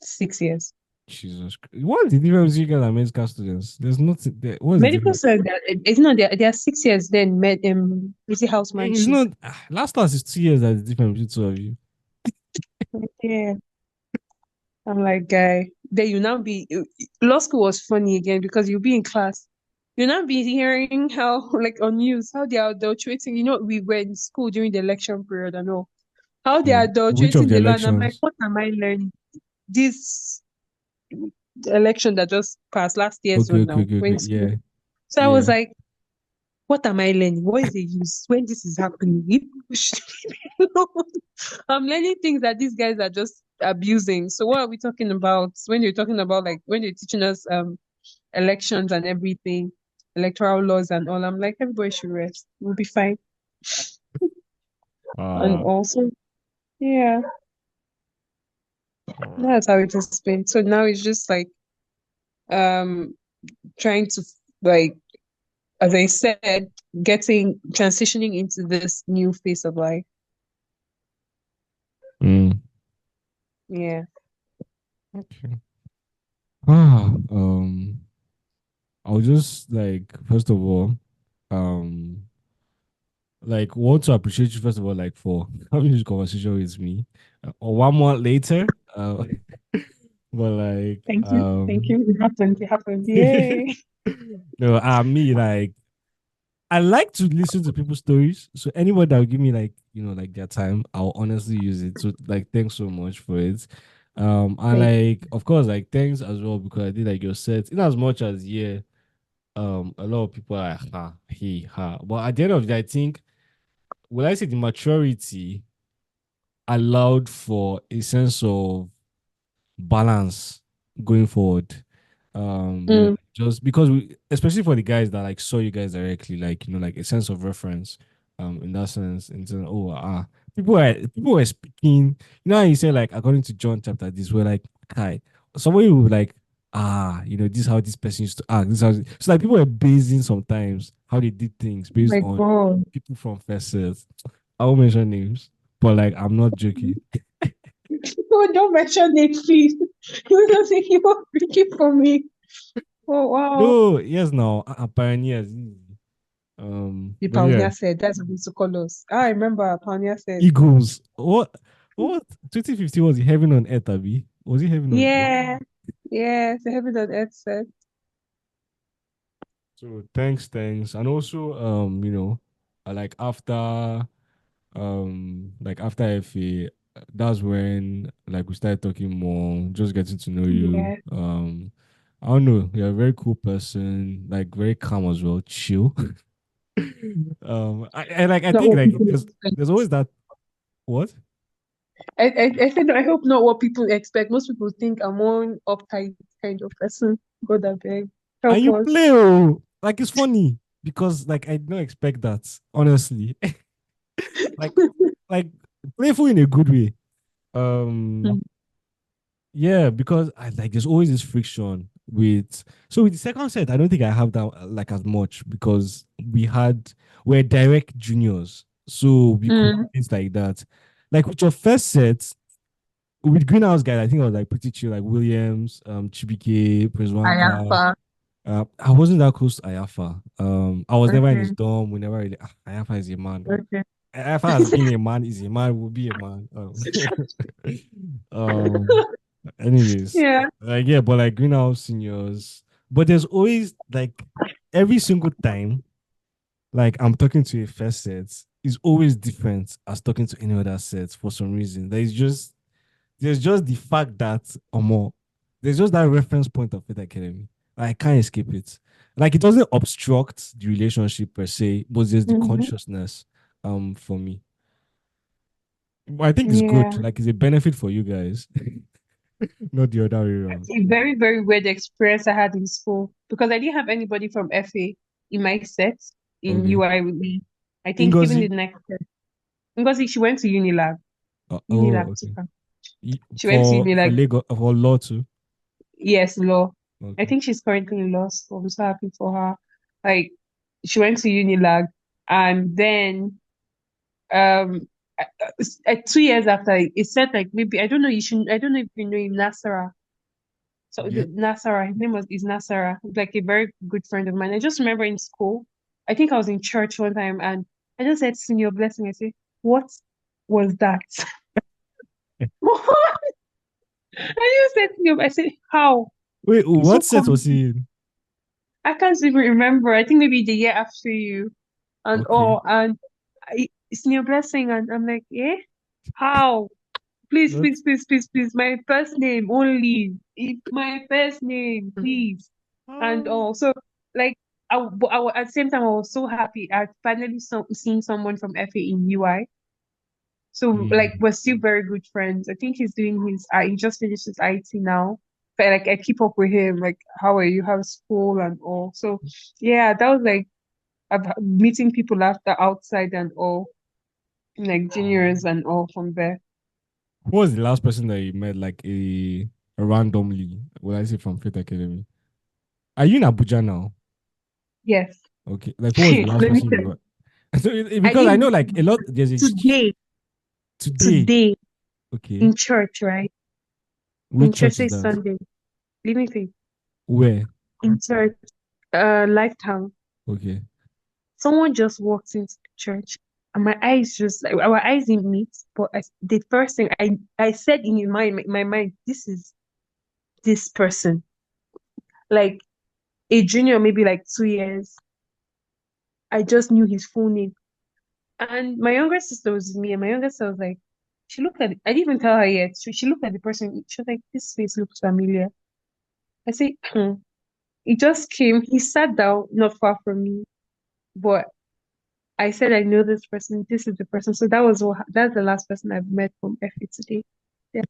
6 years. Jesus Christ. What is the difference between you guys and medical students? There's nothing there. What is the Medical difference? said that it's not there are 6 years then busy It's housemanship. not last class is 2 years that's the difference between two of you. Yeah. I'm like, guy, then you now be law school was funny again because you'll be in class. You now be hearing how like on news how they are adulterating. You know, we were in school during the election period and all. How they are Which of adulterating the the law, and I'm like, elections? what am I learning? This election that just passed last year's Okay, one okay, now, okay, okay. when school. Yeah, So I was yeah. like, what am I learning? What is the use when this is happening? You people should leave me alone. I'm learning things that these guys are just abusing. So what are we talking about when you're talking about like when you're teaching us elections and everything, electoral laws and all? I'm like, everybody should rest. We'll be fine. And Uh, also, yeah, uh, that's how it has been. So now it's just like um trying to like as I said, getting transitioning into this new phase of life. mm, Yeah. okay. Ah, I'll just like first of all, um, like want to appreciate you first of all, like for having this conversation with me. Or 1 month later, but like Thank you. Thank you. It happened. It happened. Yay. no, me like I like to listen to people's stories. So anyone that will give me like, like their time, I'll honestly use it. So like thanks so much for it. And Thank like of course, like thanks as well because I did like your set in as much as yeah, a lot of people are like ha, he, ha. But at the end of the day, I think will I say the maturity allowed for a sense of balance going forward. mm, Just because we, especially for the guys that like saw you guys directly, like like a sense of reference, in that sense, into people were speaking. You know how you say like according to John chapter this, we're like, Kai, somebody would like, this is how this person used to act. This is how so like people were basing sometimes how they did things based my on God. people from first sets. I won't mention names, but like I'm not joking. Oh, don't mention it, please. You don't think you were freaking for me. Oh, wow. No, yes, no, pioneers. The But yeah, pioneer said, that's what we used to call us. I remember pioneer said, Eagles. What 2015 was it heaven on earth, Abby? Was it heaven on earth? yeah, yeah, the heaven and earth said. So thanks. And also like after FA, that's when like we started talking more, just getting to know you. Yeah. I don't know, you're a very cool person, like very calm as well, chill. I Not think what like people there's expect. always that what? I said, I hope not what people expect. Most people think I'm one uptight kind of person. God, I beg. And Help you us. play, oh, like it's funny because like I don't expect that, honestly. like like playful in a good way. Um Mm, yeah, because I like there's always this friction with so with the second set, I don't think I have that like as much because we're direct juniors. So we could do mm, things like that. Like with your first set, with Greenhouse guys, I think I was like pretty chill, like Williams, Chibike, Prince Wanka. Ayafa. I wasn't that close to Ayafa. I was never in his Okay. dorm. We never really. Ayafa is a man. Okay. Ayafa has been a man. Is a man. Will be a man. Um. Anyways, Yeah. like yeah, but like greenhouse seniors. But there's always like every single time, like I'm talking to a first set, is always different as talking to any other set for some reason. There is just there's just the fact that there's just that reference point of Faith Academy. I can't escape it. Like it doesn't obstruct the relationship per se, but there's the Mhm. consciousness for me. But I think it's good. Yeah. Like it's a benefit for you guys, not the other way around. A very, very weird experience I had in school because I didn't have anybody from FA in my set in Okay. UI with me. I think even the Ingozi. next set. Ngozi, she went to Unilag. Oh, Unilag took okay. her. She went to For Unilag. Lagos for law too. Yes, law. I Okay. think she's currently in law school. I'm so happy for her. Like, she went to Unilag, and then um, 2 years after, it said like maybe I don't know. You should. I don't know if you know him, Nasara. So Yeah. Nasara, his name is Nasara. He's like a very good friend of mine. I just remember in school, I think I was in church one time, and I just said, "Senior blessing." I said, "What was that?" I just said, "Senior." I said, "How?" Wait, It's so what set was common. he in? I can't even remember. I think maybe the year after you and Okay. all, and it's Senior blessing, and I'm like, "Eh? How?" Please, Not. please, please, please, please. My first name only. It's my first name, please. And Oh. also, like, at the same time, I was so happy. I finally seen someone from FA in UI. So, like, Mm. we're still very good friends. I think he's doing he just finished his IT now. But, like, I keep up with him. Like, how are you? How's school and all? So, yeah, that was like, meeting people after outside and all, like, juniors and all from there. Who was the last person that you met, like a randomly? Well, I say from Faith Academy. Are you in Abuja now? Yes. Okay. Like, who was the last Let me person you tell met? you. So, I because I didn't know like a lot. There's a today, today. today Okay. in church, right? In Which church, church is say that? Sunday. Let me think. Where? In church, Lifetime. Okay. Someone just walked into the church, and my eyes just like our eyes didn't meet. But the first thing I said in my mind, this is this person, like a junior, maybe like 2 years. I just knew his full name, and my younger sister was with me, and my younger sister was like, she looked at it. I didn't even tell her yet. She looked at the person. She was like, this face looks familiar. I said, hmm. He just came. He sat down not far from me, but I said, I know this person. This is the person. So that's the last person I've met from FA today. Yeah.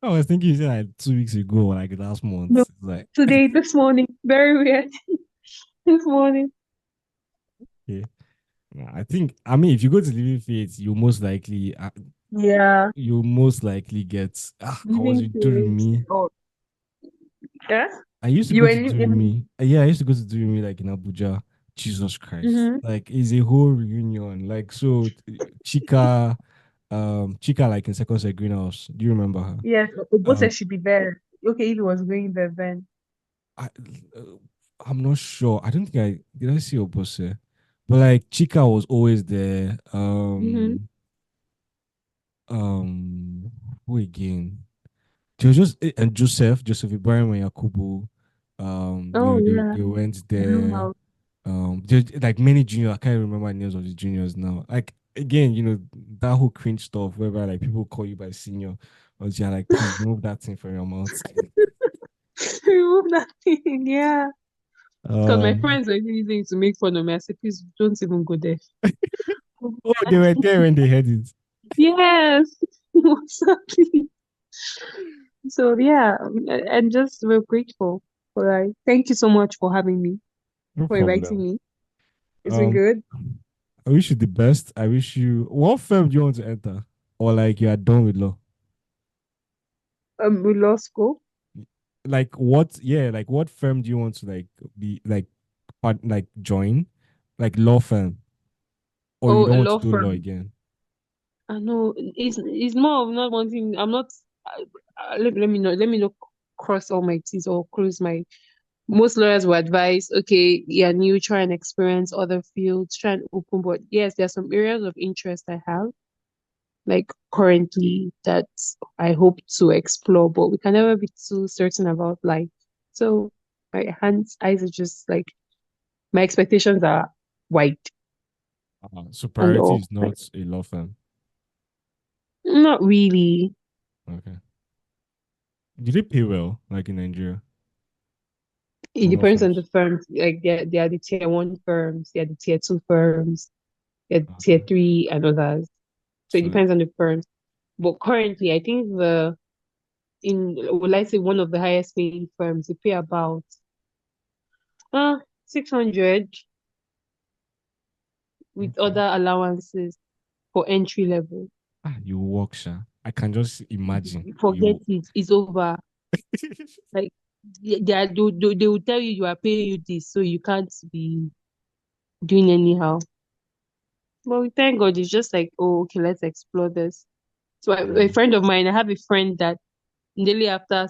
I was thinking you said like 2 weeks ago, or like last month. No, It's like, today, this morning. Very weird. This morning. yeah. Nah, I think, I mean, if you go to Living Faith, Yeah. you most likely get, I was Living with things. Durumi. Oh, yeah. I used to You go were to in. Durumi. Yeah, I used to go to Durumi like in Abuja. Jesus Christ. Mm-hmm. Like it's a whole reunion. Like so Chika, Chika like in second set greenhouse. Do you remember her? Yes. Obote Um should be there. Okay, if he was going there then. I uh, I'm not sure. I don't think I did I see Obose. But like Chika was always there. Mm-hmm. Um who again? There was just and Joseph Ibrahim and Yakubu. Oh, yeah. They went I know there. how. There's like many juniors. I can't remember the names of the juniors now. Like again, that whole cringe stuff whereby like people call you by senior, or you're like, please remove that thing from your mouth. Remove that thing. Yeah. Because my um, friends were using it to make fun of me. I said, please don't even go there. oh, they were there when they had it. Yes, exactly. So yeah, and just we're grateful for that. Thank you so much for having me, No for inviting problem. me. It's been Um, good. I wish you the best. I wish you. What firm do you want to enter, or like you are done with law? We law school. Like what? Yeah, like what firm do you want to like be like like join, like law firm, or you Oh, a don't want to law do law firm. again? I know it's more of not wanting. I'm not. Let me not cross all my T's or close my. Most lawyers will advise, okay, yeah, new, try and experience other fields, try and open. But yes, there are some areas of interest I have, like currently, that I hope to explore, but we can never be too certain about life. So my eyes are just like my expectations are wide So and priority all. is Like, not a law firm. not really. Okay. Did they pay well, like in Nigeria? It From what depends on firms? the firms. Like they are the tier one firms, they are the tier two firms, they are tier Okay. three and others. So it So depends on the firms. But currently, I think would I say one of the highest paying firms, they pay about 600 with okay. other allowances for entry level. You work, sha. I can just imagine Forget you. it, it's over. Like they will tell you you are paying you this, so you can't be doing anyhow. But we thank God, it's just like, oh, okay, let's explore this. So a Mm. friend of mine, I have a friend that nearly after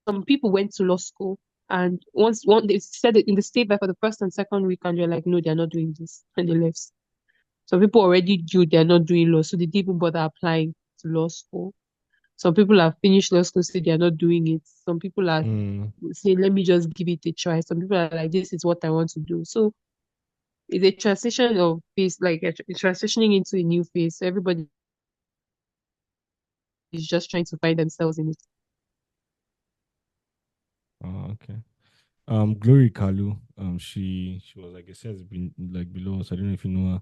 some people went to law school, and once one they said it in the state there for the first and second week, and they're like, no, they're not doing this, and they left. Some people already knew they're not doing law, so they didn't even bother applying to law school. Some people have finished law school, say they're not doing it. Some people are Mm. saying, let me just give it a try. Some people are like, this is what I want to do. So it's a transition of phase, like transitioning into a new phase. So everybody is just trying to find themselves in it. Oh, okay. Glory Kalu. She was like I said, been like below us. I don't know if you know her.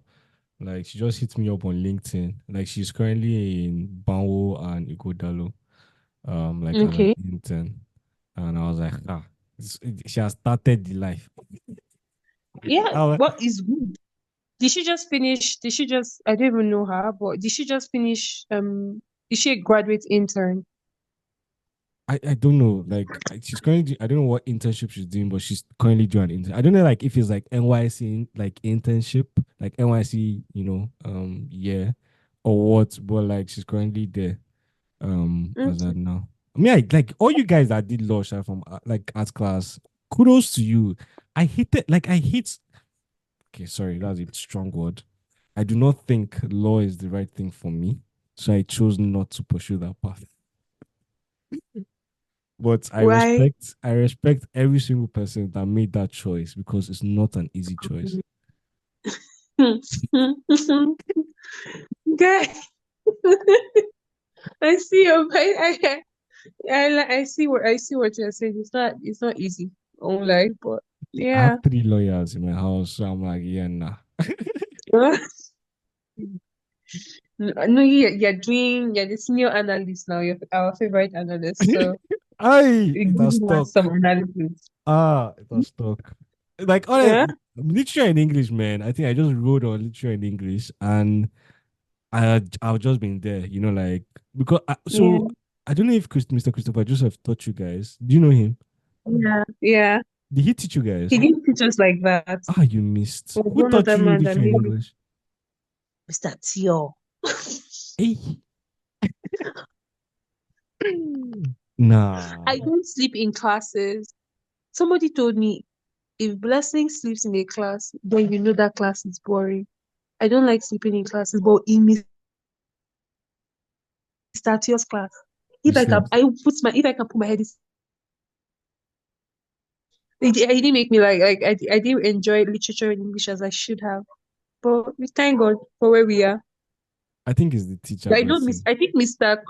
Like she just hit me up on LinkedIn. Like she's currently in Banwo and Igodalo. Like as an Okay. intern. And I was like, she has started the life. Yeah, I, wa- what is good? Did she just finish? Did she just? I don't even know her, but did she just finish? Is she a graduate intern? I don't know. Like she's currently I don't know what internship she's doing, but she's currently doing an intern. I don't know like if it's like NYC like internship, like NYC, yeah, or what, but like she's currently there. As Okay. at now. I mean, like all you guys that did law Sha, from like art class, kudos to you. I hate it. Like I hate. Okay, sorry, that's a strong word. I do not think law is the right thing for me, so I chose not to pursue that path. But Why? I respect every single person that made that choice because it's not an easy choice. Guy, I see your I see what you're saying. It's not easy. Online, but I have yeah. 3 lawyers in my house, so I'm like, yeah, nah. No, you're the senior analyst now. You're our favorite analyst. So Aye, you're it has giving us some stuck. analysis. It was stuck. Like Yeah, honestly, literature in English, man. I think I just wrote on literature in English, and I've just been there, like because yeah, I don't know if Mr. Christopher Joseph taught you guys. Do you know him? yeah, yeah. Did he teach you He guys? didn't teach us like that. You missed. Was Who one taught other you man that literature in made English? Mr. Tio. Hey, nah. I don't sleep in classes. Somebody told me if Blessing sleeps in a class, then you know that class is boring. I don't like sleeping in classes, but in Mr. Tio's class, You if I can, slept. if I can put my head, it didn't make me I didn't enjoy literature in English as I should have. But we thank God for where we are. I think it's the teacher I know Miss. blessing. I think Mr.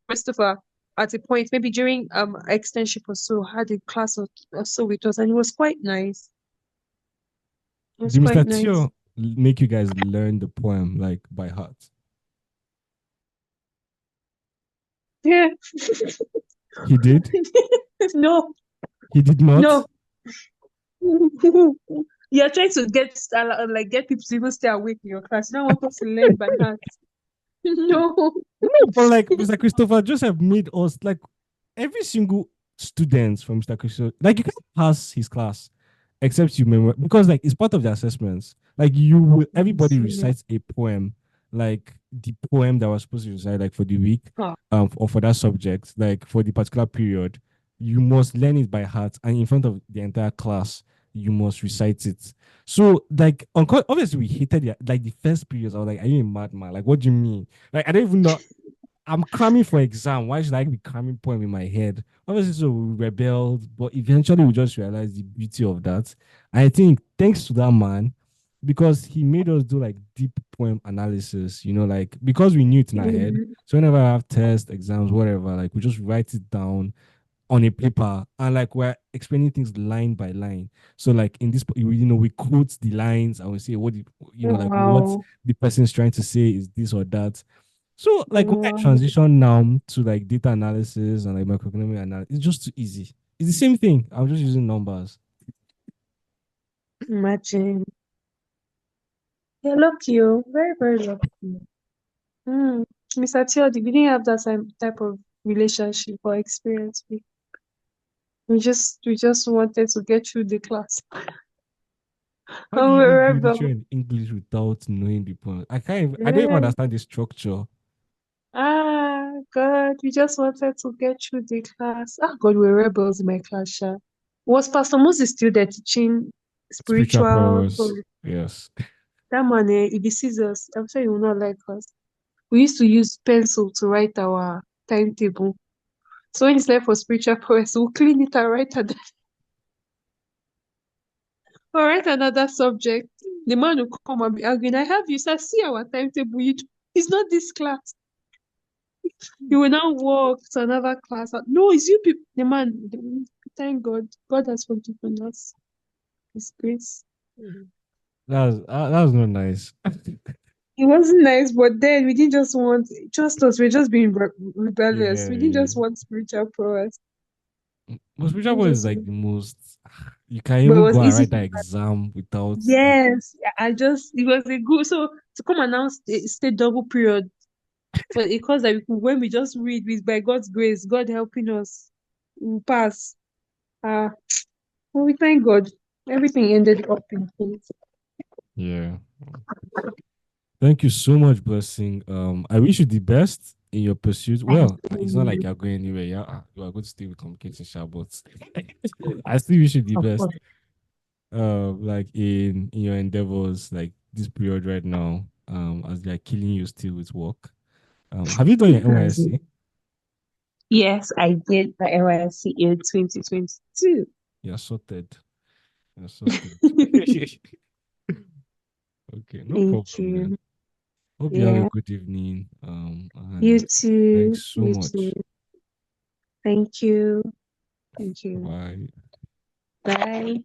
Christopher at a point, maybe during externship or so, had a class or so with us, and it was quite nice. It was Did quite Mr. nice. Tio make you guys learn the poem like by heart? Yeah. He did. No, He did not. no. You're trying to get people to even stay awake in your class. You don't want us to learn by heart. No. No, but like Mr. Christopher Joseph made us like every single student from Mr. Christopher, like you can't pass his class except you remember because like it's part of the assessments. Like everybody recites a poem, like the poem that was supposed to recite like for the week, Huh. or for that subject, like for the particular period. You must learn it by heart, and in front of the entire class, you must recite it. So like obviously we hated it. Like the first periods, I was like, "Are you a madman? Like, what do you mean? Like, I don't even know. I'm cramming for exam. Why should I be cramming poem in my head?" Obviously, so we rebelled, but eventually we just realized the beauty of that. I think thanks to that man, because he made us do like deep poem analysis, like because we knew it in our head. Mhm. So whenever I have tests, exams, whatever, like we just write it down on a paper and like we're explaining things line by line. So like in this, we quote the lines and we say what like what Wow. the person's trying to say is this or that. So like when I Wow. transition now to like data analysis and like macroeconomic analysis, it's just too easy. It's the same thing. I'm just using numbers. Imagine. You're lucky, oh. Very, very lucky. Mm. Mr. Theodi, we didn't have that same type of relationship or experience. We just wanted to get through the class. How do And you we even were do rebel. literature in English without knowing the point? I don't even Yeah. understand the structure. Ah, God, we just wanted to get through the class. Ah, God, we're rebels in my class, Sha. Was Pastor Moses still there teaching Spiritual spiritual? prowess. Yes. That man, if he sees us, I'm sure he will not like us. We used to use pencil to write our timetable. So when it's left for spiritual prowess, we'll clean it and write another, or write another subject. The man will come and be arguing. I have you, sir. See our timetable. It's not this class. You will now walk to another class. No, it's you people. Thank God. God has forgiven us. His grace. That was not nice. It wasn't nice, but then we didn't just want, trust us, we're just being rebellious. Yeah, We didn't yeah. just want spiritual prowess. But spiritual We prowess is just, like the most. You can but it even was go and easy. write that exam without. Yes, it was a good, so to come announce state double period for a course that when we just read with by God's grace, God helping us, we pass. Uh, well, we thank God. Everything ended up in peace. Yeah. Thank you so much, Blessing. I wish you the best in your pursuit. Thank Well, it's not like you. you're going anywhere. Yeah, you are going to stay with communication, sha, but I still wish you the Of best. course. Like in your endeavors, like this period right now, as they're killing you still with work. Have you done your That's it. NYSC? Yes, I did my NYSC in 2022. You're sorted. You're sorted. Okay, no Thank problem then. you. Hope you have a Yeah. good evening. You And thanks too. so You too. much. Thank you. Thank you. Bye. Bye.